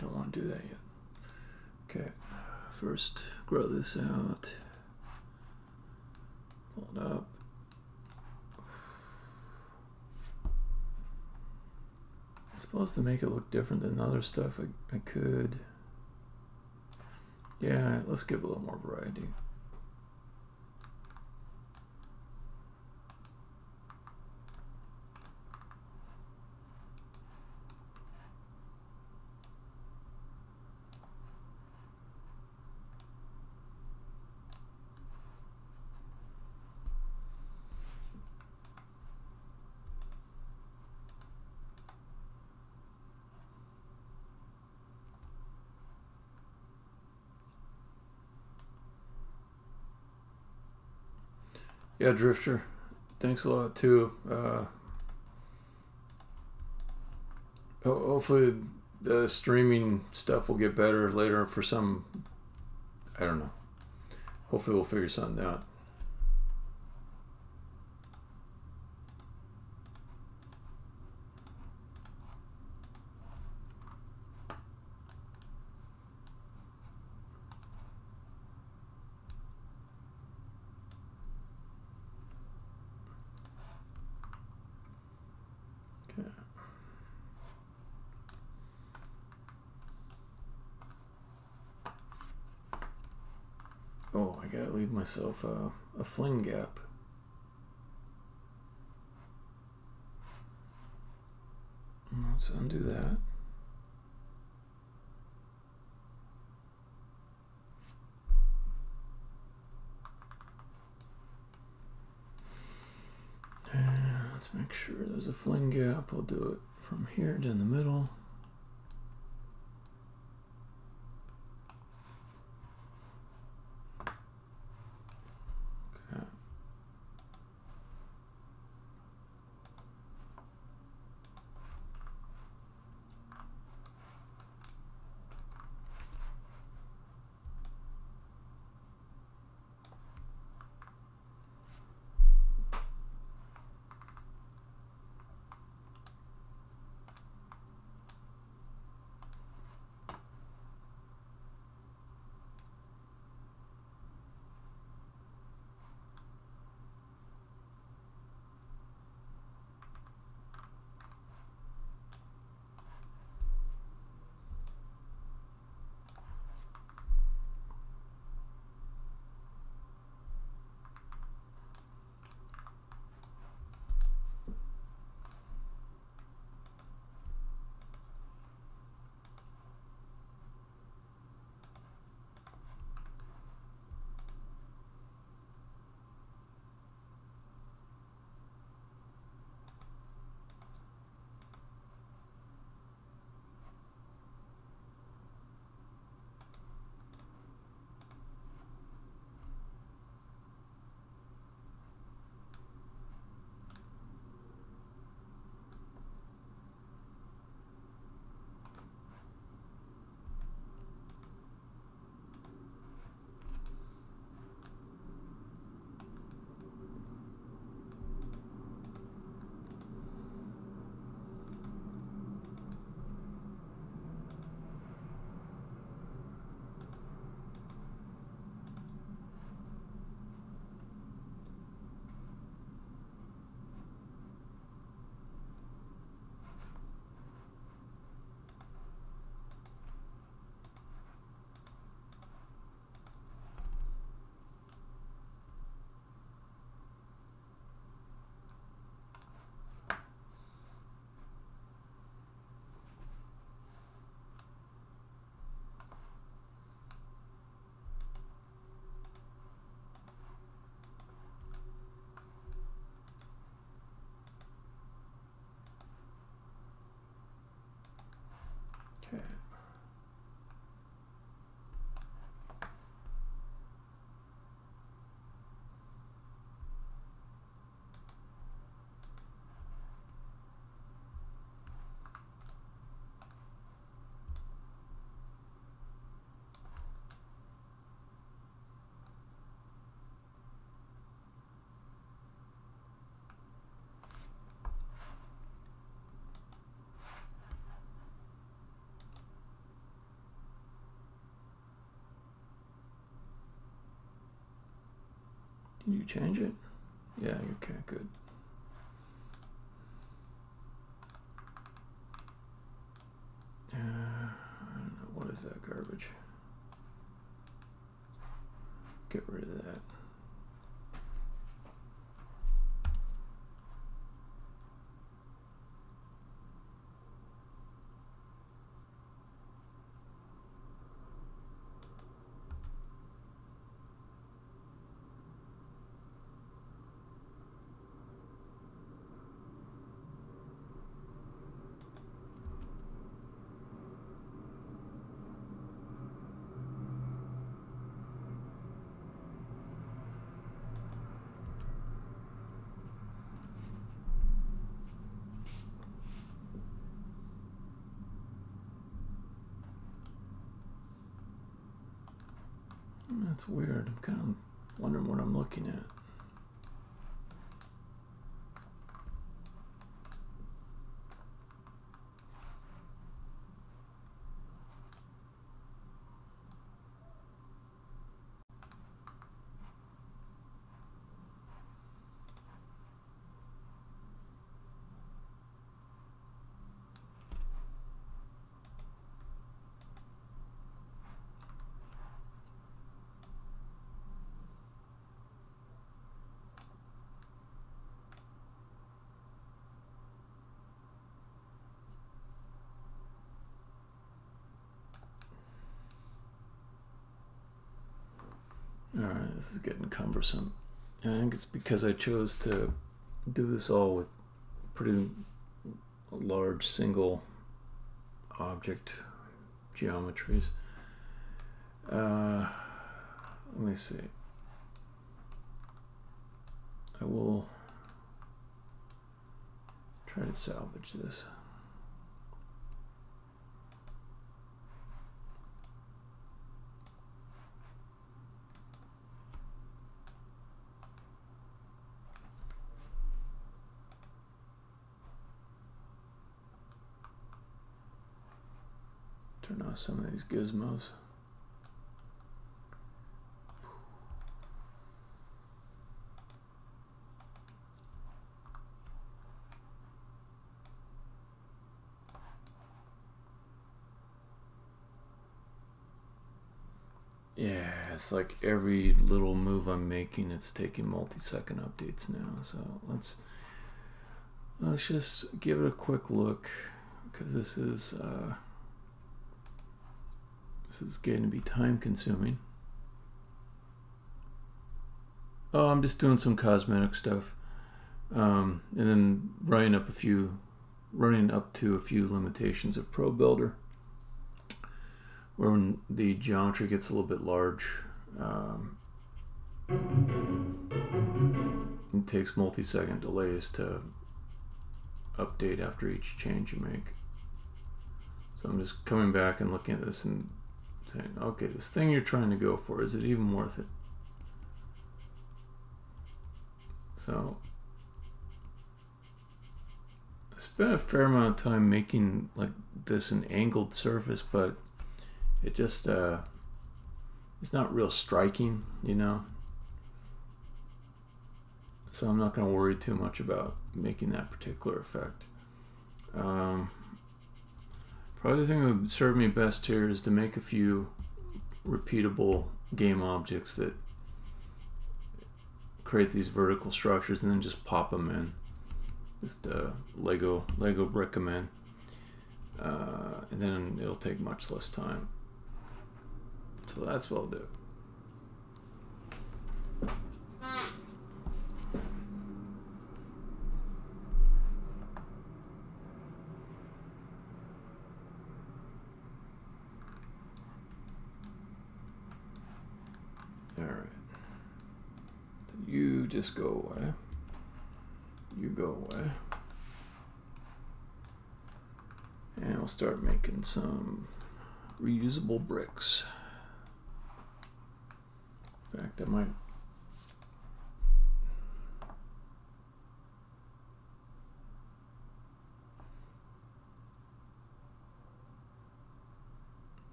[SPEAKER 1] don't want to do that yet. Okay, first grow this out. Pull it up. I suppose to make it look different than other stuff, I could. Yeah, let's give a little more variety. Yeah, Drifter, thanks a lot too. Hopefully the streaming stuff will get better later for some, I don't know. Hopefully we'll figure something out. Oh, I gotta leave myself a fling gap. Let's undo that. And let's make sure there's a fling gap. We'll do it from here down the middle. Did you change it? Yeah, okay, good. I don't know, what is that garbage? Get rid of that. That's weird. I'm kind of wondering what I'm looking at. Alright, this is getting cumbersome. I think it's because I chose to do this all with pretty large single object geometries. Let me see. I will try to salvage this. Turn off some of these gizmos. Yeah, it's like every little move I'm making, it's taking multi-second updates now. So let's just give it a quick look, because this is going to be time consuming. Oh, I'm just doing some cosmetic stuff, and then running up to a few limitations of Pro Builder, where when the geometry gets a little bit large, it takes multi-second delays to update after each change you make. So I'm just coming back and looking at this and saying, okay, this thing you're trying to go for, is it even worth it? So I spent a fair amount of time making like this an angled surface, but it just it's not real striking, you know. So I'm not going to worry too much about making that particular effect. Probably the thing that would serve me best here is to make a few repeatable game objects that create these vertical structures, and then just pop them in. Just Lego brick them in, and then it'll take much less time. So that's what I'll do. All right. So you just go away. You go away. And we'll start making some reusable bricks. In fact, I might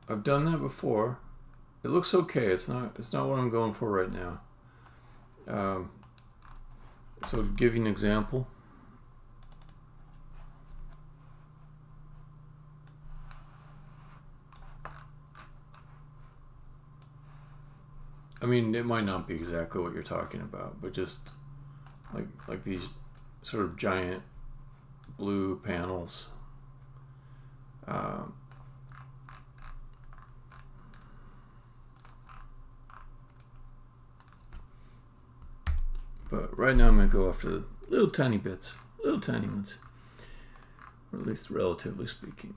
[SPEAKER 1] I've done that before. It looks okay. It's not what I'm going for right now. So to give you an example. I mean, it might not be exactly what you're talking about, but just like these sort of giant blue panels. But right now I'm going to go after the little tiny bits, little tiny ones, or at least relatively speaking.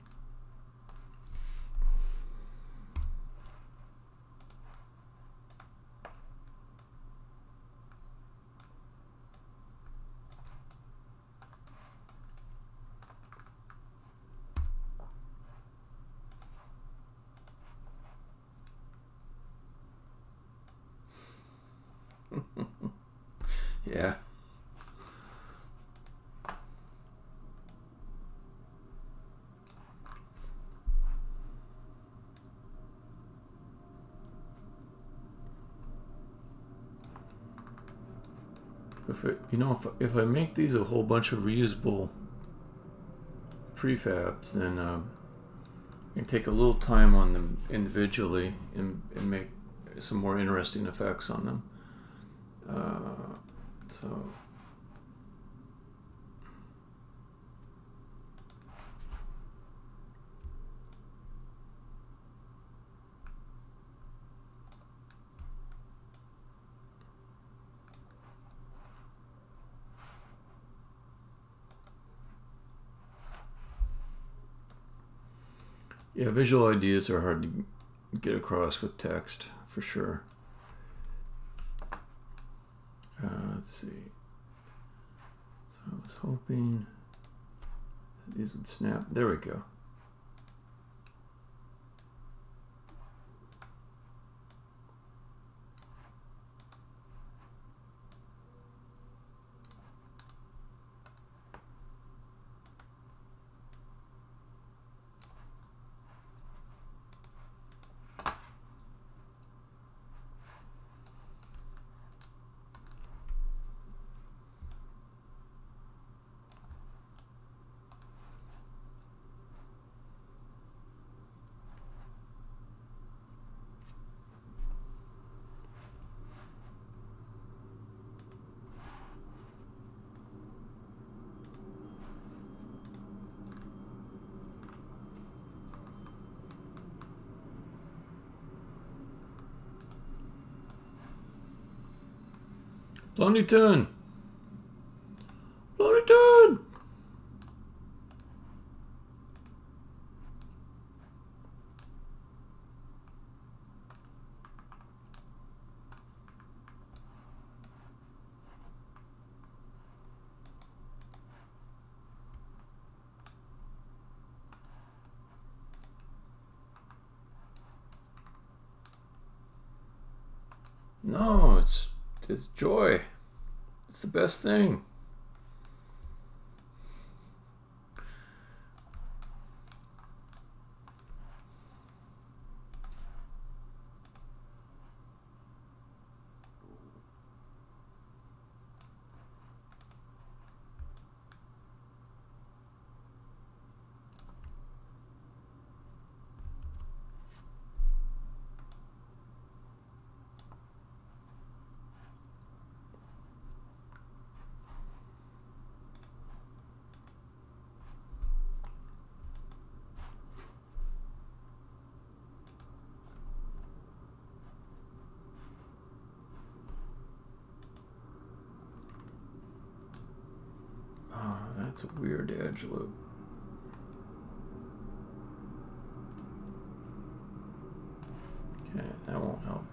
[SPEAKER 1] Yeah. If I make these a whole bunch of reusable prefabs, then I can take a little time on them individually and make some more interesting effects on them. So yeah, visual ideas are hard to get across with text, for sure. Let's see. So I was hoping these would snap. There we go. Blondie turn. Blondie turn. No, it's joy. It's the best thing. That's a weird edge loop. Okay, that won't help.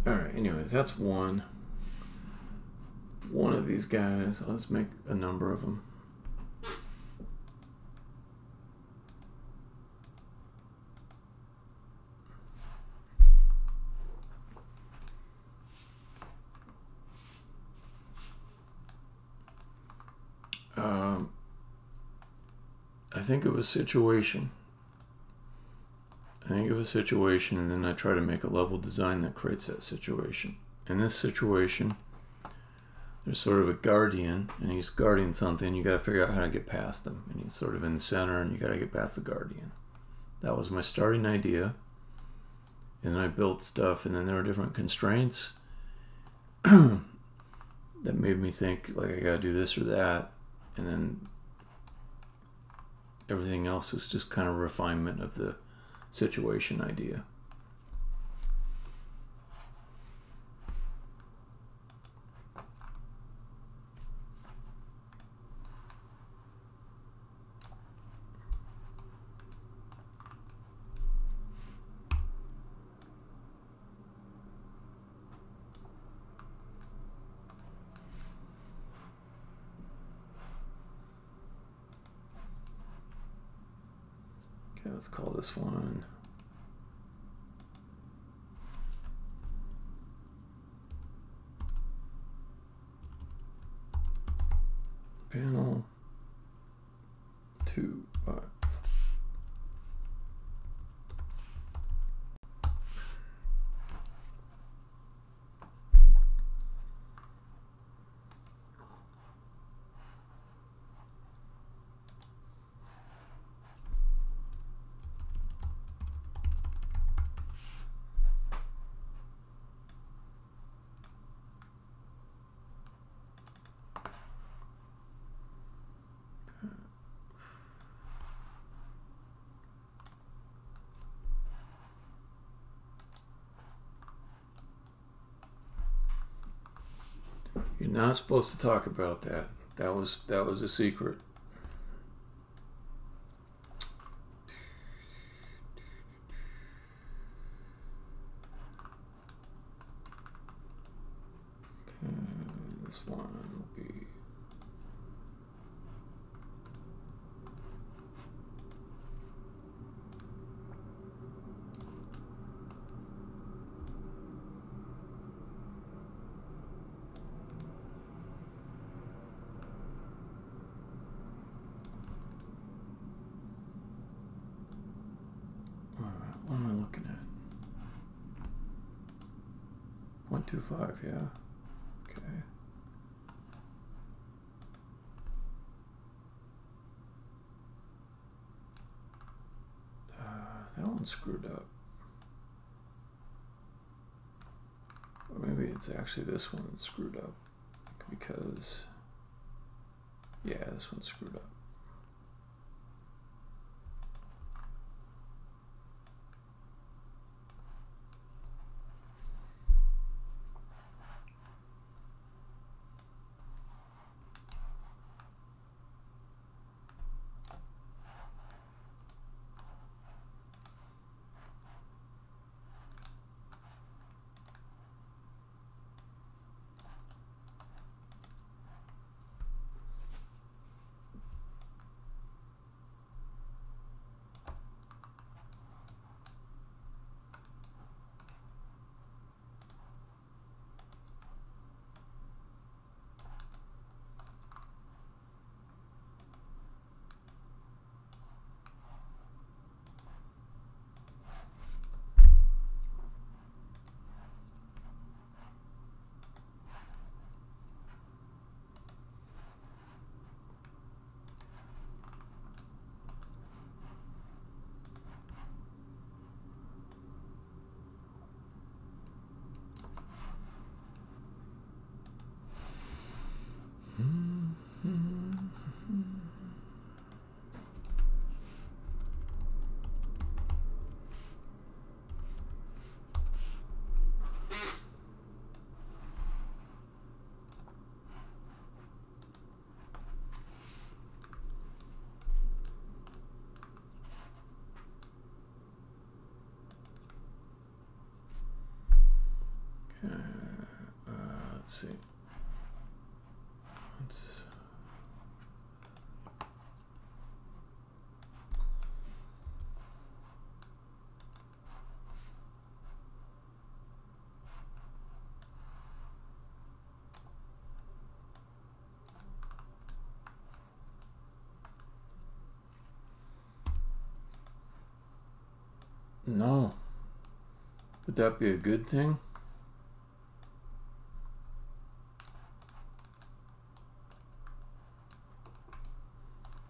[SPEAKER 1] Alright, anyways, that's one. One of these guys. Let's make a number of them. I think of a situation. And then I try to make a level design that creates that situation. In this situation, there's sort of a guardian, and he's guarding something. You got to figure out how to get past him, and he's sort of in the center, and you got to get past the guardian. That was my starting idea, and then I built stuff, and then there were different constraints that made me think like I got to do this or that, and then everything else is just kind of refinement of the situation idea. Okay, let's call this one panel 2. You're not supposed to talk about that. That was a secret. Okay, this one will be what am I looking at? 0.25, yeah. Okay. That one's screwed up. Or maybe it's actually this one that's screwed up. Because, yeah, this one's screwed up. Let's see. No. Would that be a good thing?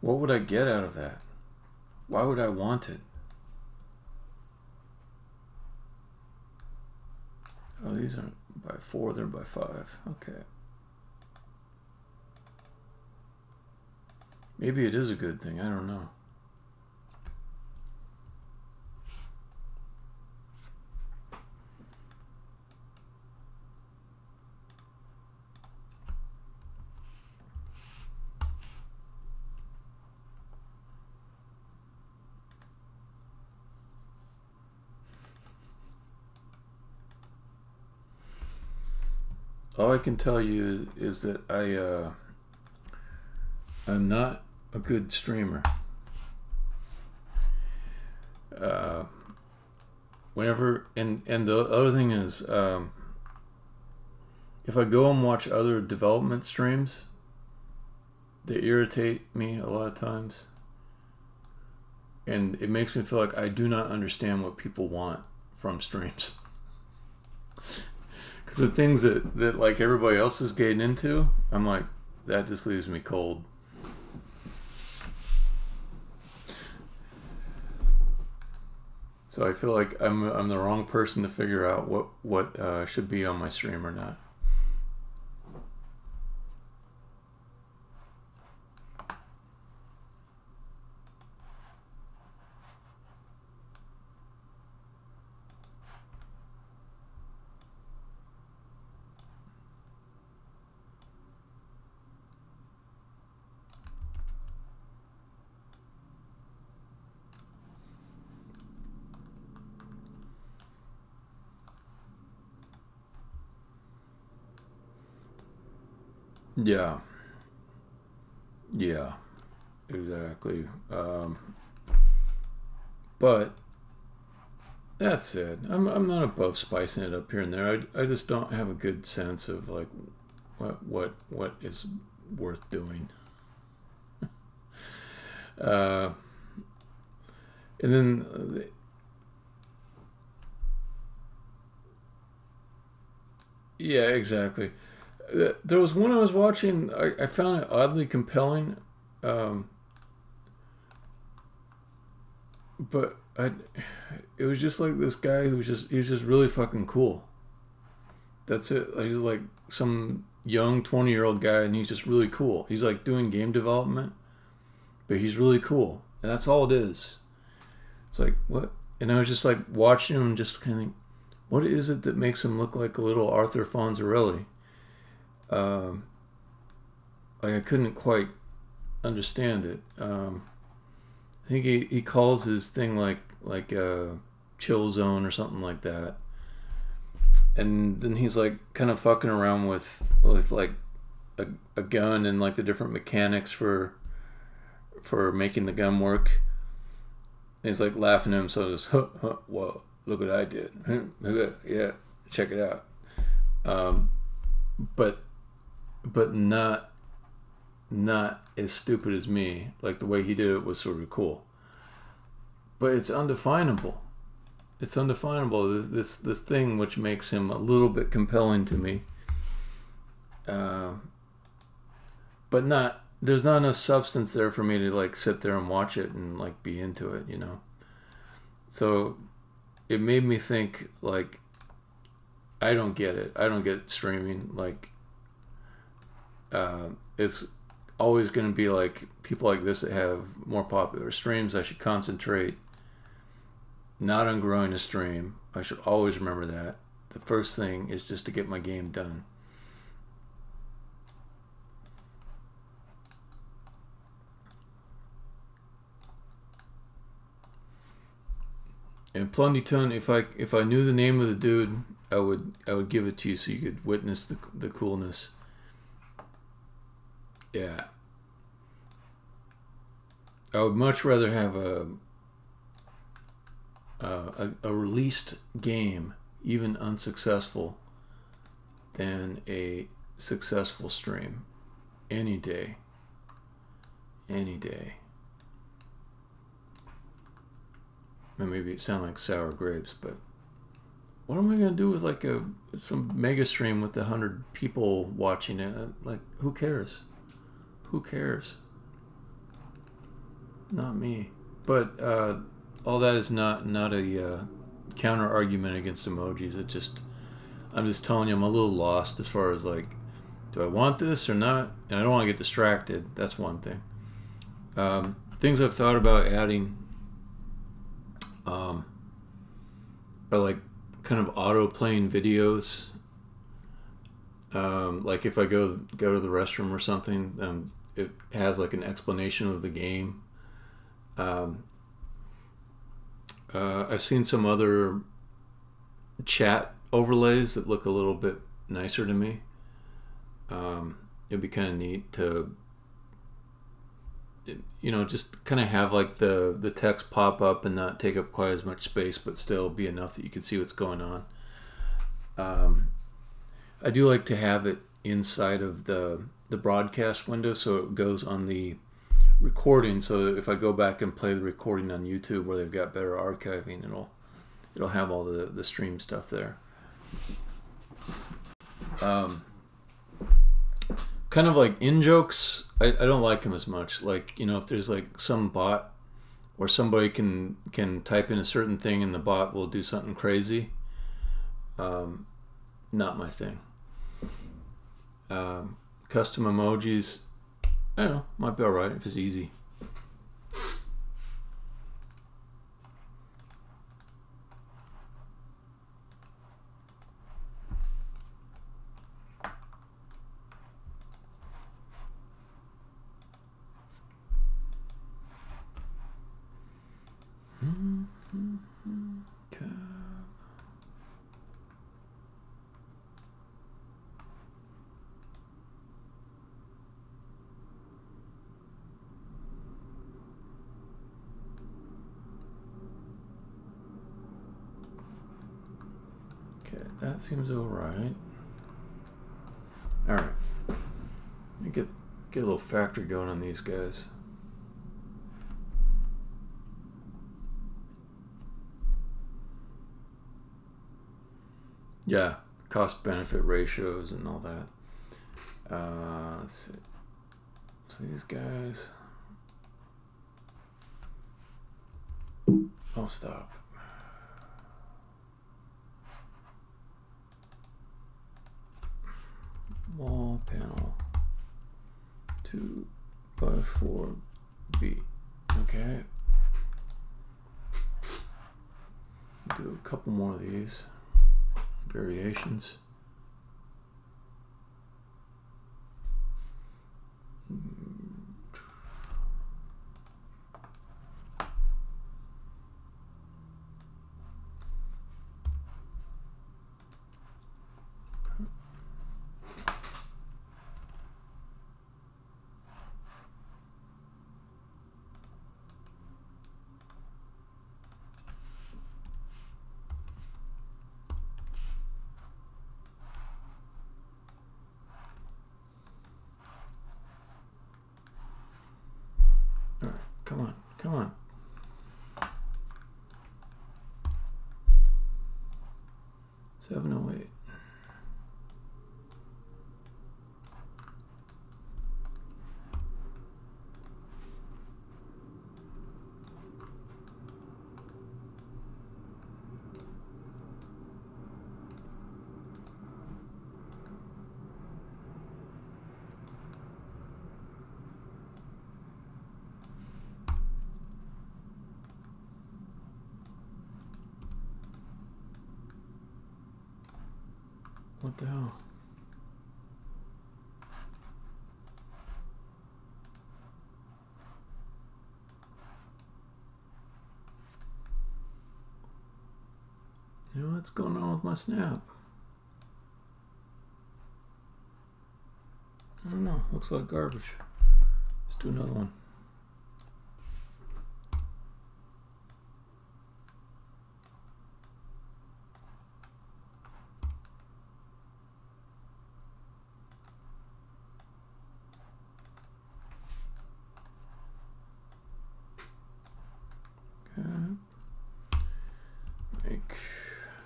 [SPEAKER 1] What would I get out of that? Why would I want it? Oh, these aren't by 4, they're by 5. Okay. Maybe it is a good thing, I don't know. All I can tell you is that I'm not a good streamer. Whenever and the other thing is, if I go and watch other development streams, they irritate me a lot of times, and it makes me feel like I do not understand what people want from streams. Because the things that like everybody else is getting into, I'm like, that just leaves me cold. So I feel like I'm the wrong person to figure out what should be on my stream or not. Yeah. Yeah. Exactly. But that said, I'm not above spicing it up here and there. I just don't have a good sense of like what is worth doing. And then yeah, exactly. There was one I was watching. I found it oddly compelling, but it was just like this guy who was just really fucking cool. That's it. He's like some young 20-year-old guy, and he's just really cool. He's like doing game development, but he's really cool, and that's all it is. It's like, what? And I was just like watching him, and just kind of think, what is it that makes him look like a little Arthur Fonzarelli? Like I couldn't quite understand it. I think he calls his thing like chill zone or something like that. And then he's like kind of fucking around with like a gun and like the different mechanics for making the gun work. And he's like laughing at himself, just whoa, look what I did. Yeah, check it out. But not as stupid as me. Like the way he did it was sort of cool. But it's undefinable. It's undefinable. This thing which makes him a little bit compelling to me. But not. There's not enough substance there for me to like sit there and watch it and like be into it, you know. So it made me think like, I don't get it. I don't get streaming. Like, it's always going to be like people like this that have more popular streams. I should concentrate not on growing a stream. I should always remember that. The first thing is just to get my game done. And Plundyton, if I knew the name of the dude, I would give it to you so you could witness the coolness. Yeah. I would much rather have a released game, even unsuccessful, than a successful stream. Any day. Any day. maybe it sounds like sour grapes, but what am I gonna do with like some mega stream with 100 people watching it? Like, who cares? Who cares? Not me. But all that is not a counter argument against emojis. I'm just telling you, I'm a little lost as far as like, do I want this or not? And I don't want to get distracted. That's one thing. Things I've thought about adding are like kind of auto playing videos. Like if I go to the restroom or something, it has like an explanation of the game. I've seen some other chat overlays that look a little bit nicer to me. It'd be kind of neat to, just kind of have like the text pop up and not take up quite as much space, but still be enough that you can see what's going on. I do like to have it inside of the broadcast window, so it goes on the recording, so that if I go back and play the recording on YouTube where they've got better archiving, it'll have all the stream stuff there. Kind of like in-jokes, I don't like them as much. Like, if there's like some bot or somebody can type in a certain thing and the bot will do something crazy, not my thing. Custom emojis, I don't know, might be alright if it's easy. Okay. Okay, that seems alright. Alright. Let me get a little factory going on these guys. Yeah, cost-benefit ratios and all that. Let's see. So these guys. Oh, stop. Wall panel 2x4B. Okay. Do a couple more of these variations. Come on, come on. $708. What the hell? What's going on with my snap? I don't know. Looks like garbage. Let's do another one.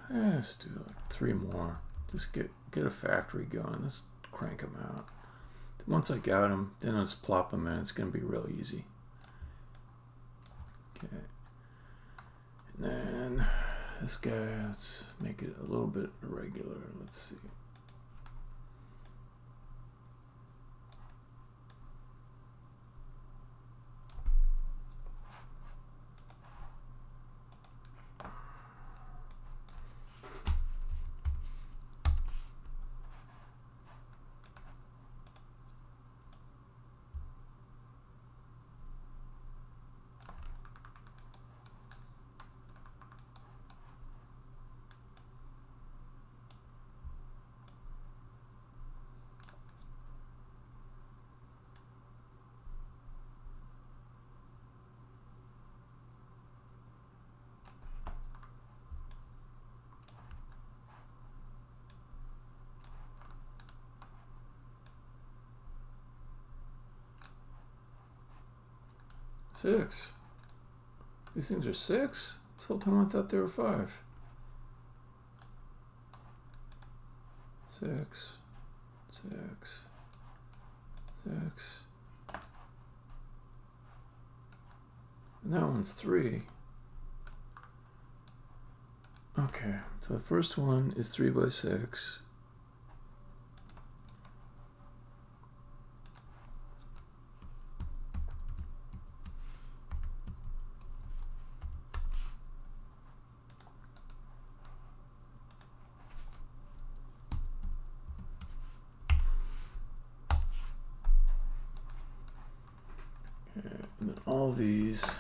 [SPEAKER 1] Let's do like 3 more. Just get a factory going. Let's crank them out. Once I got them, then let's plop them in. It's going to be real easy. Okay. And then this guy, let's make it a little bit irregular. Let's see. Six. These things are 6? This whole time I thought they were 5. 6. 6. 6. And that one's 3. Okay, so the first one is 3 by 6. And then all these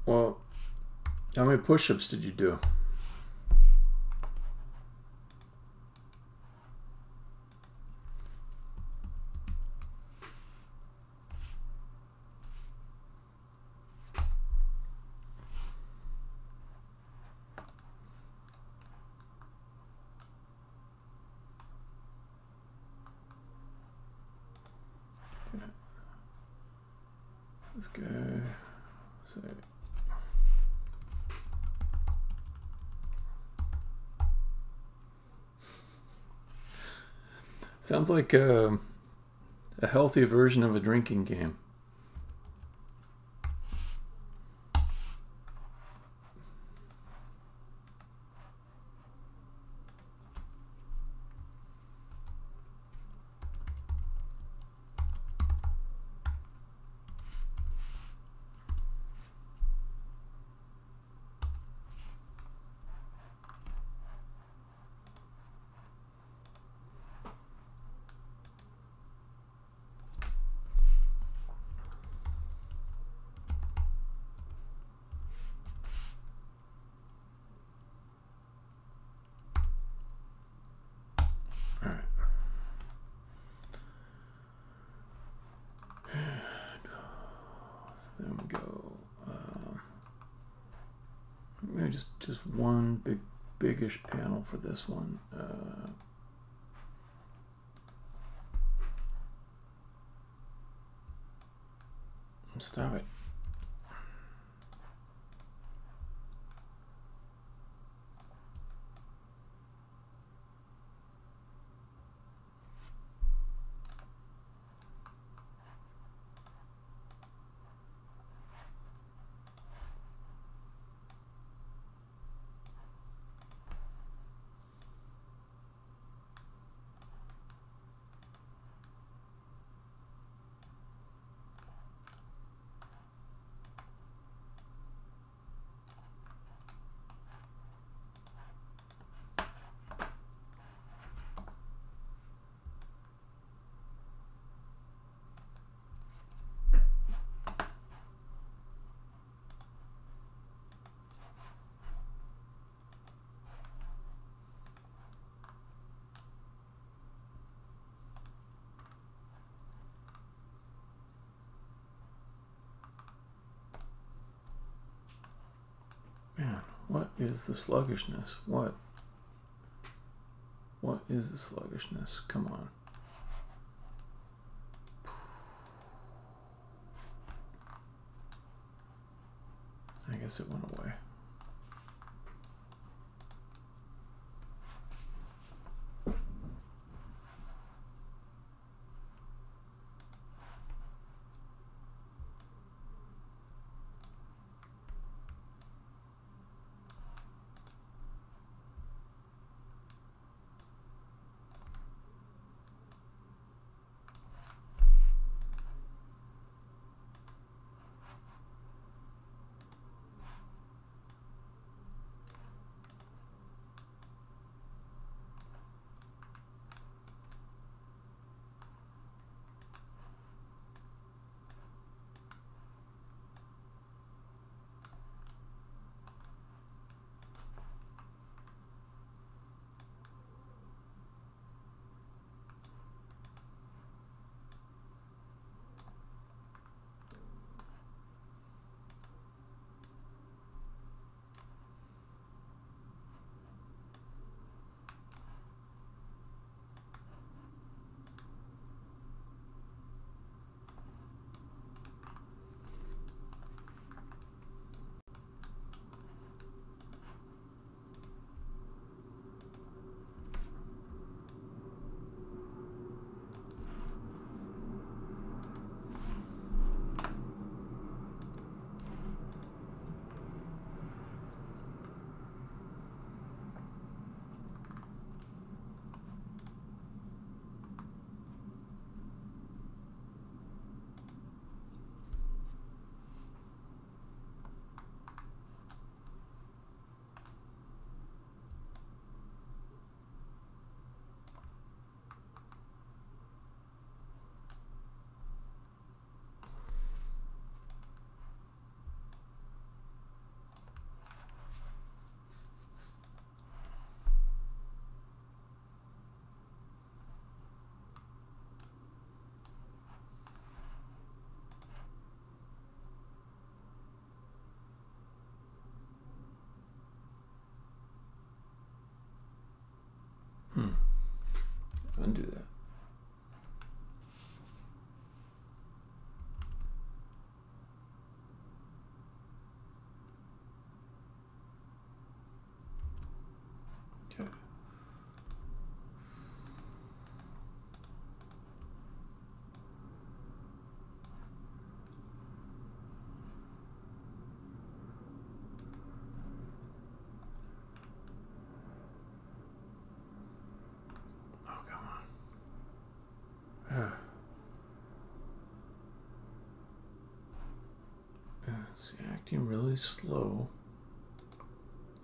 [SPEAKER 1] well, how many push-ups did you do? This guy, say, sounds like a healthy version of a drinking game. There we go. Maybe just one biggish panel for this one. Stop it. Man, what is the sluggishness? What is the sluggishness? Come on. guess it went away. Undo that. Okay. Oh, come on. It's acting really slow,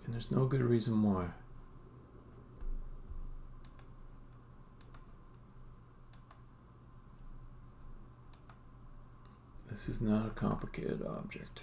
[SPEAKER 1] and there's no good reason why. This is not a complicated object.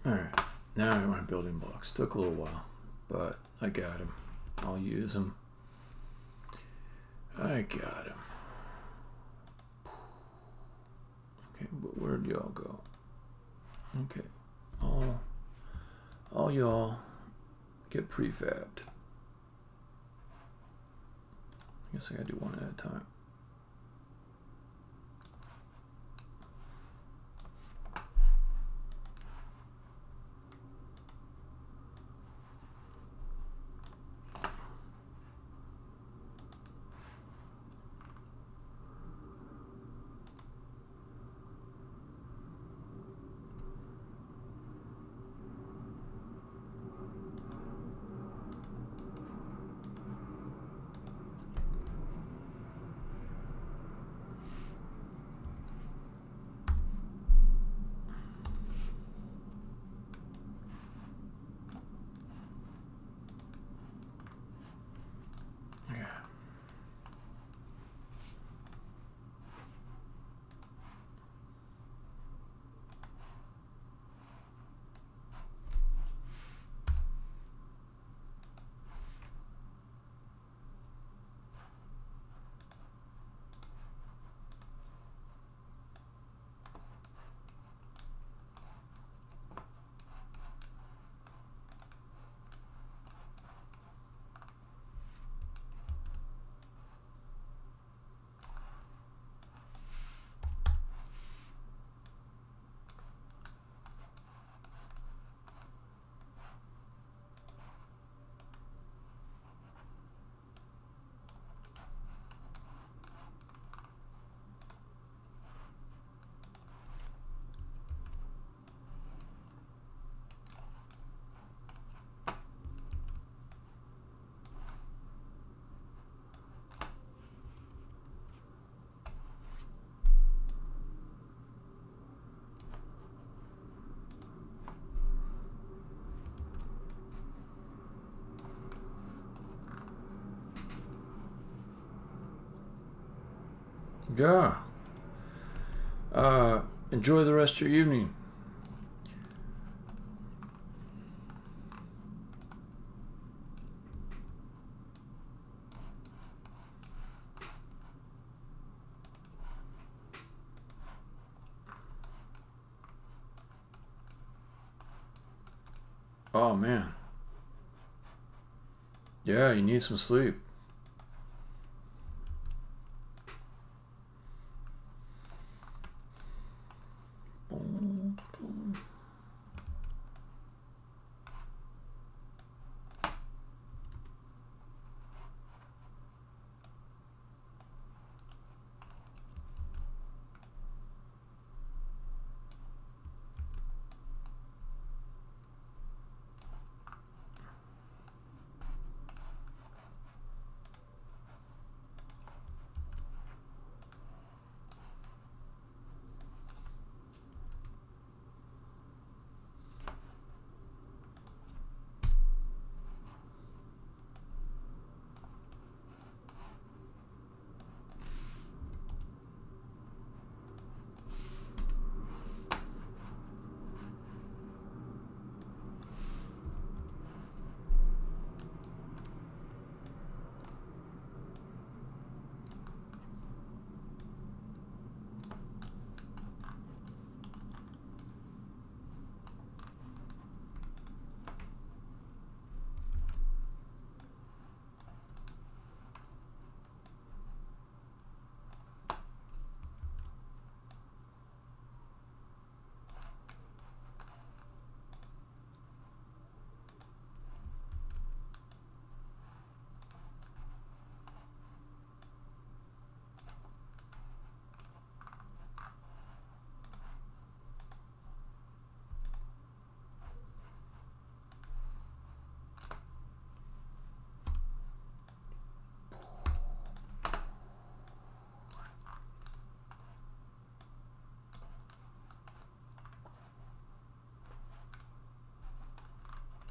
[SPEAKER 1] Alright, now I want building blocks. Took a little while, but I got them. I'll use them. I got them. Okay, but where'd y'all go? Okay, all y'all get prefabbed. I guess I gotta do one at a time. Yeah. Enjoy the rest of your evening. Oh man. Yeah, you need some sleep.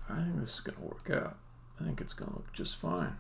[SPEAKER 1] I think this is going to work out. I think it's going to look just fine.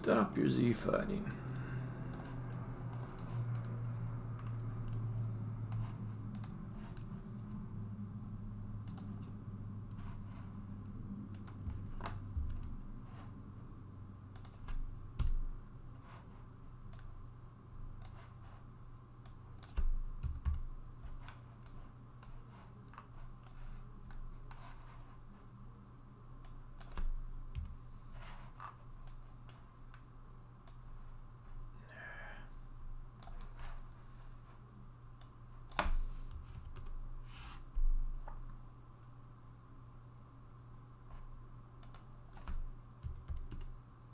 [SPEAKER 1] Stop your Z fighting.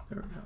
[SPEAKER 1] There we go.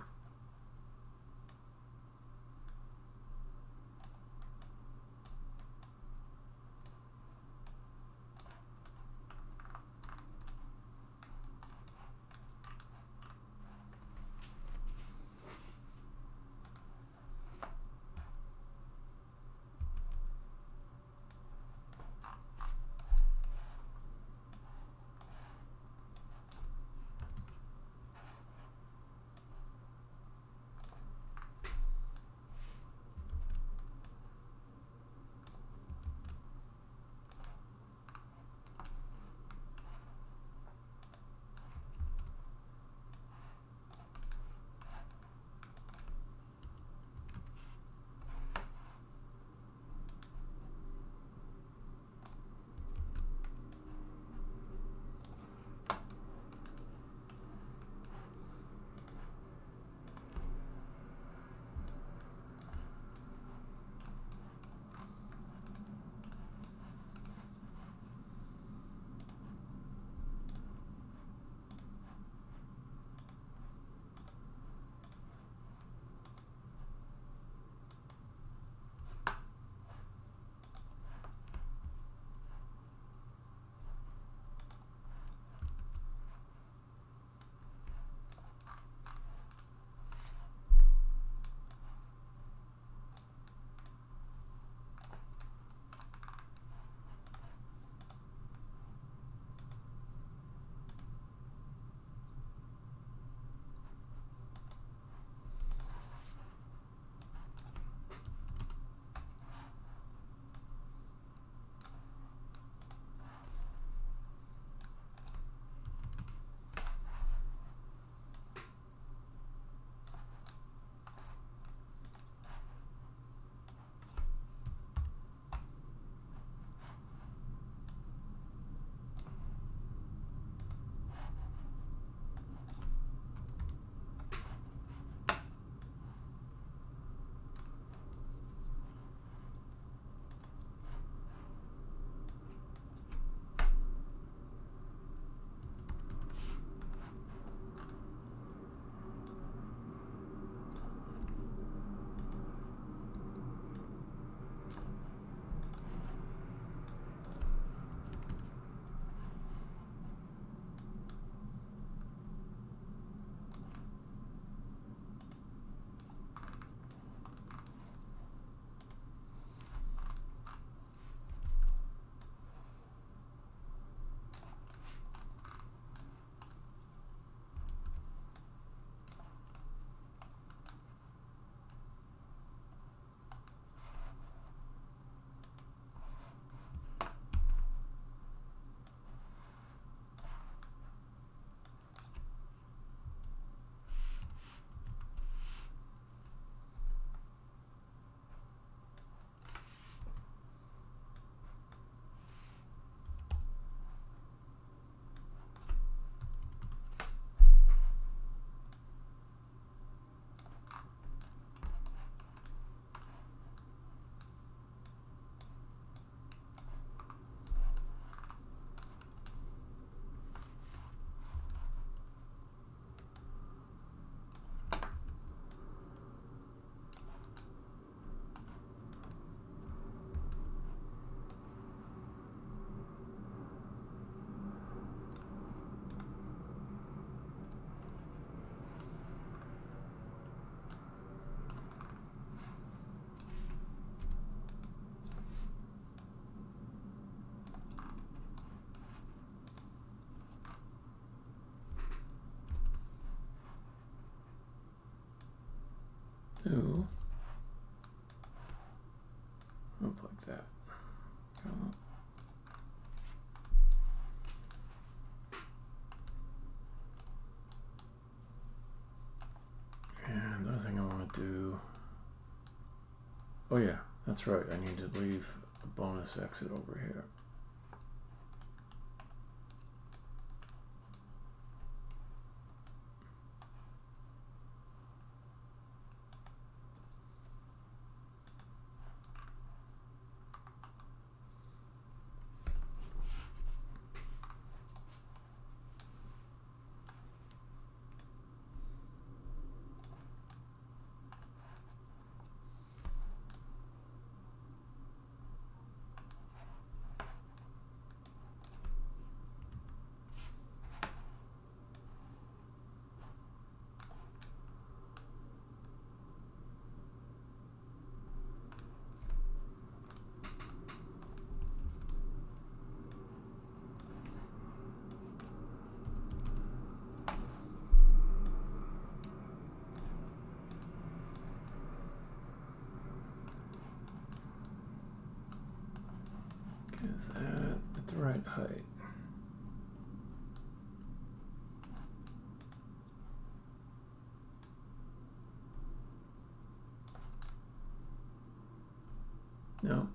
[SPEAKER 1] to up like that. And another thing I want to do. Oh yeah, that's right. I need to leave a bonus exit over here. Is that at the right height? No.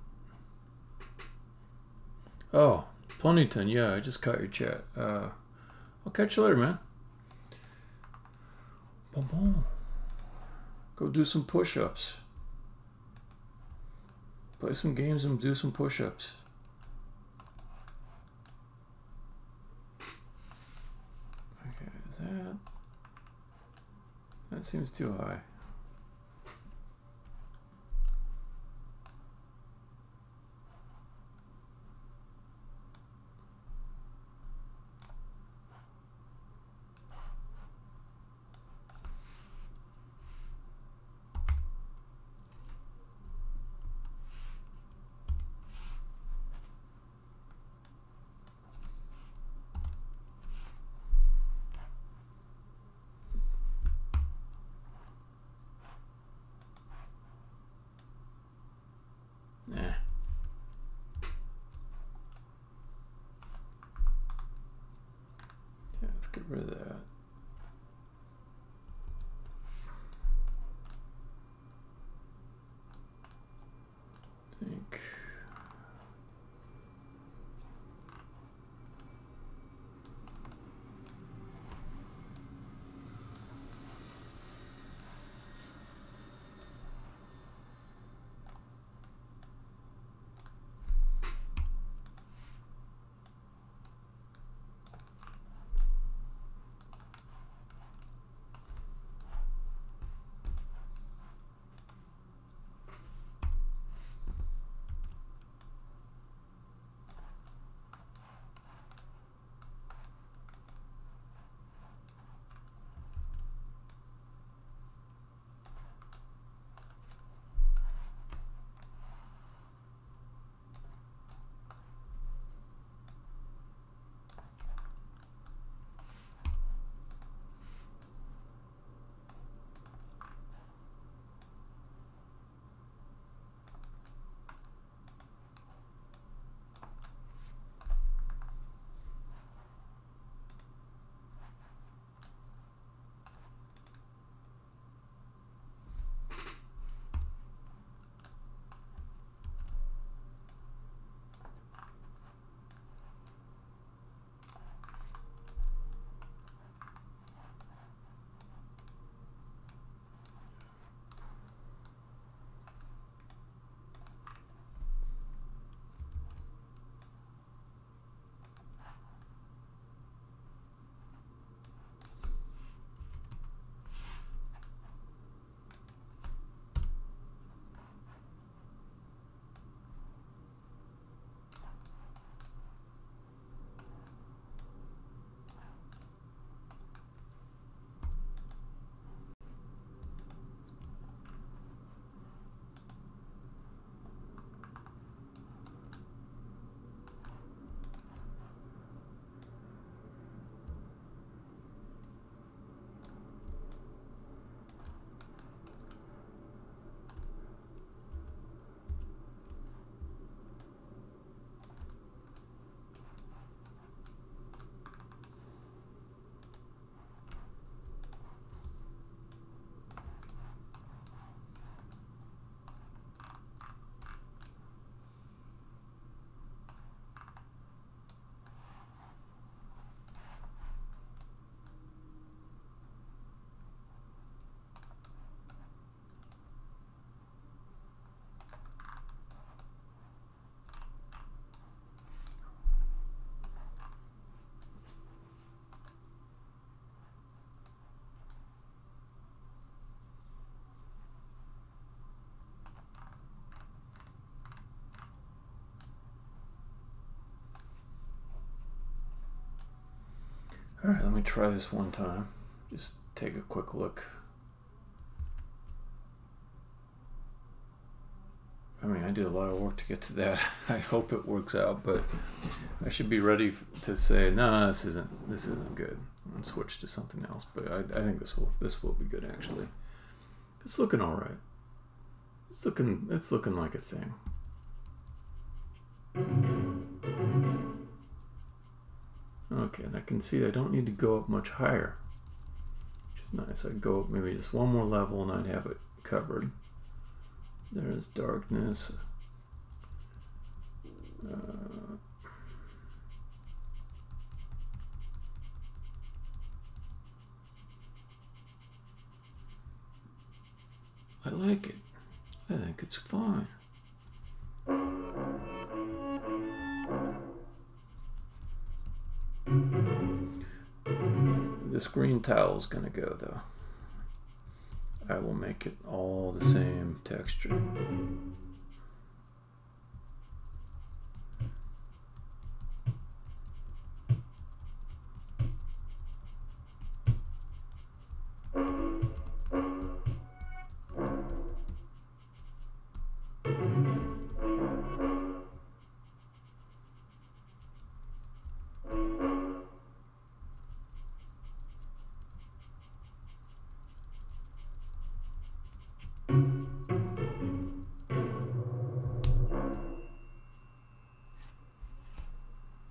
[SPEAKER 1] Oh, Ponyton, yeah, I just caught your chat. I'll catch you later, man. Boom, boom. Go do some push-ups. Play some games and do some push-ups. That seems too high. Get rid of that. Think. Alright, let me try this one time. Just take a quick look. I mean, I did a lot of work to get to that. I hope it works out, but I should be ready to say, no, this isn't good, and switch to something else. But I think this will be good actually. It's looking all right. It's looking like a thing. Okay, and I can see I don't need to go up much higher, which is nice. I'd go up maybe just one more level and I'd have it covered. There's darkness. I like it. I think it's fine. This green tile is going to go though. I will make it all the same texture.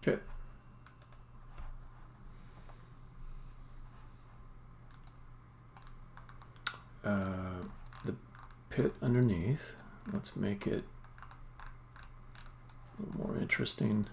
[SPEAKER 1] Okay. The pit underneath, let's make it a little more interesting.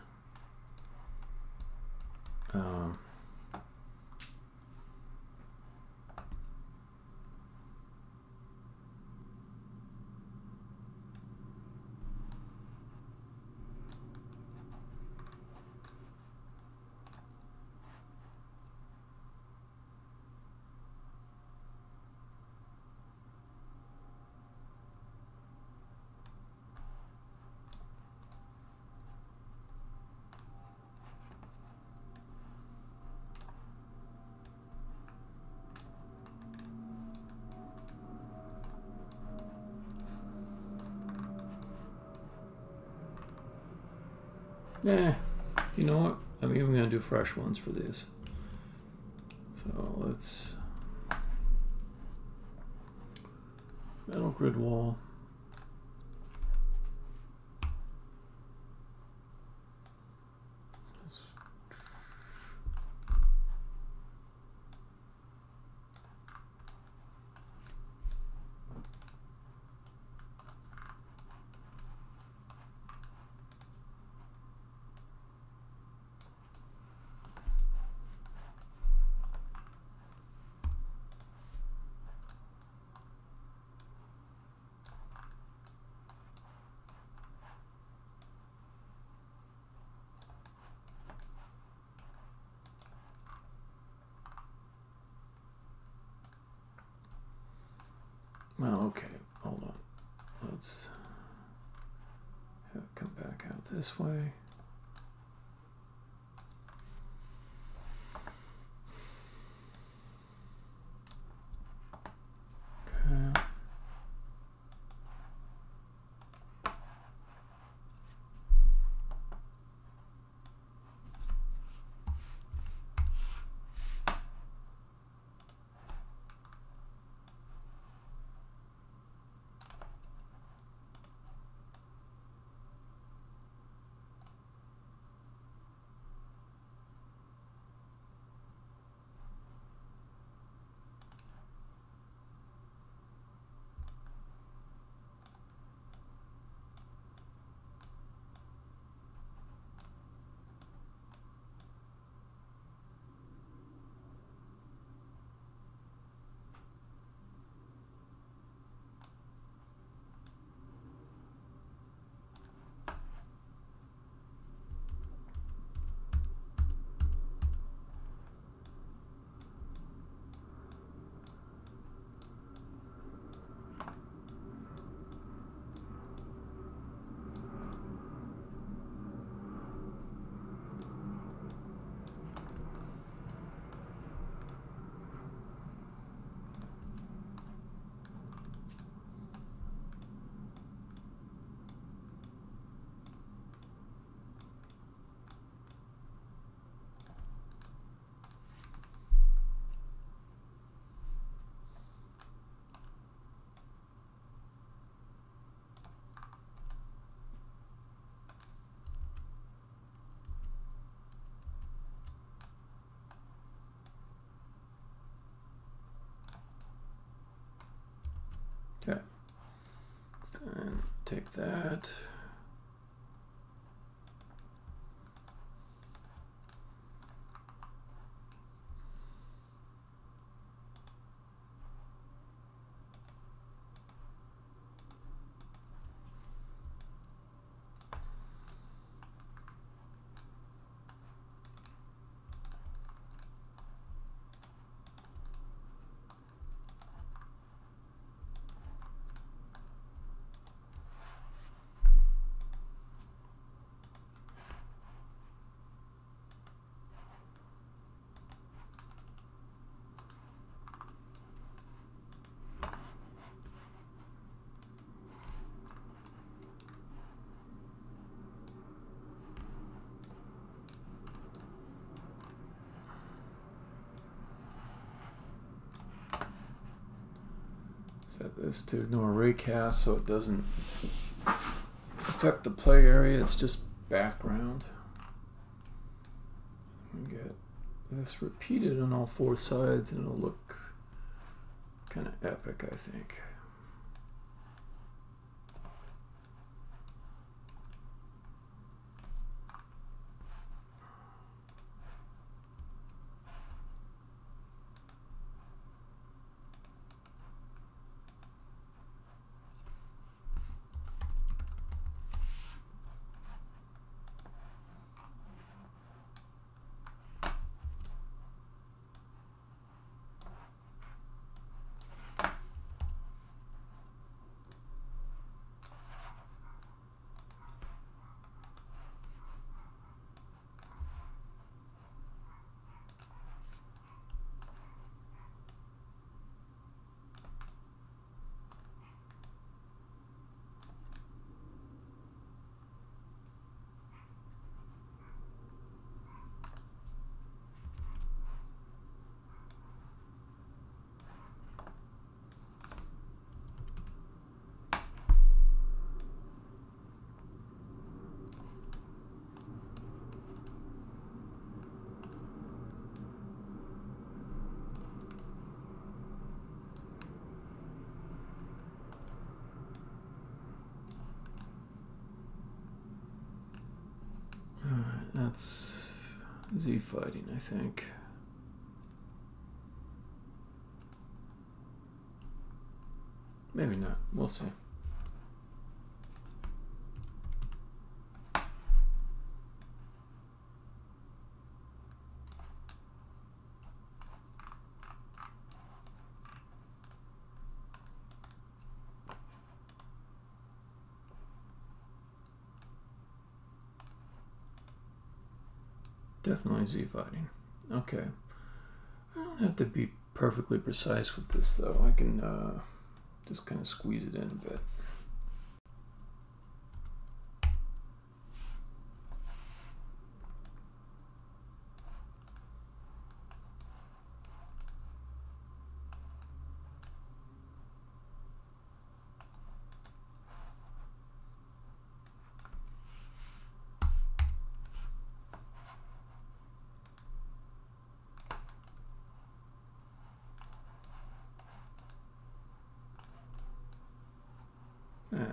[SPEAKER 1] Yeah, you know what? I'm even going to do fresh ones for these. So let's metal grid wall. Well, okay, hold on. Let's have it come back out this way. Okay. take that. Set this to ignore raycast so it doesn't affect the play area, it's just background. And get this repeated on all four sides and it'll look kind of epic, I think. That's Z fighting, I think. Maybe not. We'll see. Definitely Z fighting. Okay. I don't have to be perfectly precise with this though. I can just kind of squeeze it in a bit. Yeah.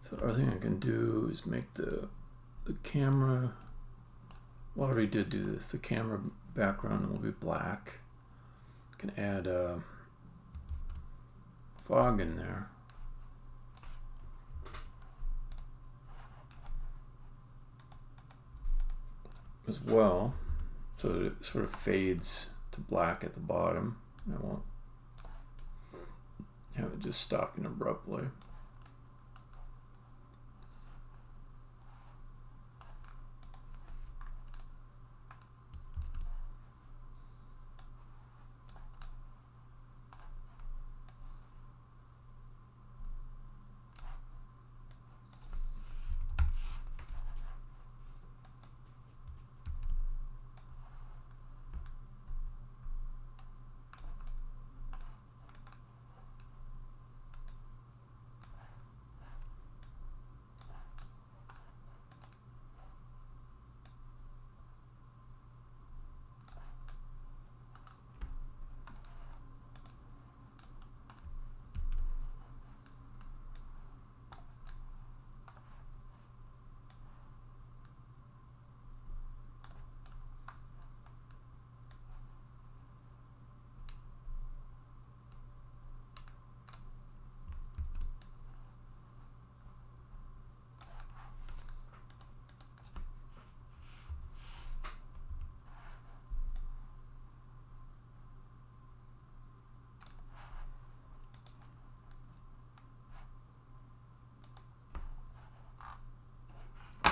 [SPEAKER 1] So the other thing I can do is make the camera, well, I already did do this, the camera background will be black. I can add fog in there. as well, so that it sort of fades to black at the bottom. I won't have it just stopping abruptly.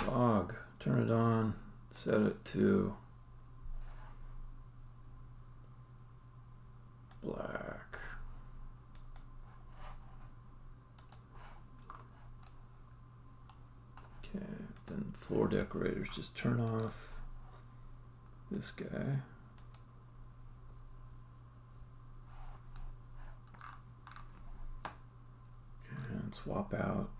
[SPEAKER 1] Fog, turn it on, set it to black. Okay, then floor decorators, just turn off this guy. And swap out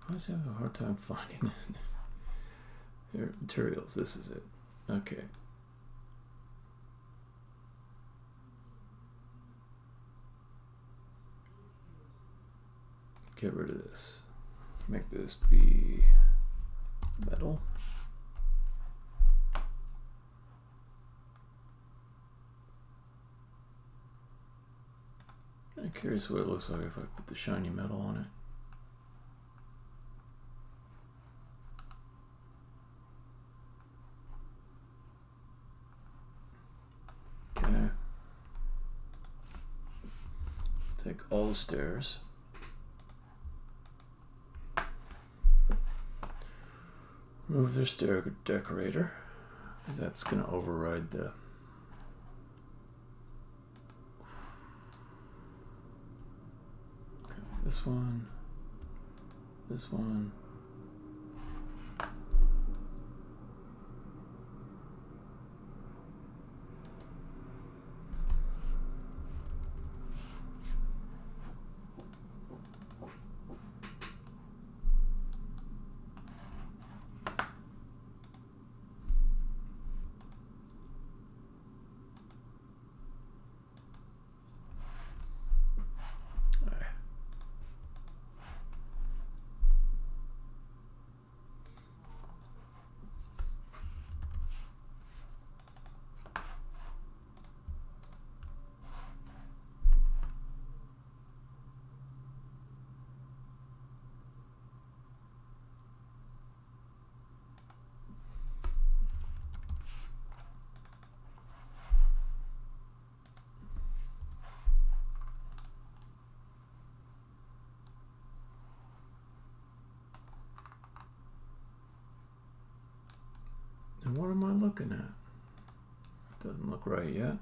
[SPEAKER 1] I always have a hard time finding it. Here, materials, this is it. Okay. Get rid of this. Make this be metal. I'm curious what it looks like if I put the shiny metal on it. Take all the stairs. Remove their stair decorator, because that's going to override the okay, this one, this one. And what am I looking at? It doesn't look right yet.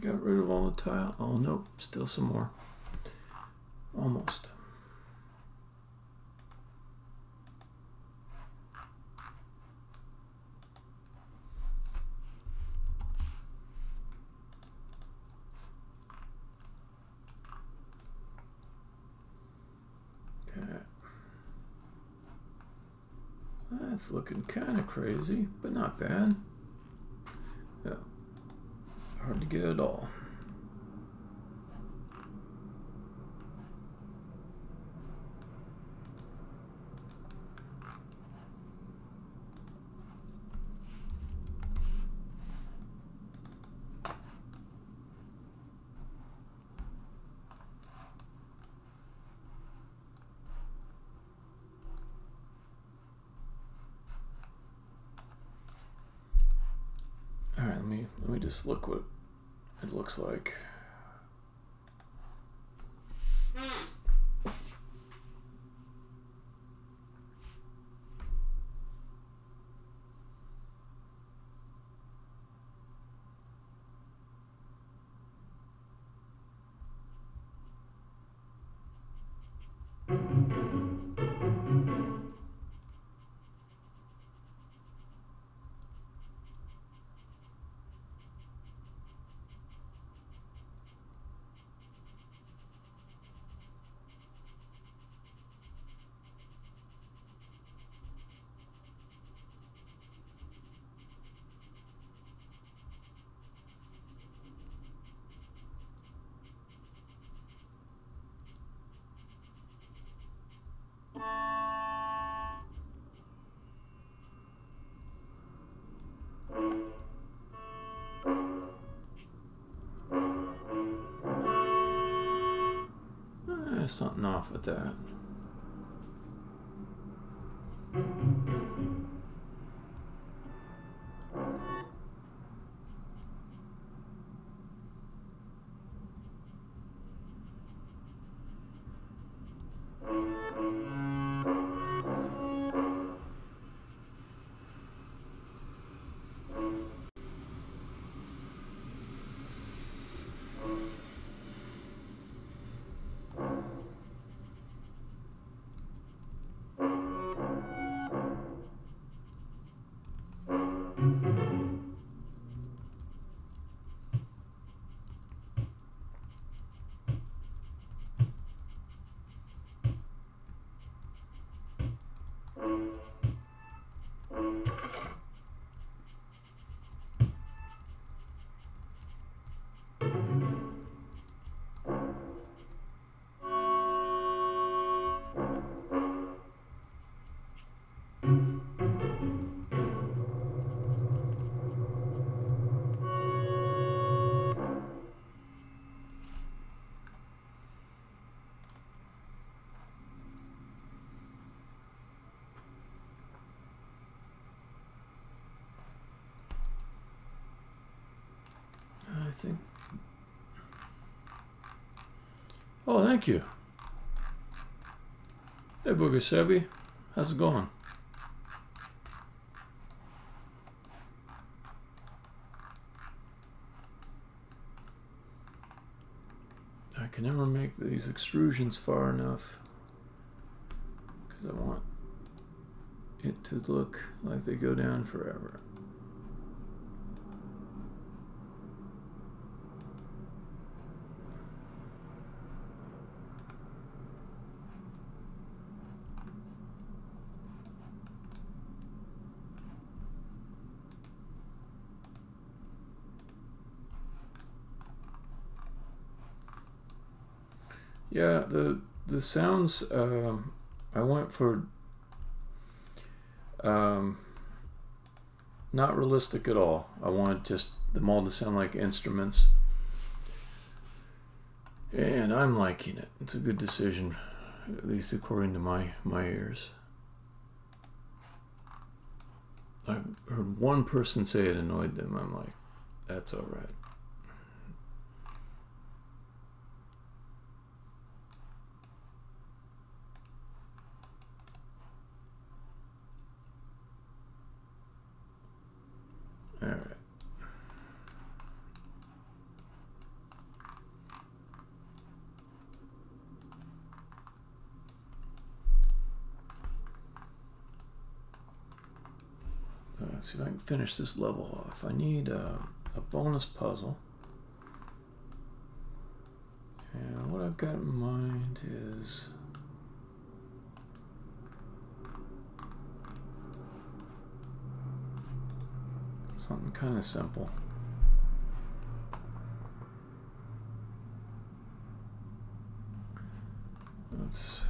[SPEAKER 1] got rid of all the tile. Oh, nope, still some more. Almost. That's looking kind of crazy, but not bad. Yeah, hard to get it all. Let me just look what it looks like. There's something off with that. I think. Oh, thank you. Hey, Booger Sebi. How's it going? I can never make these extrusions far enough because I want it to look like they go down forever. Yeah, the sounds, I went for not realistic at all. I wanted just them all to sound like instruments. And I'm liking it. It's a good decision, at least according to my ears. I've heard one person say it annoyed them. I'm like, that's all right. All right. Let's see if I can finish this level off. I need a bonus puzzle. And what I've got in mind is something kind of simple. Let's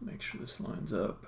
[SPEAKER 1] make sure this lines up.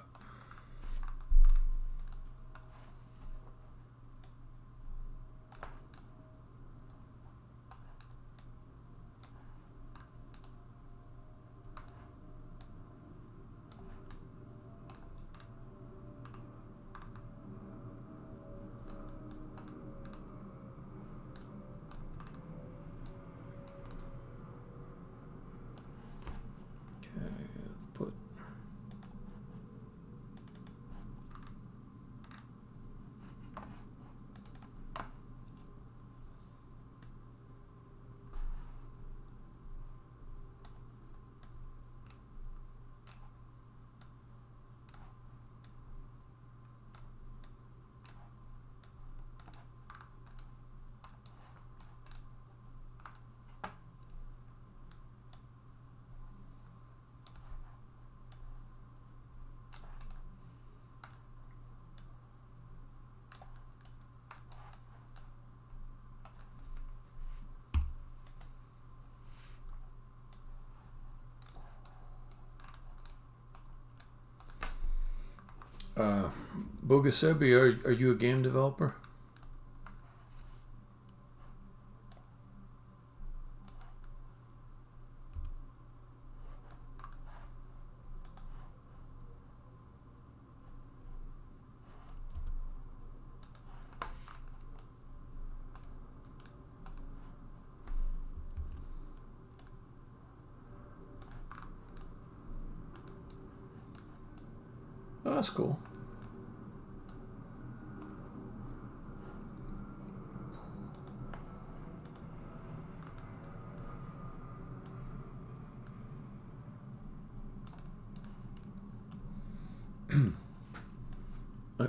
[SPEAKER 1] Bogasebi, are you a game developer? Oh, that's cool.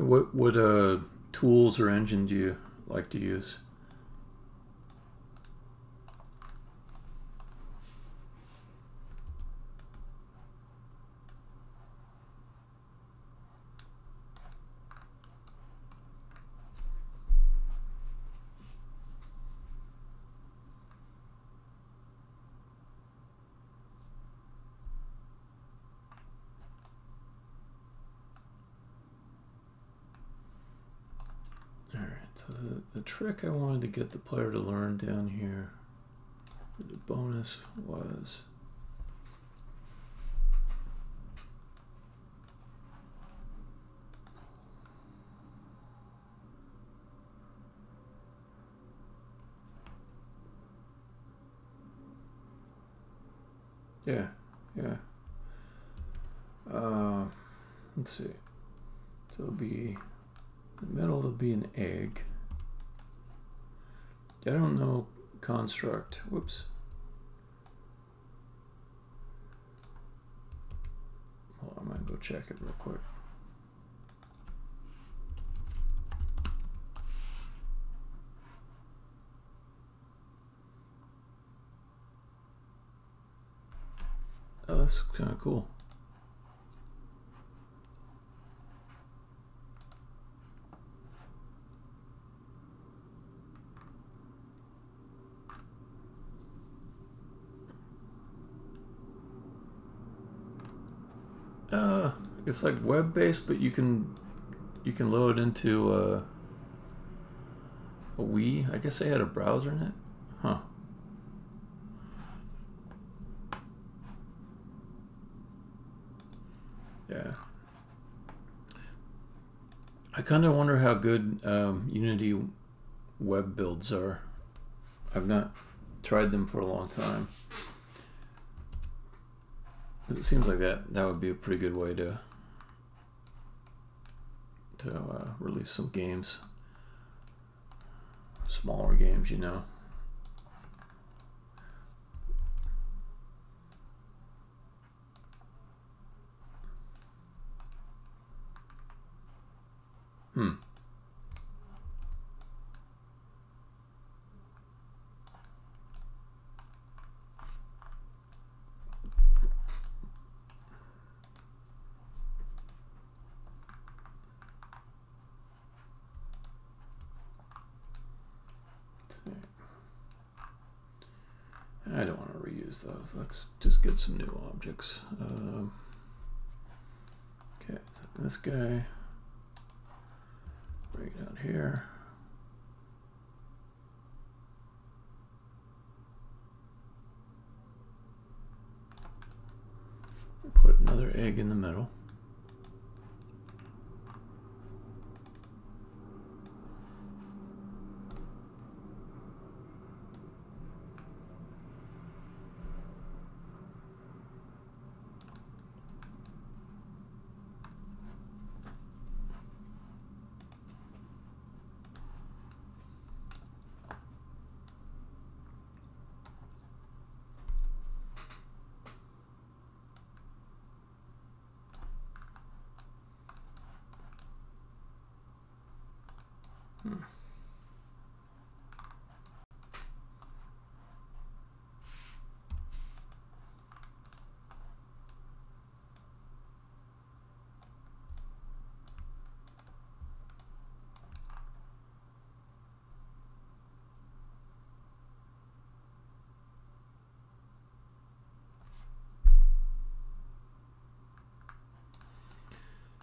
[SPEAKER 1] What tools or engine do you like to use? So the trick I wanted to get the player to learn down here, the bonus was yeah. Let's see. So it'll be in the middle. There'll be an egg. I don't know construct. Whoops. Hold on, I'm gonna go check it real quick. Oh, that's kind of cool. It's like web-based, but you can load into a Wii. I guess they had a browser in it. Huh. Yeah. I kind of wonder how good Unity web builds are. I've not tried them for a long time. It seems like that would be a pretty good way to release some games, smaller games, you know. I don't want to reuse those. Let's just get some new objects. Okay, so this guy, bring it out here. Put another egg in the middle.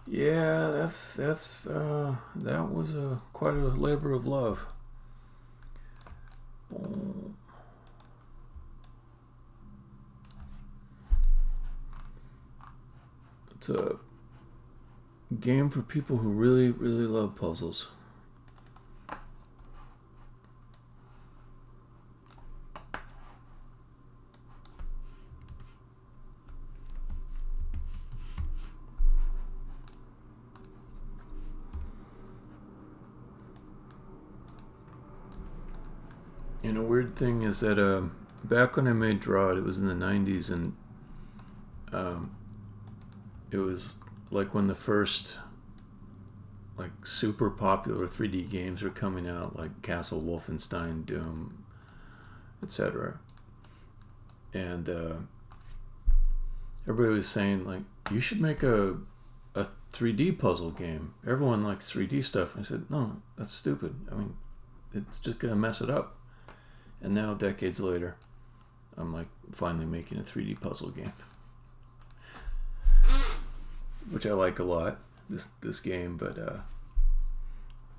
[SPEAKER 1] Yeah, that was quite a labor of love. Boom. It's a game for people who really, really love puzzles. And a weird thing is that back when I made Draw It was in the 90s, and it was like when the first like super popular 3D games were coming out, like Castle Wolfenstein, Doom, etc. And everybody was saying like, you should make a 3D puzzle game. Everyone likes 3D stuff. I said, no, that's stupid. I mean, it's just gonna mess it up. And now, decades later, I'm like finally making a 3D puzzle game, which I like a lot. This game, but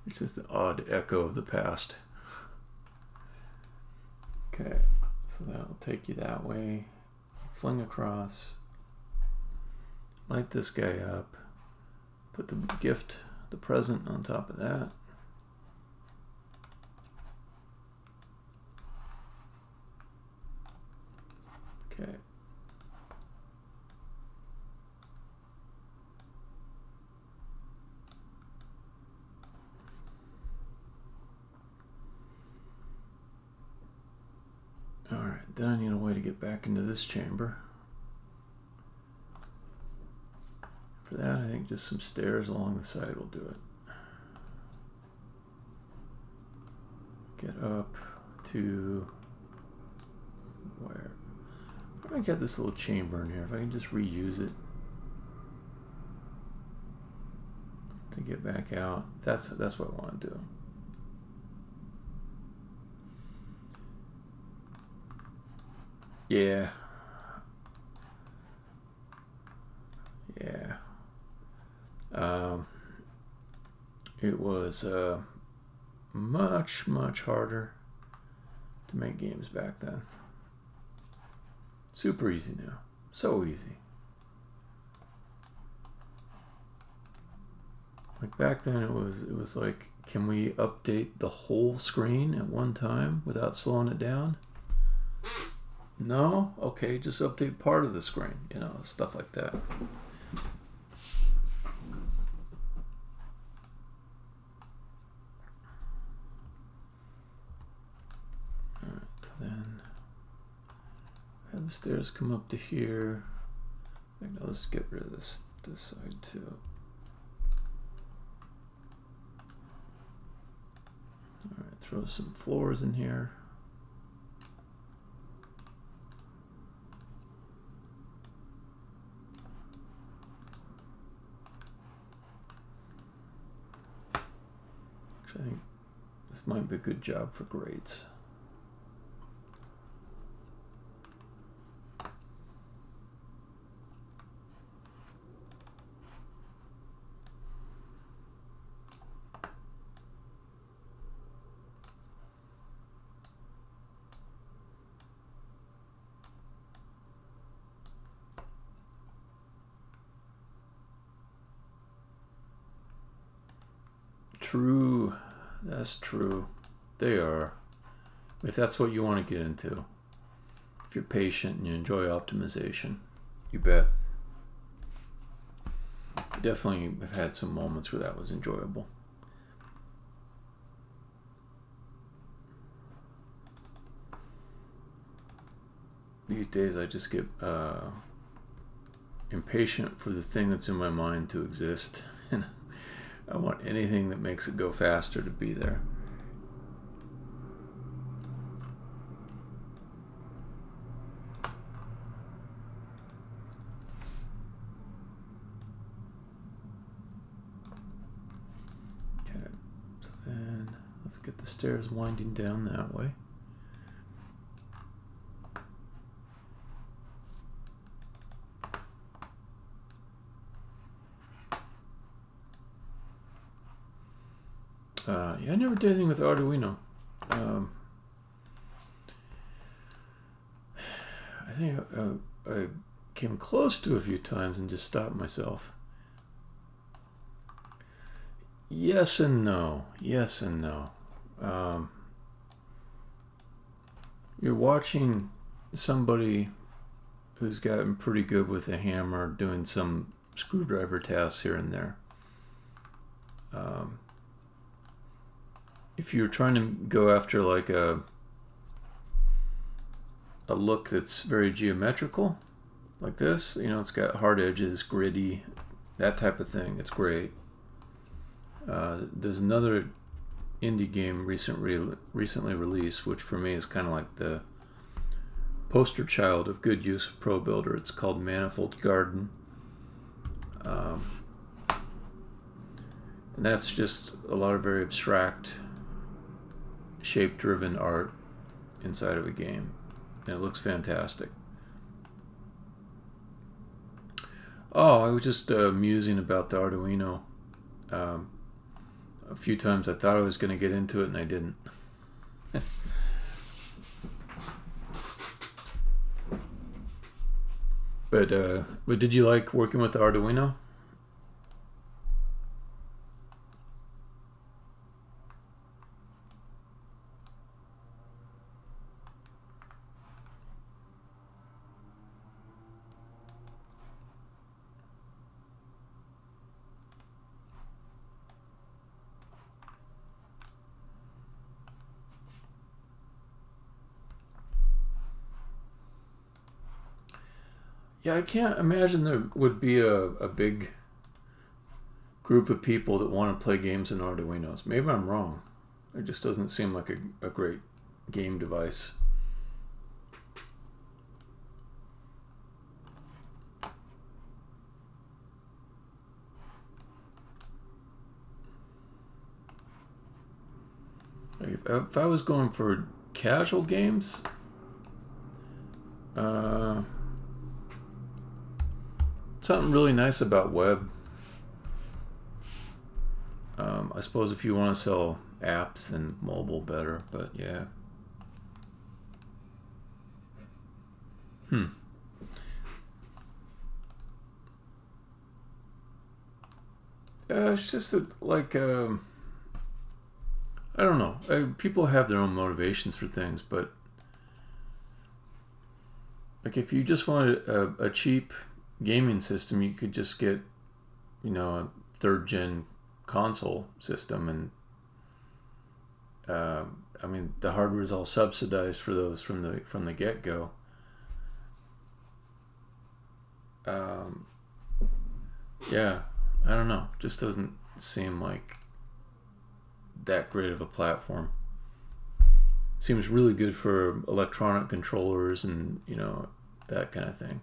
[SPEAKER 1] it's just an odd echo of the past. Okay, so that'll take you that way. Fling across. Light this guy up. Put the gift, the present, on top of that. Okay. All right, then I need a way to get back into this chamber. For that, I think just some stairs along the side will do it. Get up to where? I got this little chamber in here. If I can just reuse it to get back out, that's what I want to do. Yeah. Yeah. It was much, much harder to make games back then. Super easy now. So easy. Like back then it was like, can we update the whole screen at one time without slowing it down? No? Okay, just update part of the screen, you know, stuff like that. Alright, then have the stairs come up to here. Now let's get rid of this side too. Alright, throw some floors in here. Actually, I think this might be a good job for grades. True, that's true. They are. If that's what you want to get into. If you're patient and you enjoy optimization, you bet. I definitely have had some moments where that was enjoyable. These days I just get impatient for the thing that's in my mind to exist. And I want anything that makes it go faster to be there. Okay, so then let's get the stairs winding down that way. Yeah, I never did anything with Arduino. I think I came close to a few times and just stopped myself. Yes and no. Yes and no. You're watching somebody who's gotten pretty good with a hammer doing some screwdriver tasks here and there. If you're trying to go after like a look that's very geometrical, like this, you know, it's got hard edges, gritty, that type of thing, it's great. There's another indie game recently released, which for me is kind of like the poster child of good use of Pro Builder. It's called Manifold Garden. And that's just a lot of very abstract, shape-driven art inside of a game, and it looks fantastic. Oh, I was just musing about the Arduino. A few times I thought I was going to get into it and I didn't. But did you like working with the Arduino? Yeah, I can't imagine there would be a big group of people that want to play games in Arduinos. Maybe I'm wrong. It just doesn't seem like a great game device. If I was going for casual games, something really nice about web I suppose if you want to sell apps, then mobile better, but yeah. It's just that, like, I don't know. People have their own motivations for things, but like if you just wanted a cheap gaming system, you could just get, you know, a third-gen console system, and I mean the hardware is all subsidized for those from the get-go. Yeah, I don't know. Just doesn't seem like that great of a platform. Seems really good for electronic controllers and, you know, that kind of thing.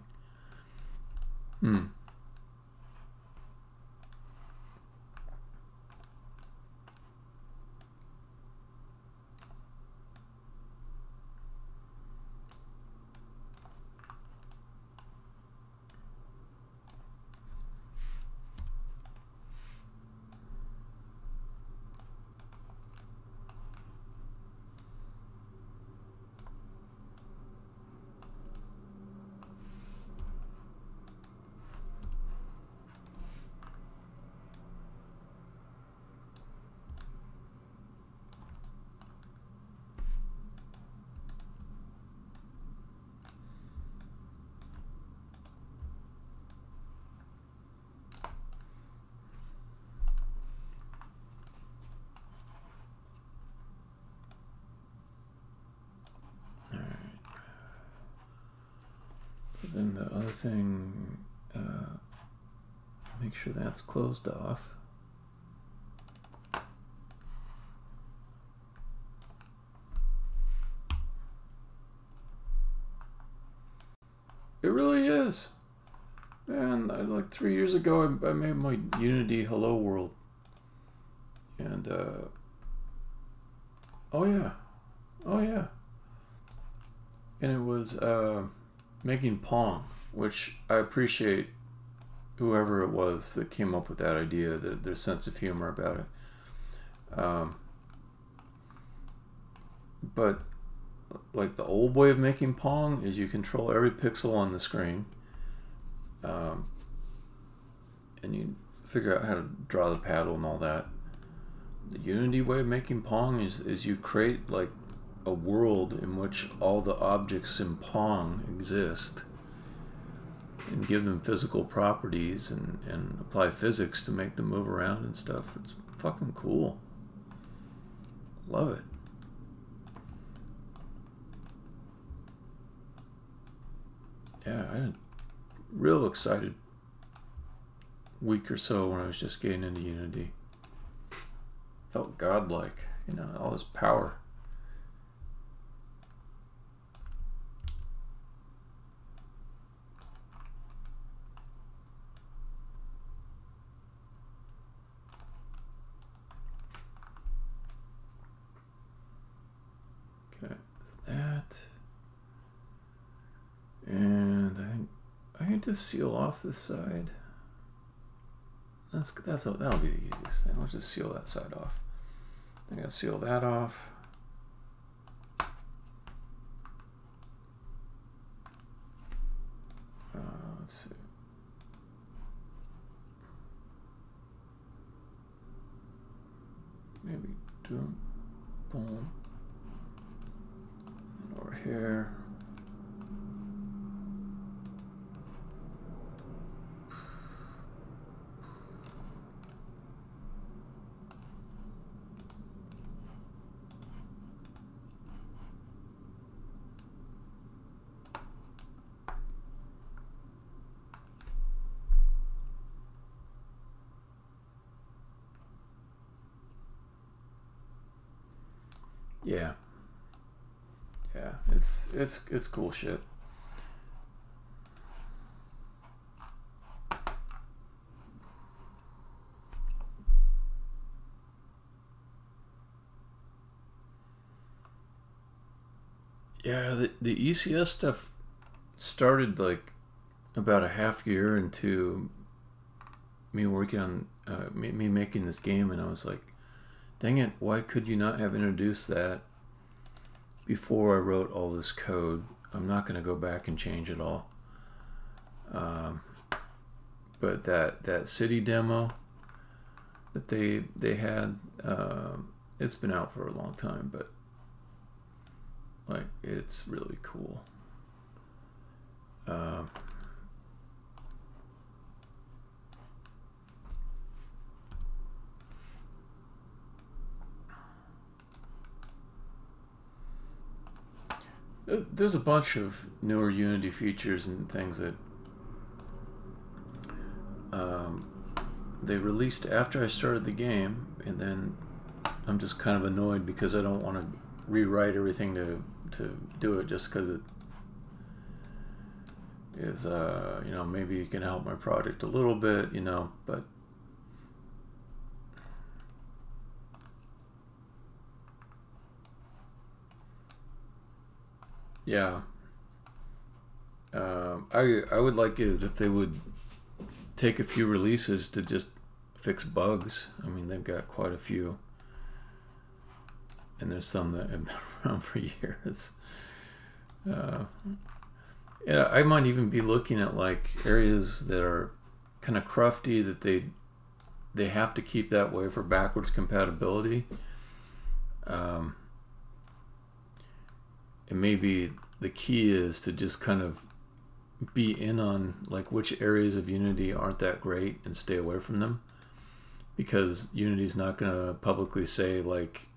[SPEAKER 1] Then the other thing, make sure that's closed off. It really is. Man, like 3 years ago, I made my Unity Hello World. And, oh yeah. And it was, making Pong, which I appreciate whoever it was that came up with that idea, their sense of humor about it. But like the old way of making Pong is you control every pixel on the screen, and you figure out how to draw the paddle and all that. The Unity way of making Pong is you create like a world in which all the objects in Pong exist and give them physical properties and apply physics to make them move around and stuff. It's fucking cool. Love it. Yeah, I had a real excited week or so when I was just getting into Unity. Felt godlike, you know, all this power. And I need to seal off this side. That'll be the easiest thing. I'll just seal that side off. I gotta seal that off. Let's see. Maybe boom. And over here. Yeah, it's cool shit. Yeah, the ECS stuff started like about a half year into me working on me making this game, and I was like, dang it, why could you not have introduced that before I wrote all this code? I'm not going to go back and change it all. But that city demo that they had, it's been out for a long time, but like it's really cool. There's a bunch of newer Unity features and things that they released after I started the game, and then I'm just kind of annoyed because I don't want to rewrite everything to do it, just because it is, you know, maybe it can help my project a little bit, you know, but yeah. I would like it if they would take a few releases to just fix bugs. I mean, they've got quite a few, and there's some that have been around for years. Yeah, I might even be looking at like areas that are kind of crufty, that they have to keep that way for backwards compatibility. And maybe the key is to just kind of be in on like which areas of Unity aren't that great and stay away from them, because Unity's not going to publicly say like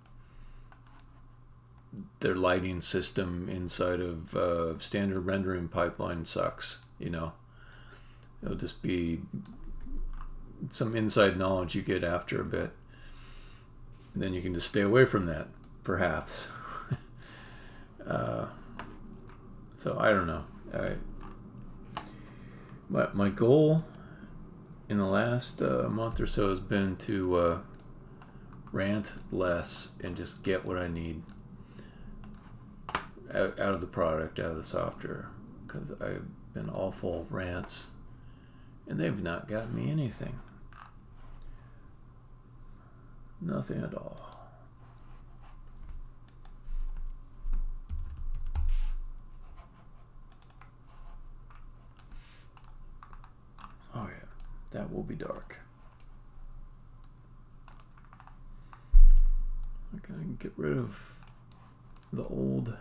[SPEAKER 1] their lighting system inside of standard rendering pipeline sucks, you know. It'll just be some inside knowledge you get after a bit, and then you can just stay away from that, perhaps. So I don't know. My goal in the last month or so has been to rant less and just get what I need out of the product, out of the software, because I've been all full of rants and they've not gotten me anything. Nothing at all. Oh yeah, that will be dark. I can get rid of the old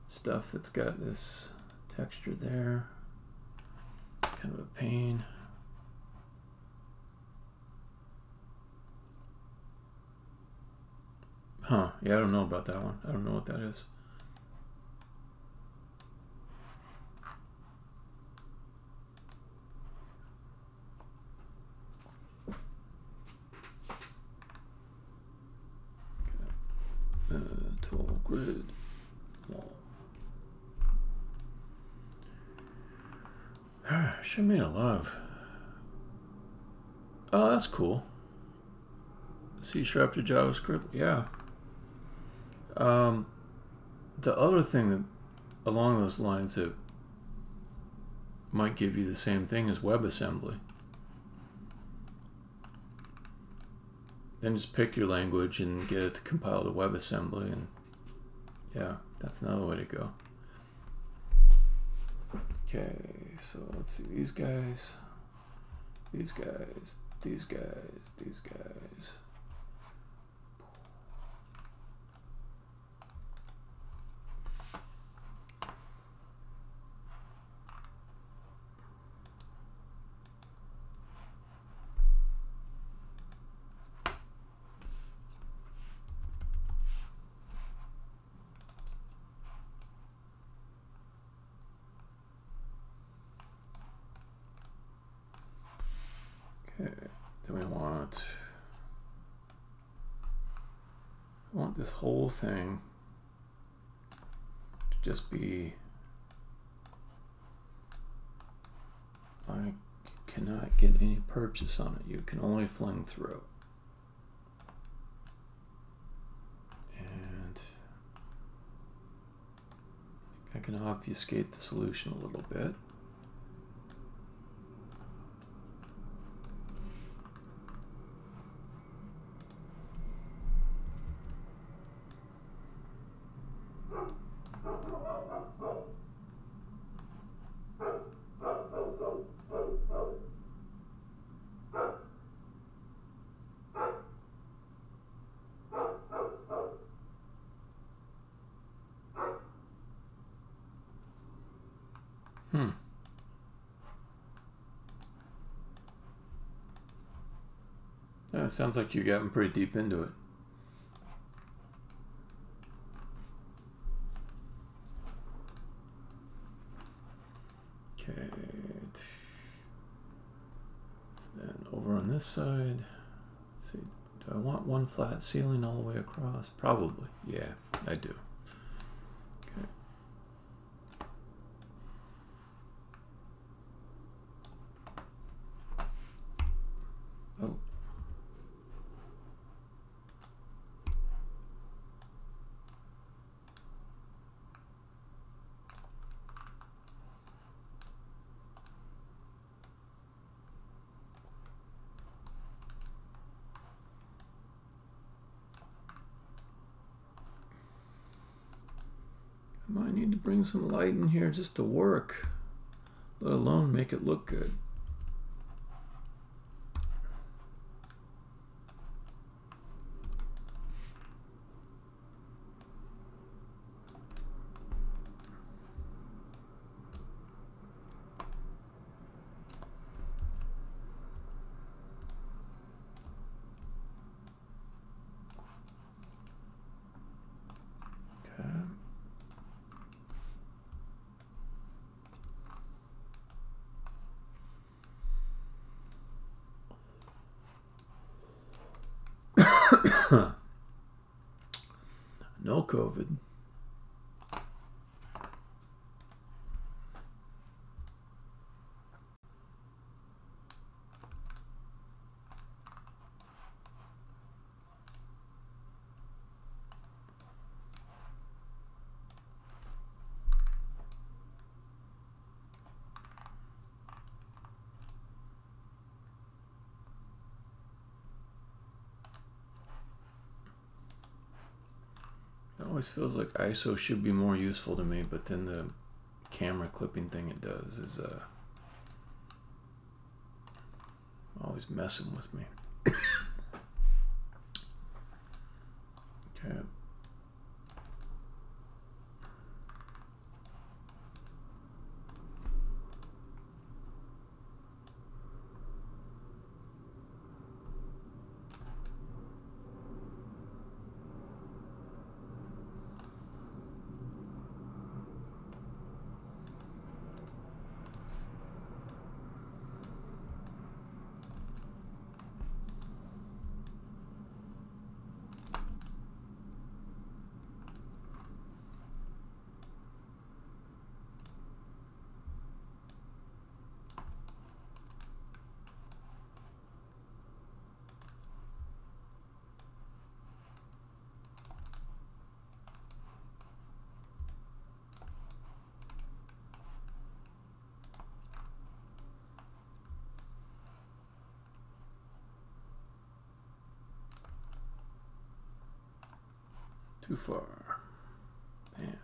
[SPEAKER 1] stuff that's got this texture there. Kind of a pain. Huh, yeah, I don't know about that one. I don't know what that is. Tool grid wall. Should have made a lot of. Oh, that's cool. C# to JavaScript, yeah. The other thing that along those lines that might give you the same thing is WebAssembly. Then just pick your language and get it to compile to WebAssembly, and yeah, that's another way to go. Okay, so let's see, these guys, these guys, these guys, these guys. Okay, then we want this whole thing to just be like, cannot get any purchase on it. You can only fling through. And I can obfuscate the solution a little bit. It sounds like you're getting pretty deep into it. Okay. Then over on this side, let's see, do I want one flat ceiling all the way across? Probably, yeah, I do. Okay. Oh. I might need to bring some light in here just to work, let alone make it look good. No COVID. It always feels like ISO should be more useful to me, but then the camera clipping thing it does is always messing with me. Okay. Too far. Man.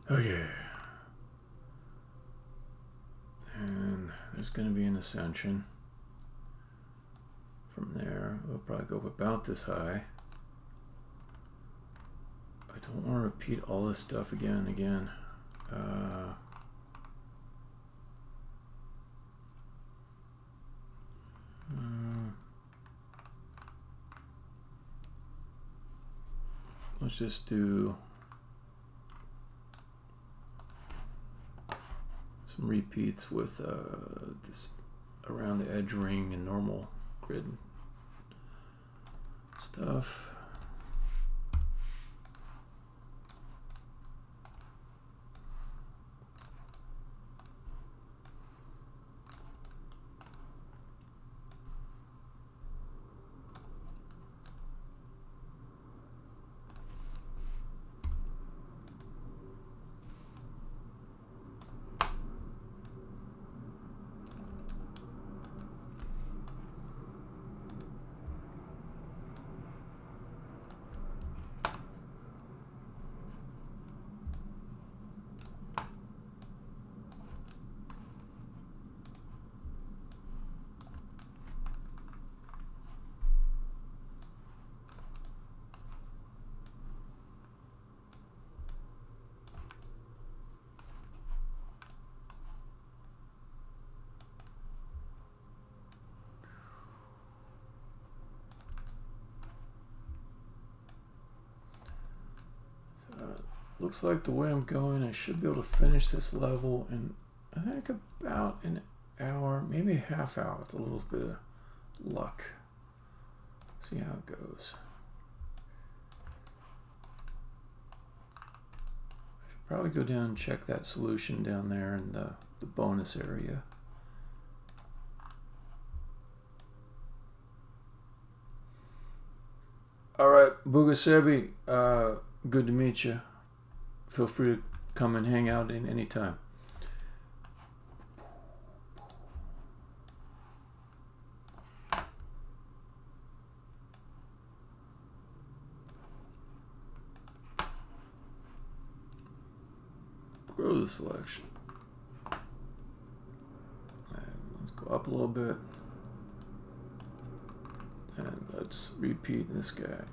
[SPEAKER 1] Okay. And there's going to be an ascension. From there, we'll probably go about this high. I don't want to repeat all this stuff again and again. Let's just do some repeats with this around the edge ring and normal grid stuff. Looks like the way I'm going, I should be able to finish this level in, I think, about an hour, maybe a half hour with a little bit of luck. See how it goes. I should probably go down and check that solution down there in the bonus area. All right, Bugasebi, good to meet you. Feel free to come and hang out in any time. Grow the selection. And let's go up a little bit. And let's repeat this guy.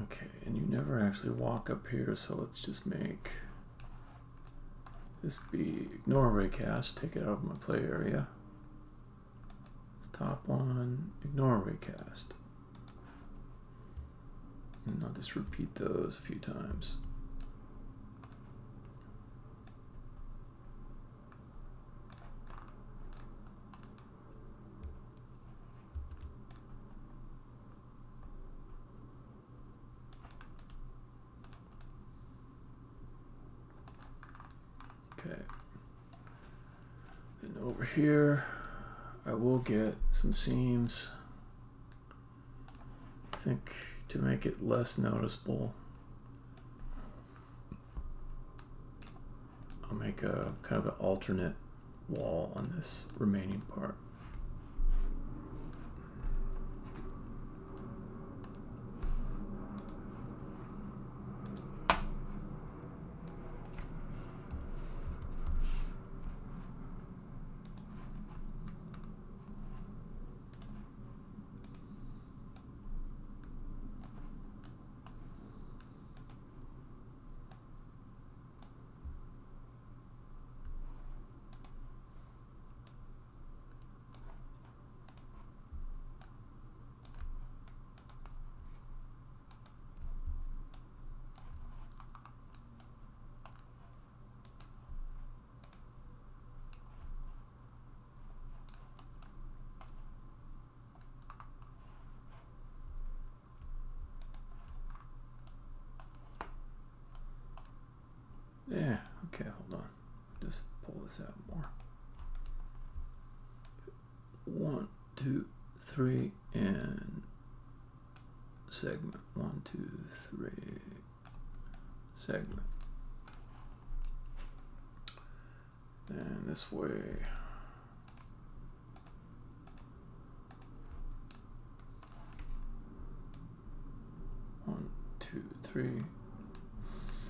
[SPEAKER 1] Okay, and you never actually walk up here, so let's just make this be ignore raycast, take it out of my play area. Let's top one, ignore raycast. And I'll just repeat those a few times. Okay, and over here I will get some seams, I think, to make it less noticeable. I'll make a kind of an alternate wall on this remaining part. Yeah, okay, hold on. Just pull this out more. 1, 2, 3, and segment. 1, 2, 3, segment. And this way. One, 2, 3,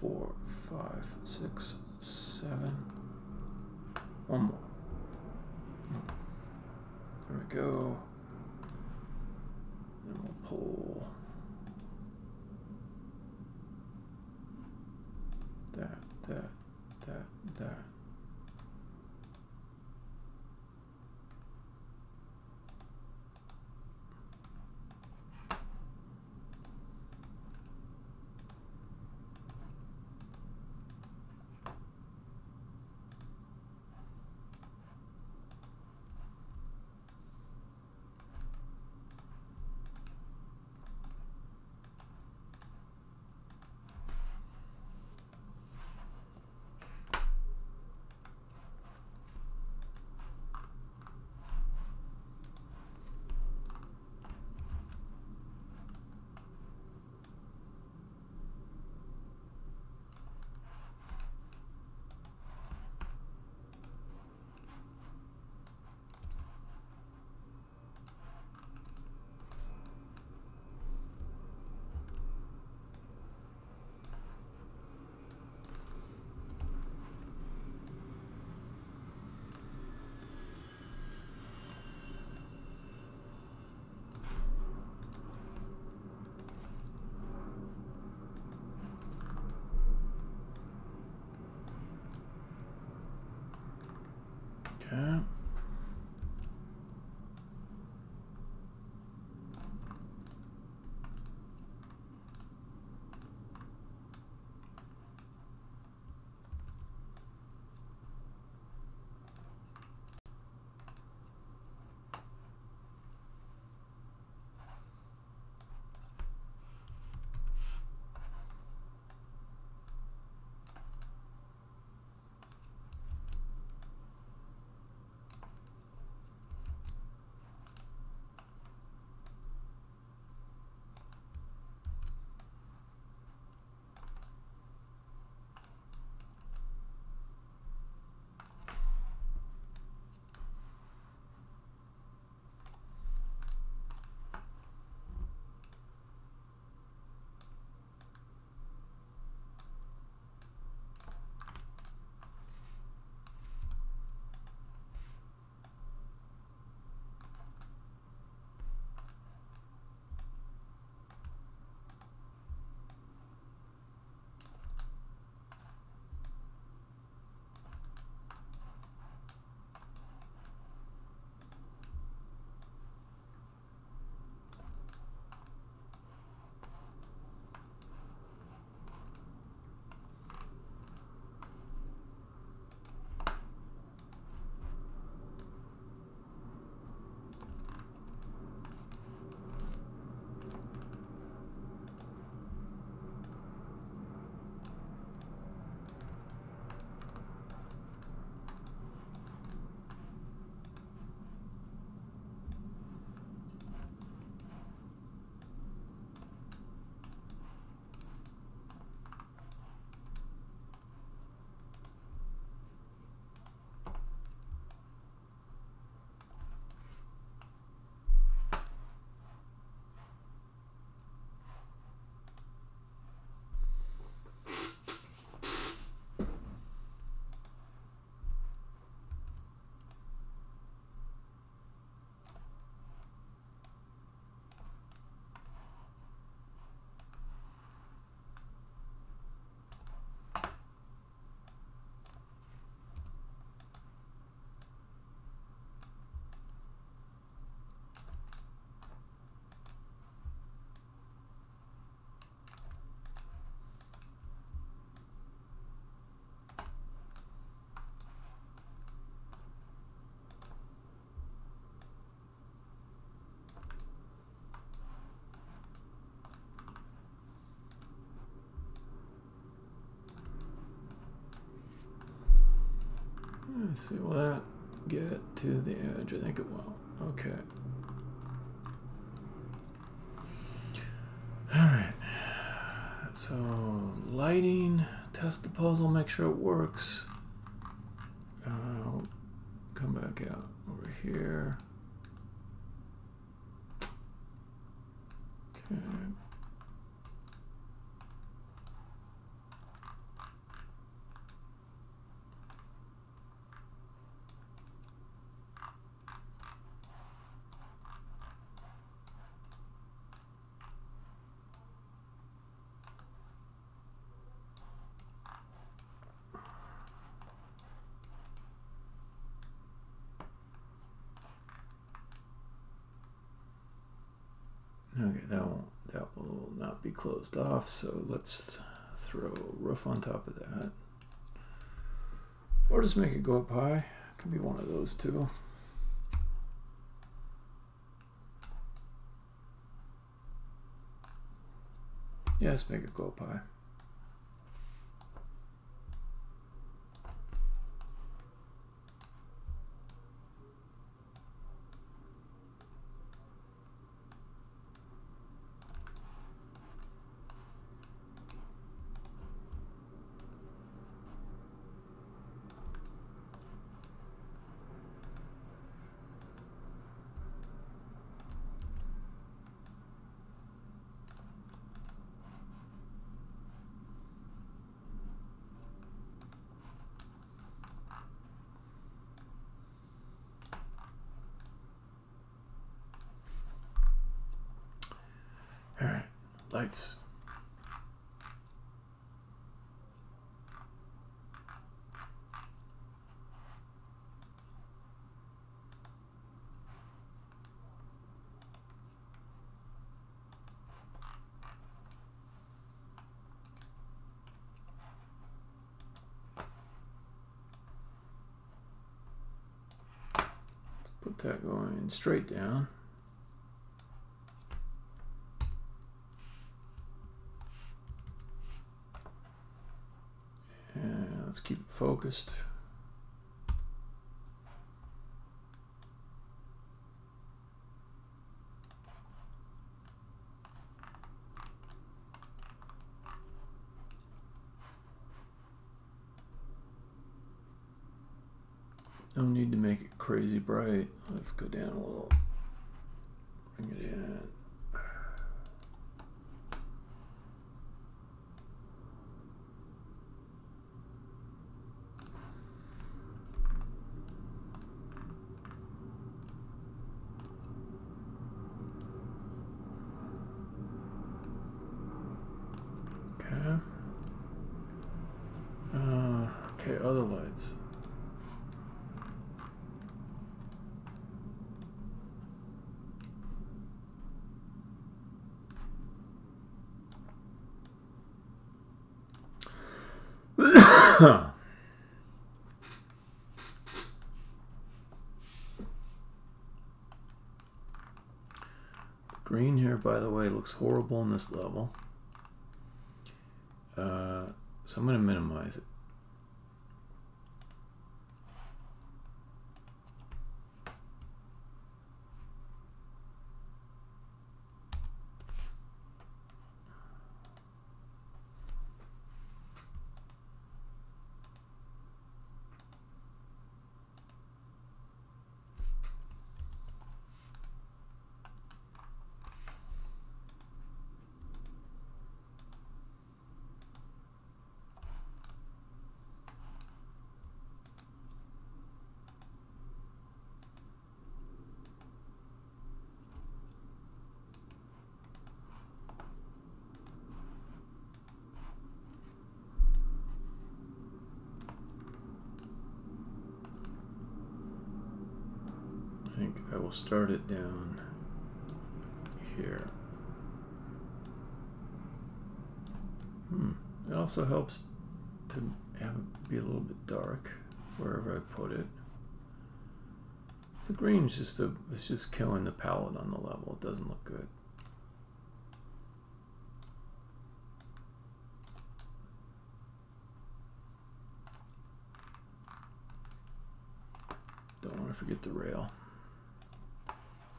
[SPEAKER 1] 4, 5, 6, 7. One more. go. Then we'll pull that. Okay. Let's see, will that get to the edge? I think it will. Okay. Alright. So, lighting, test the puzzle, make sure it works. Come back out over here. Okay. that will not be closed off, so let's throw a roof on top of that. Or just make it go up high. Could be one of those two. Yeah, let's make it go up high. All right, lights. Let's put that going straight down. Let's keep it focused. No need to make it crazy bright. Let's go down a little. Bring it in. Okay, other lights. Green here, by the way, looks horrible in this level. So I'm going to minimize it. I think I will start it down here. It also helps to have it be a little bit dark wherever I put it. The green's it's just killing the palette on the level. It doesn't look good. Don't want to forget the rail.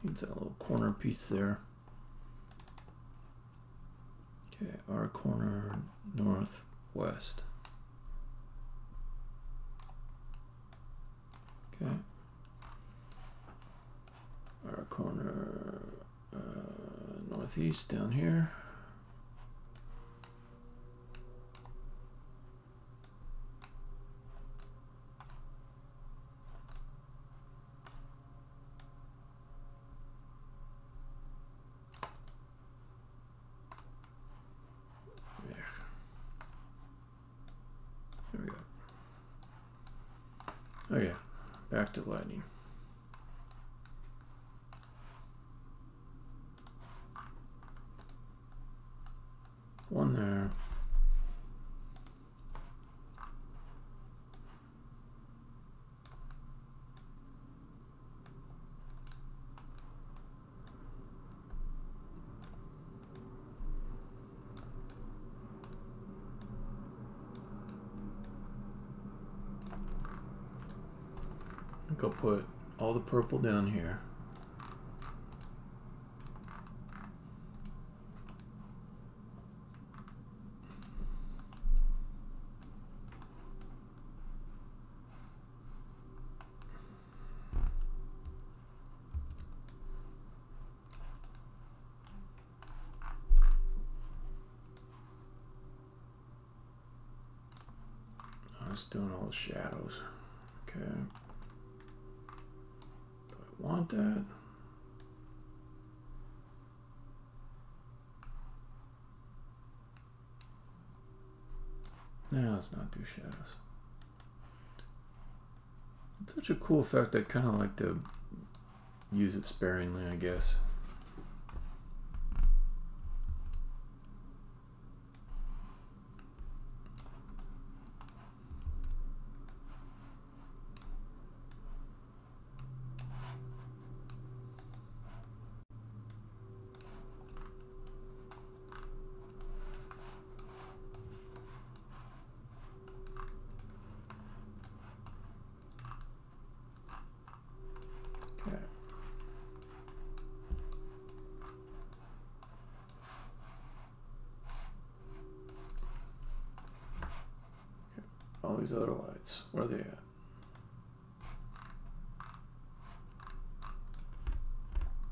[SPEAKER 1] Needs that little corner piece there. Okay, our corner northwest. Okay. Our corner northeast down here. Okay, back to lighting. one there. I think I'll put all the purple down here. Just doing all the shadows. Okay. Do I want that? No, let's not do shadows. It's such a cool effect. I kind of like to use it sparingly, I guess. All these other lights, where are they at?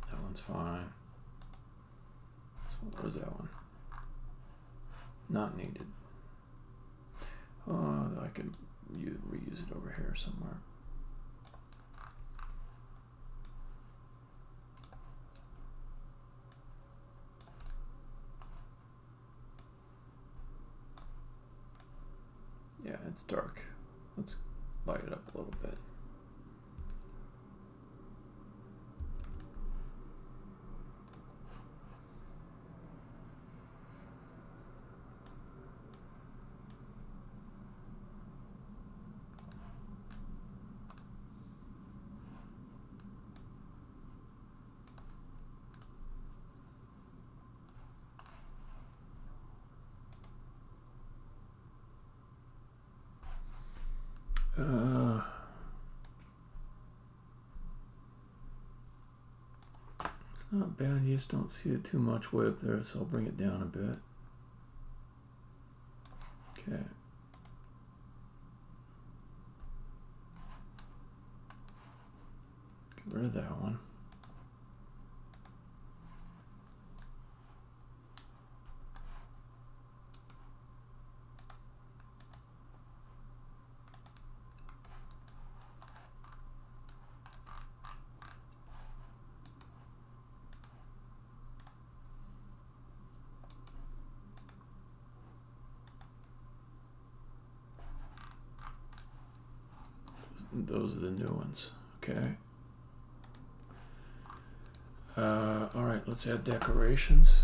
[SPEAKER 1] That one's fine. So where's that one? Not needed. Oh, I can reuse it over here somewhere. Yeah, it's dark. Let's light it up a little bit. It's not bad, you just don't see it too much way up there, so I'll bring it down a bit. Okay. Get rid of that one. Those are the new ones. Okay. All right, let's add decorations.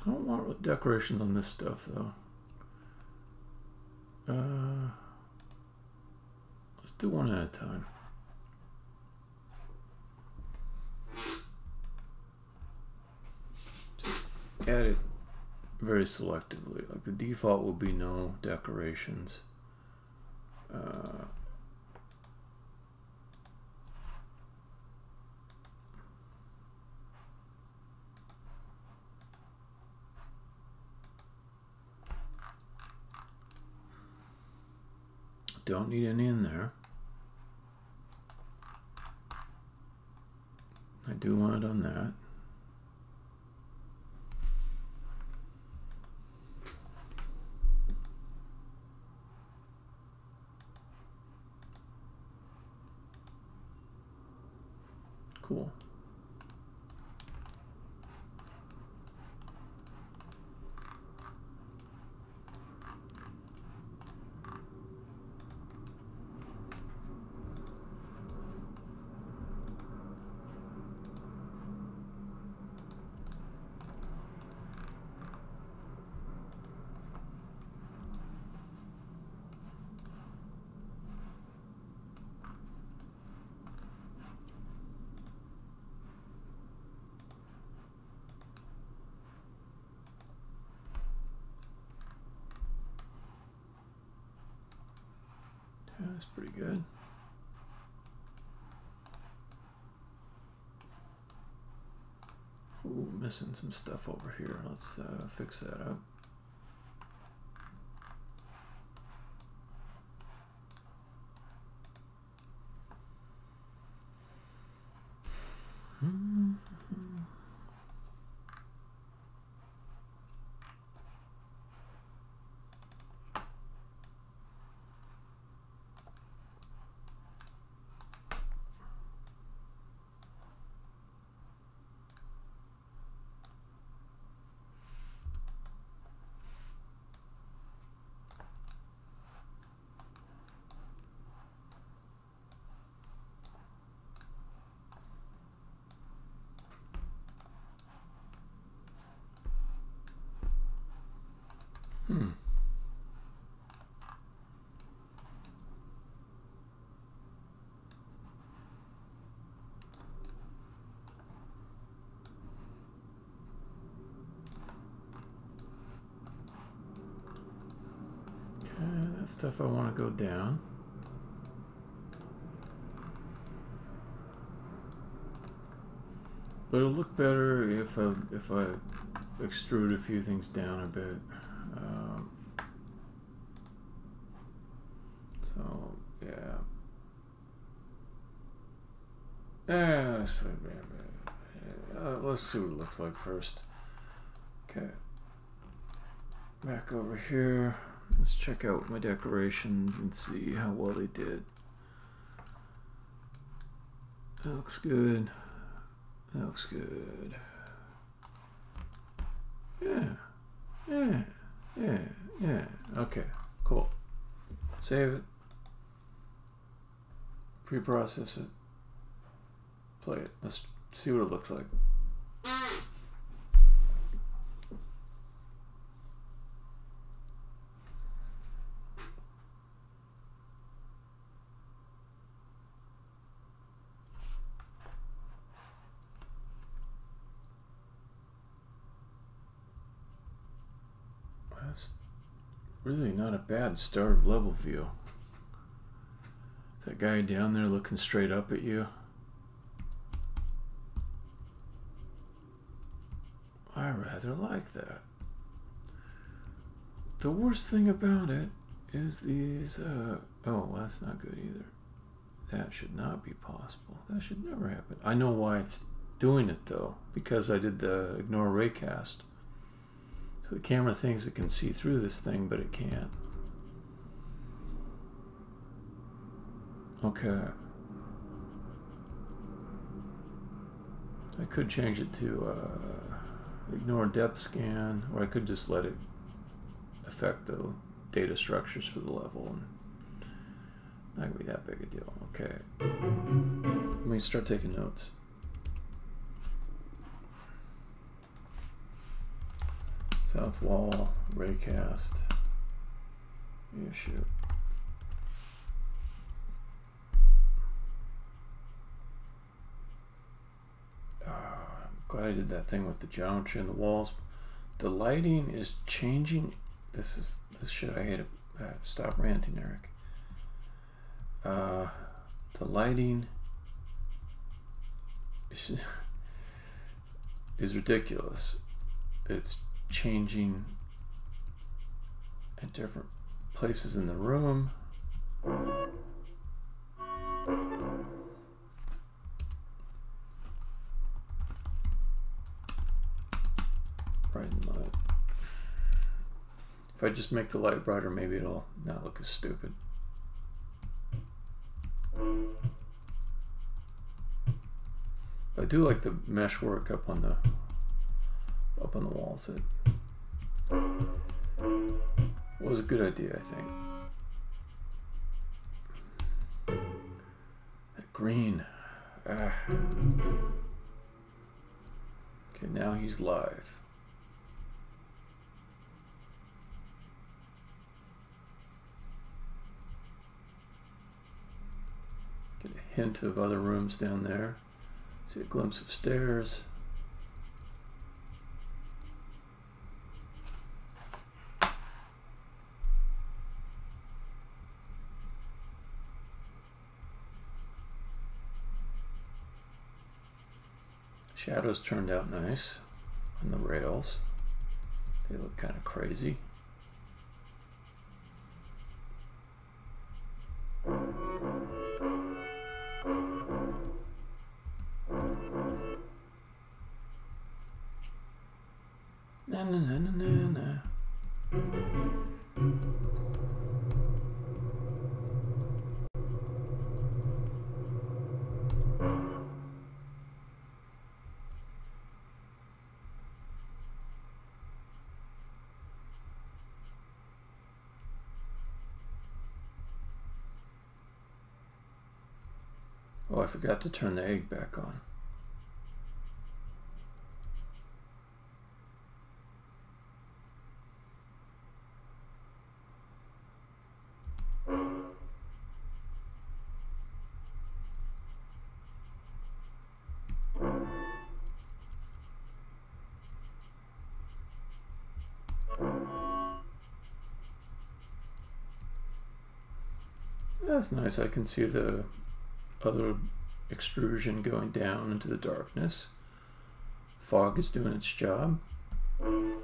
[SPEAKER 1] I don't want decorations on this stuff though. Let's do one at a time. Just add it very selectively. Like the default will be no decorations. Don't need any in there. I do want it on that. Cool. Yeah, that's pretty good. Ooh, missing some stuff over here. Let's fix that up. That stuff I want to go down. But it'll look better if I extrude a few things down a bit. So yeah. Let's see what it looks like first. Okay. Back over here. Let's check out my decorations and see how well they did. That looks good. That looks good. Yeah. Okay, cool. Save it. Pre-process it. Play it. Let's see what it looks like. That's really not a bad start of level view. Is that guy down there looking straight up at you? I rather like that. The worst thing about it is these, oh, that's not good either. That should not be possible. That should never happen. I know why it's doing it though, because I did the ignore raycast. So the camera thinks it can see through this thing, but it can't. Okay. I could change it to ignore depth scan, or I could just let it affect the data structures for the level, and not gonna be that big a deal. Okay. Let me start taking notes. South wall, raycast, issue. I'm glad I did that thing with the geometry and the walls. The lighting is changing. This shit I hate. Stop ranting, Eric. The lighting is ridiculous. It's changing at different places in the room. If I just make the light brighter, maybe it'll not look as stupid. I do like the mesh work up on the walls. It was a good idea, I think. That green. Ah. Okay, now he's live. Get a hint of other rooms down there. See a glimpse of stairs. Shadows turned out nice on the rails. They look kind of crazy. Na na na na na na. Oh, I forgot to turn the egg back on. That's nice. I can see the other extrusion going down into the darkness. Fog is doing its job. It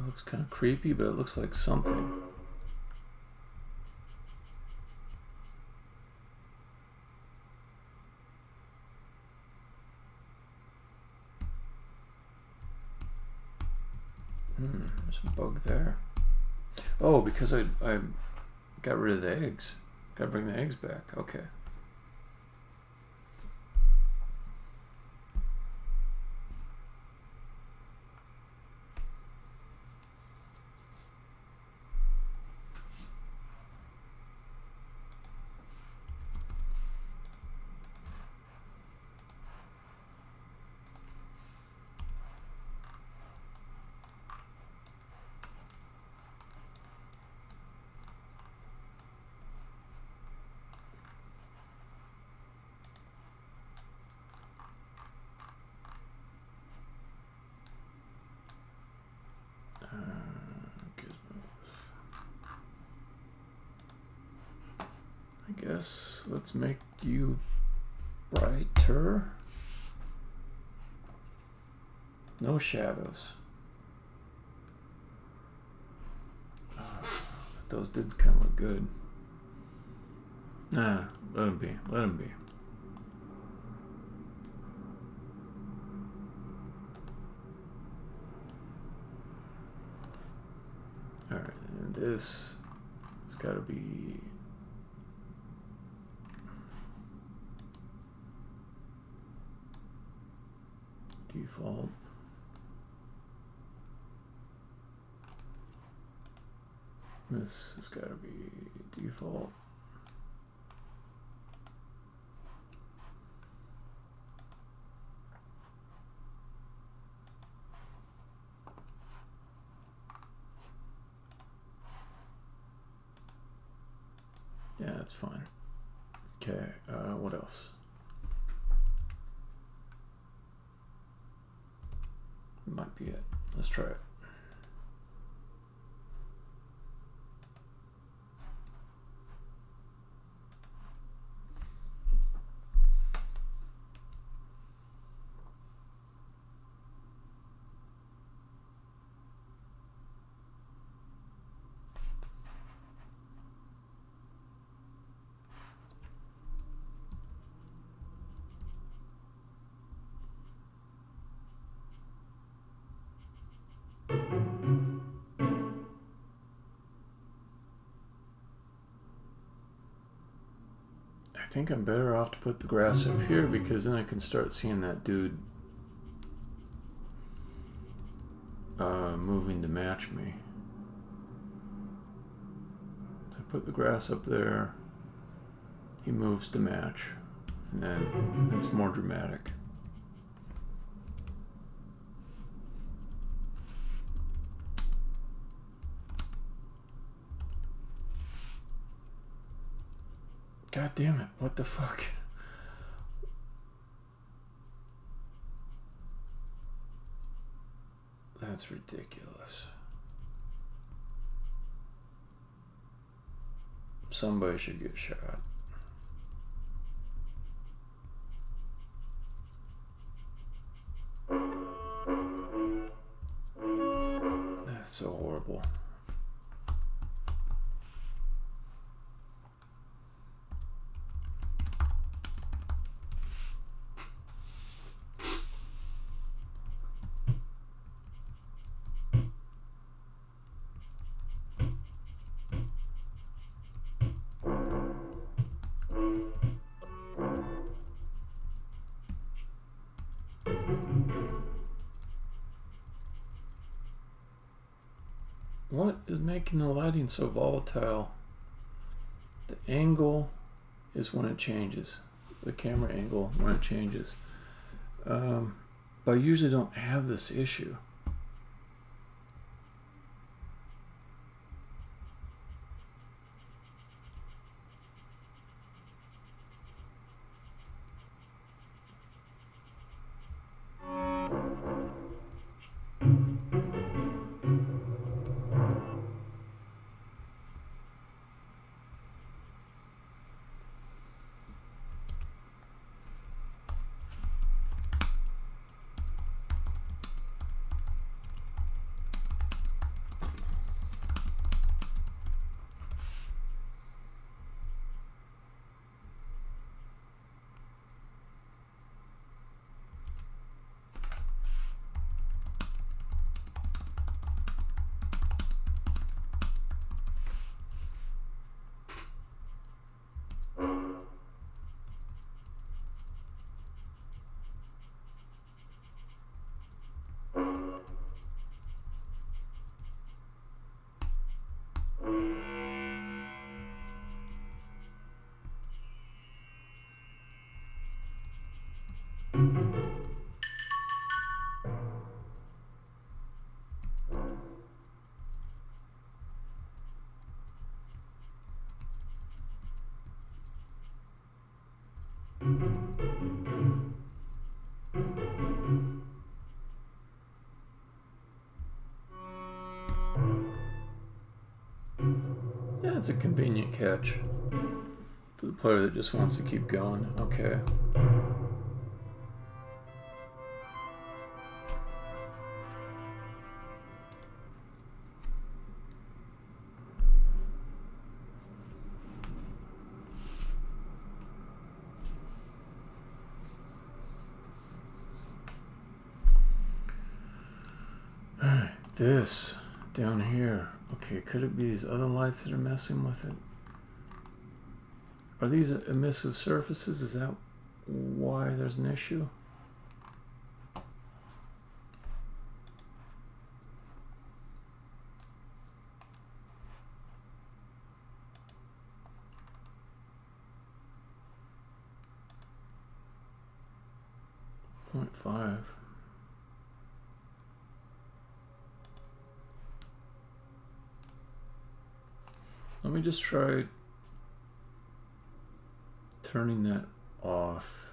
[SPEAKER 1] looks kind of creepy, but it looks like something. There's a bug there. Oh, because I got rid of the eggs. Gotta bring the eggs back. Okay. I guess let's make you brighter. No shadows. Those did kind of look good. Nah, let them be. Let them be. Alright, and this has got to be default. This has got to be default. Yeah, that's fine. Okay, what else? Might be it. Let's try it. think I'm better off to put the grass up here because then I can start seeing that dude moving to match me. So I put the grass up there, he moves to match, and then it's more dramatic. God damn it, what the fuck? That's ridiculous. Somebody should get shot. That's so horrible. What is making the lighting so volatile? The angle is when it changes. The camera angle when it changes. But I usually don't have this issue. Yeah, it's a convenient catch for the player that just wants to keep going. Okay. Alright, this down here. Okay, could it be these other lights that are messing with it? Are these emissive surfaces? Is that why there's an issue? .5. Let me just try turning that off.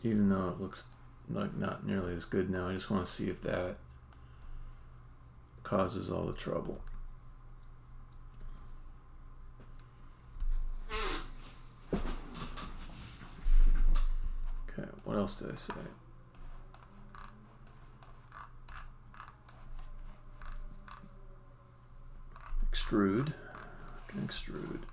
[SPEAKER 1] Even though it looks like not nearly as good now, I just want to see if that causes all the trouble. Okay, what else did I say? Extrude. I can extrude.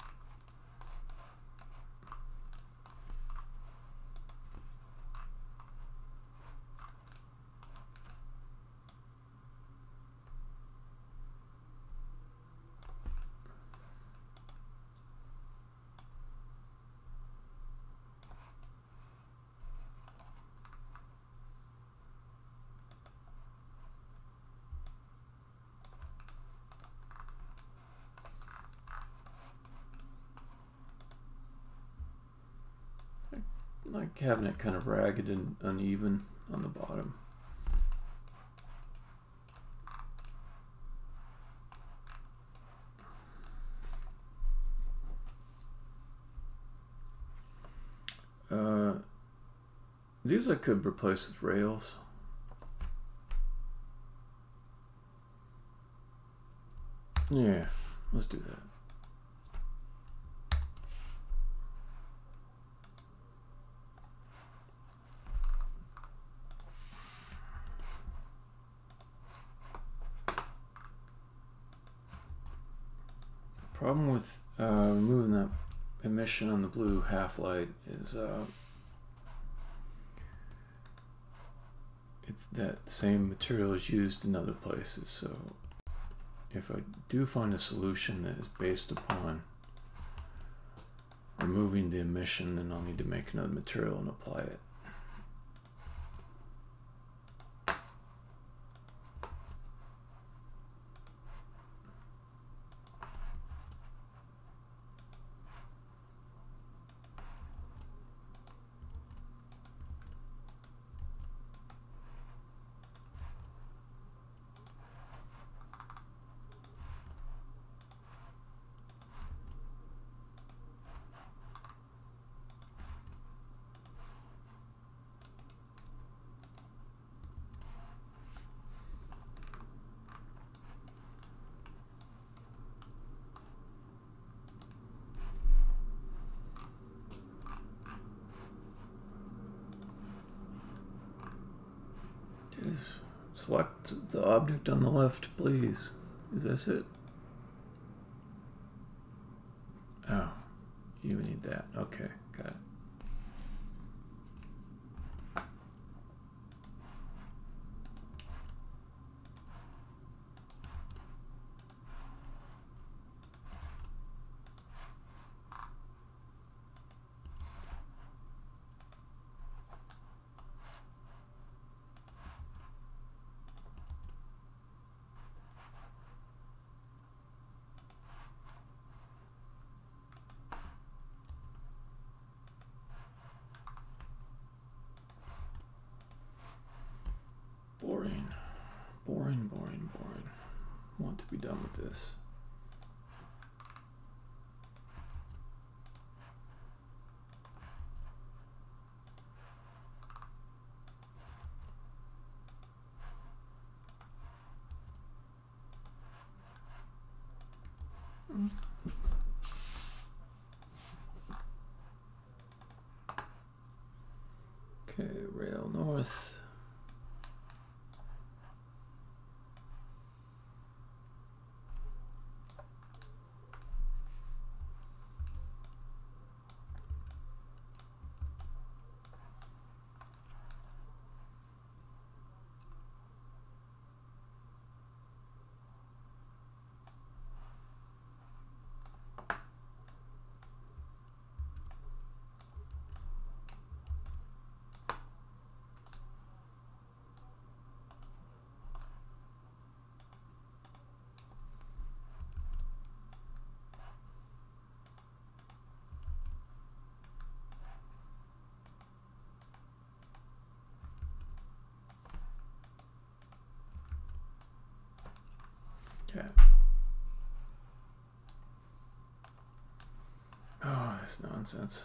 [SPEAKER 1] like having it kind of ragged and uneven on the bottom. These I could replace with rails. Yeah, let's do that. Problem with removing that emission on the blue half light is that same material is used in other places. So if I do find a solution that is based upon removing the emission, then I'll need to make another material and apply it. Select the object on the left, please. Is this it? Oh, you need that. Okay, got it. Boring. Boring, boring, boring. I want to be done with this. Okay, rail north. Okay. Oh, this nonsense.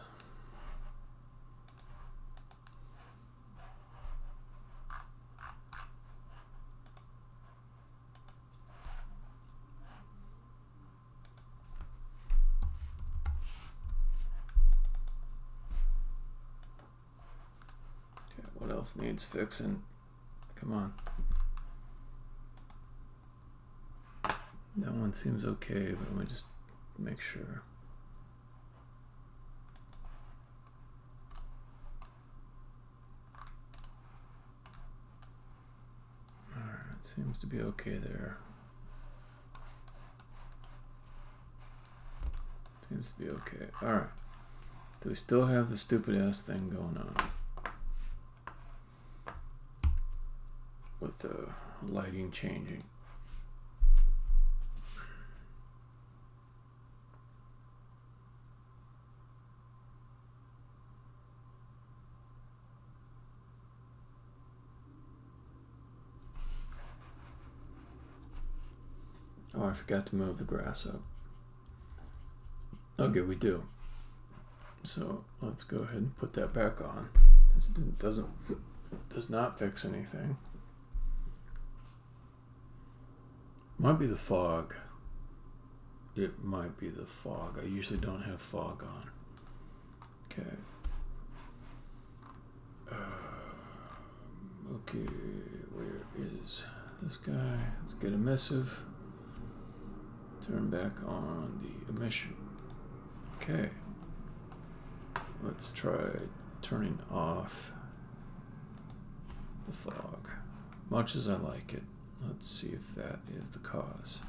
[SPEAKER 1] Okay, what else needs fixing? Come on. That one seems okay, but let me just make sure. Alright, seems to be okay there. Seems to be okay. Alright. Do we still have the stupid ass thing going on? With the lighting changing. Oh, I forgot to move the grass up. Okay, we do. So let's go ahead and put that back on. This does not fix anything. Might be the fog. It might be the fog. I usually don't have fog on. Okay. Okay, where is this guy? Let's get emissive. Turn back on the emission. Okay. Let's try turning off the fog. Much as I like it. Let's see if that is the cause.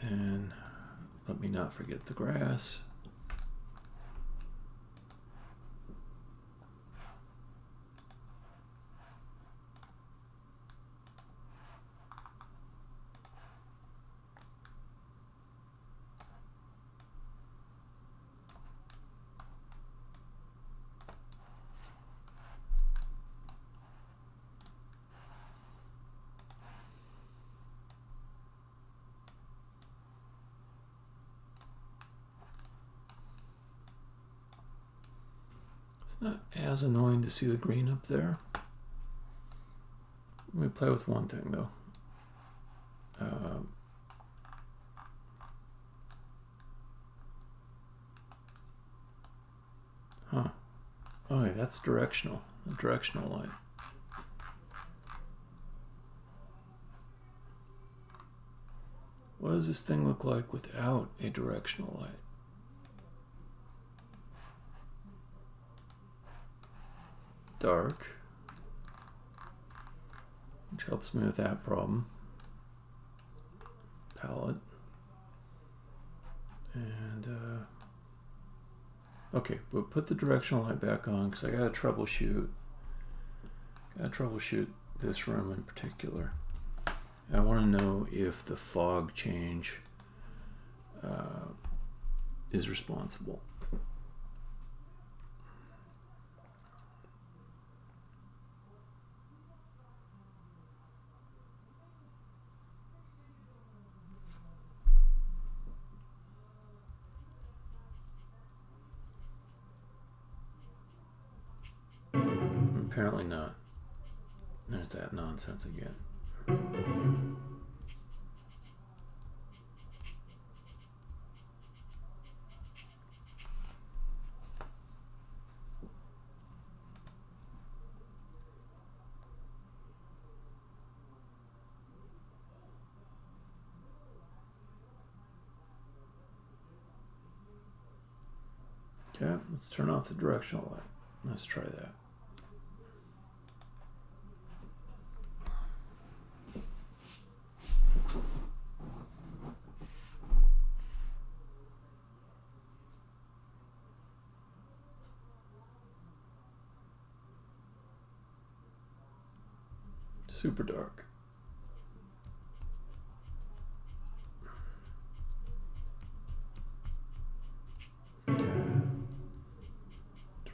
[SPEAKER 1] And let me not forget the grass. It's not as annoying to see the green up there. Let me play with one thing though. Oh, yeah, that's directional. A directional light. What does this thing look like without a directional light? Dark, which helps me with that problem. Palette. And okay, but put the directional light back on because I gotta troubleshoot. This room in particular. I want to know if the fog change is responsible. Apparently not. There's that nonsense again. Okay, let's turn off the directional light. Let's try that. Super dark. Okay.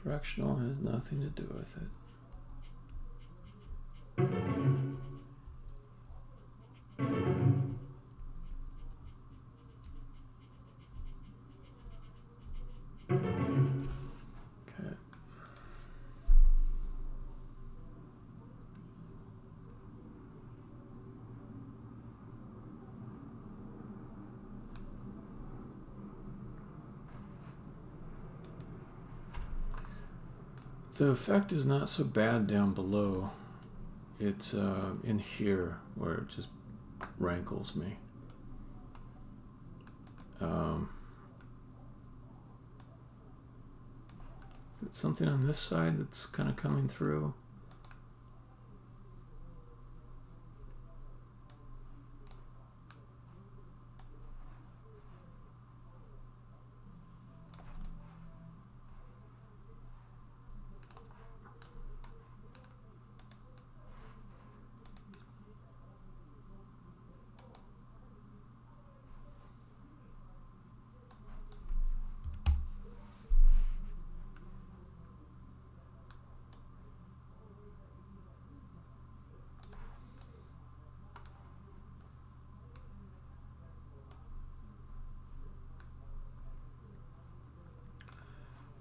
[SPEAKER 1] Directional has nothing to do with it. Okay. The effect is not so bad down below. It's in here where it just rankles me. It's something on this side that's kind of coming through.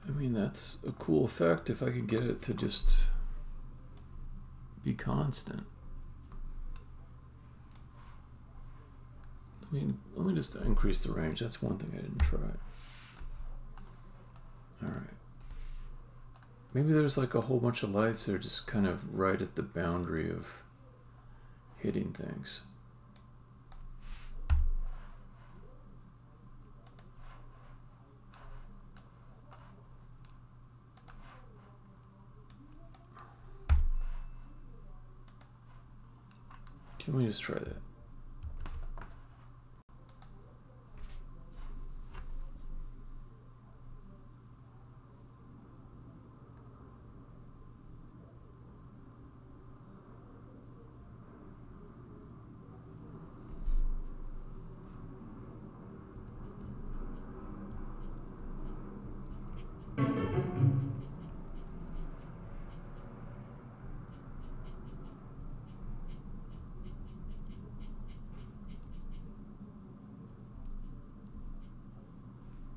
[SPEAKER 1] I mean, that's a cool effect if I could get it to just be constant. I mean, let me just increase the range. That's one thing I didn't try. Alright. Maybe there's like a whole bunch of lights that are just kind of right at the boundary of hitting things. Can we just try that?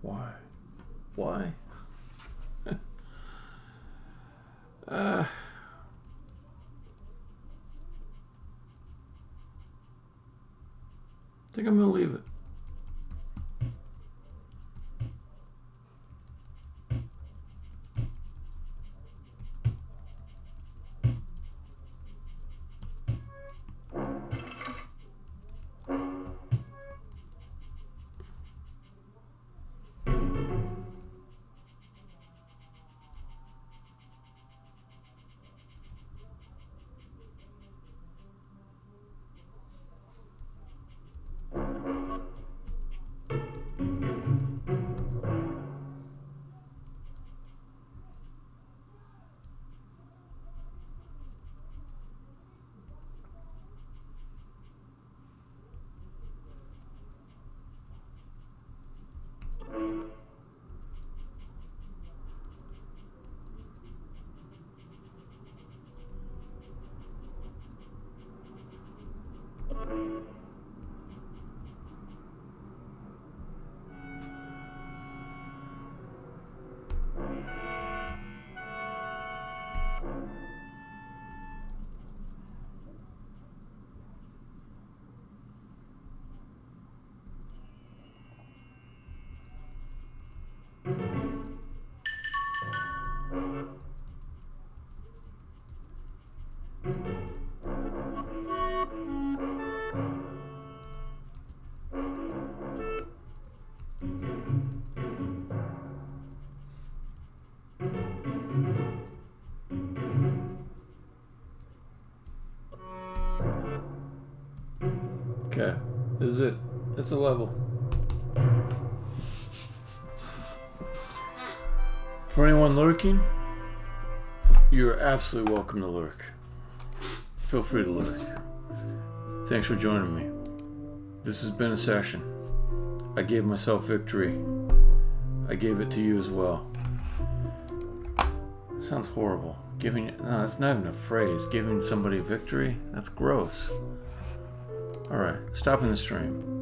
[SPEAKER 1] Why? Why? I think I'm gonna leave it. Okay, this is it. It's a level. For anyone lurking, you're absolutely welcome to lurk. Feel free to lurk. Thanks for joining me. This has been a session. I gave myself victory. I gave it to you as well. Sounds horrible. Giving, no, that's not even a phrase. Giving somebody victory? That's gross. Alright, stopping the stream.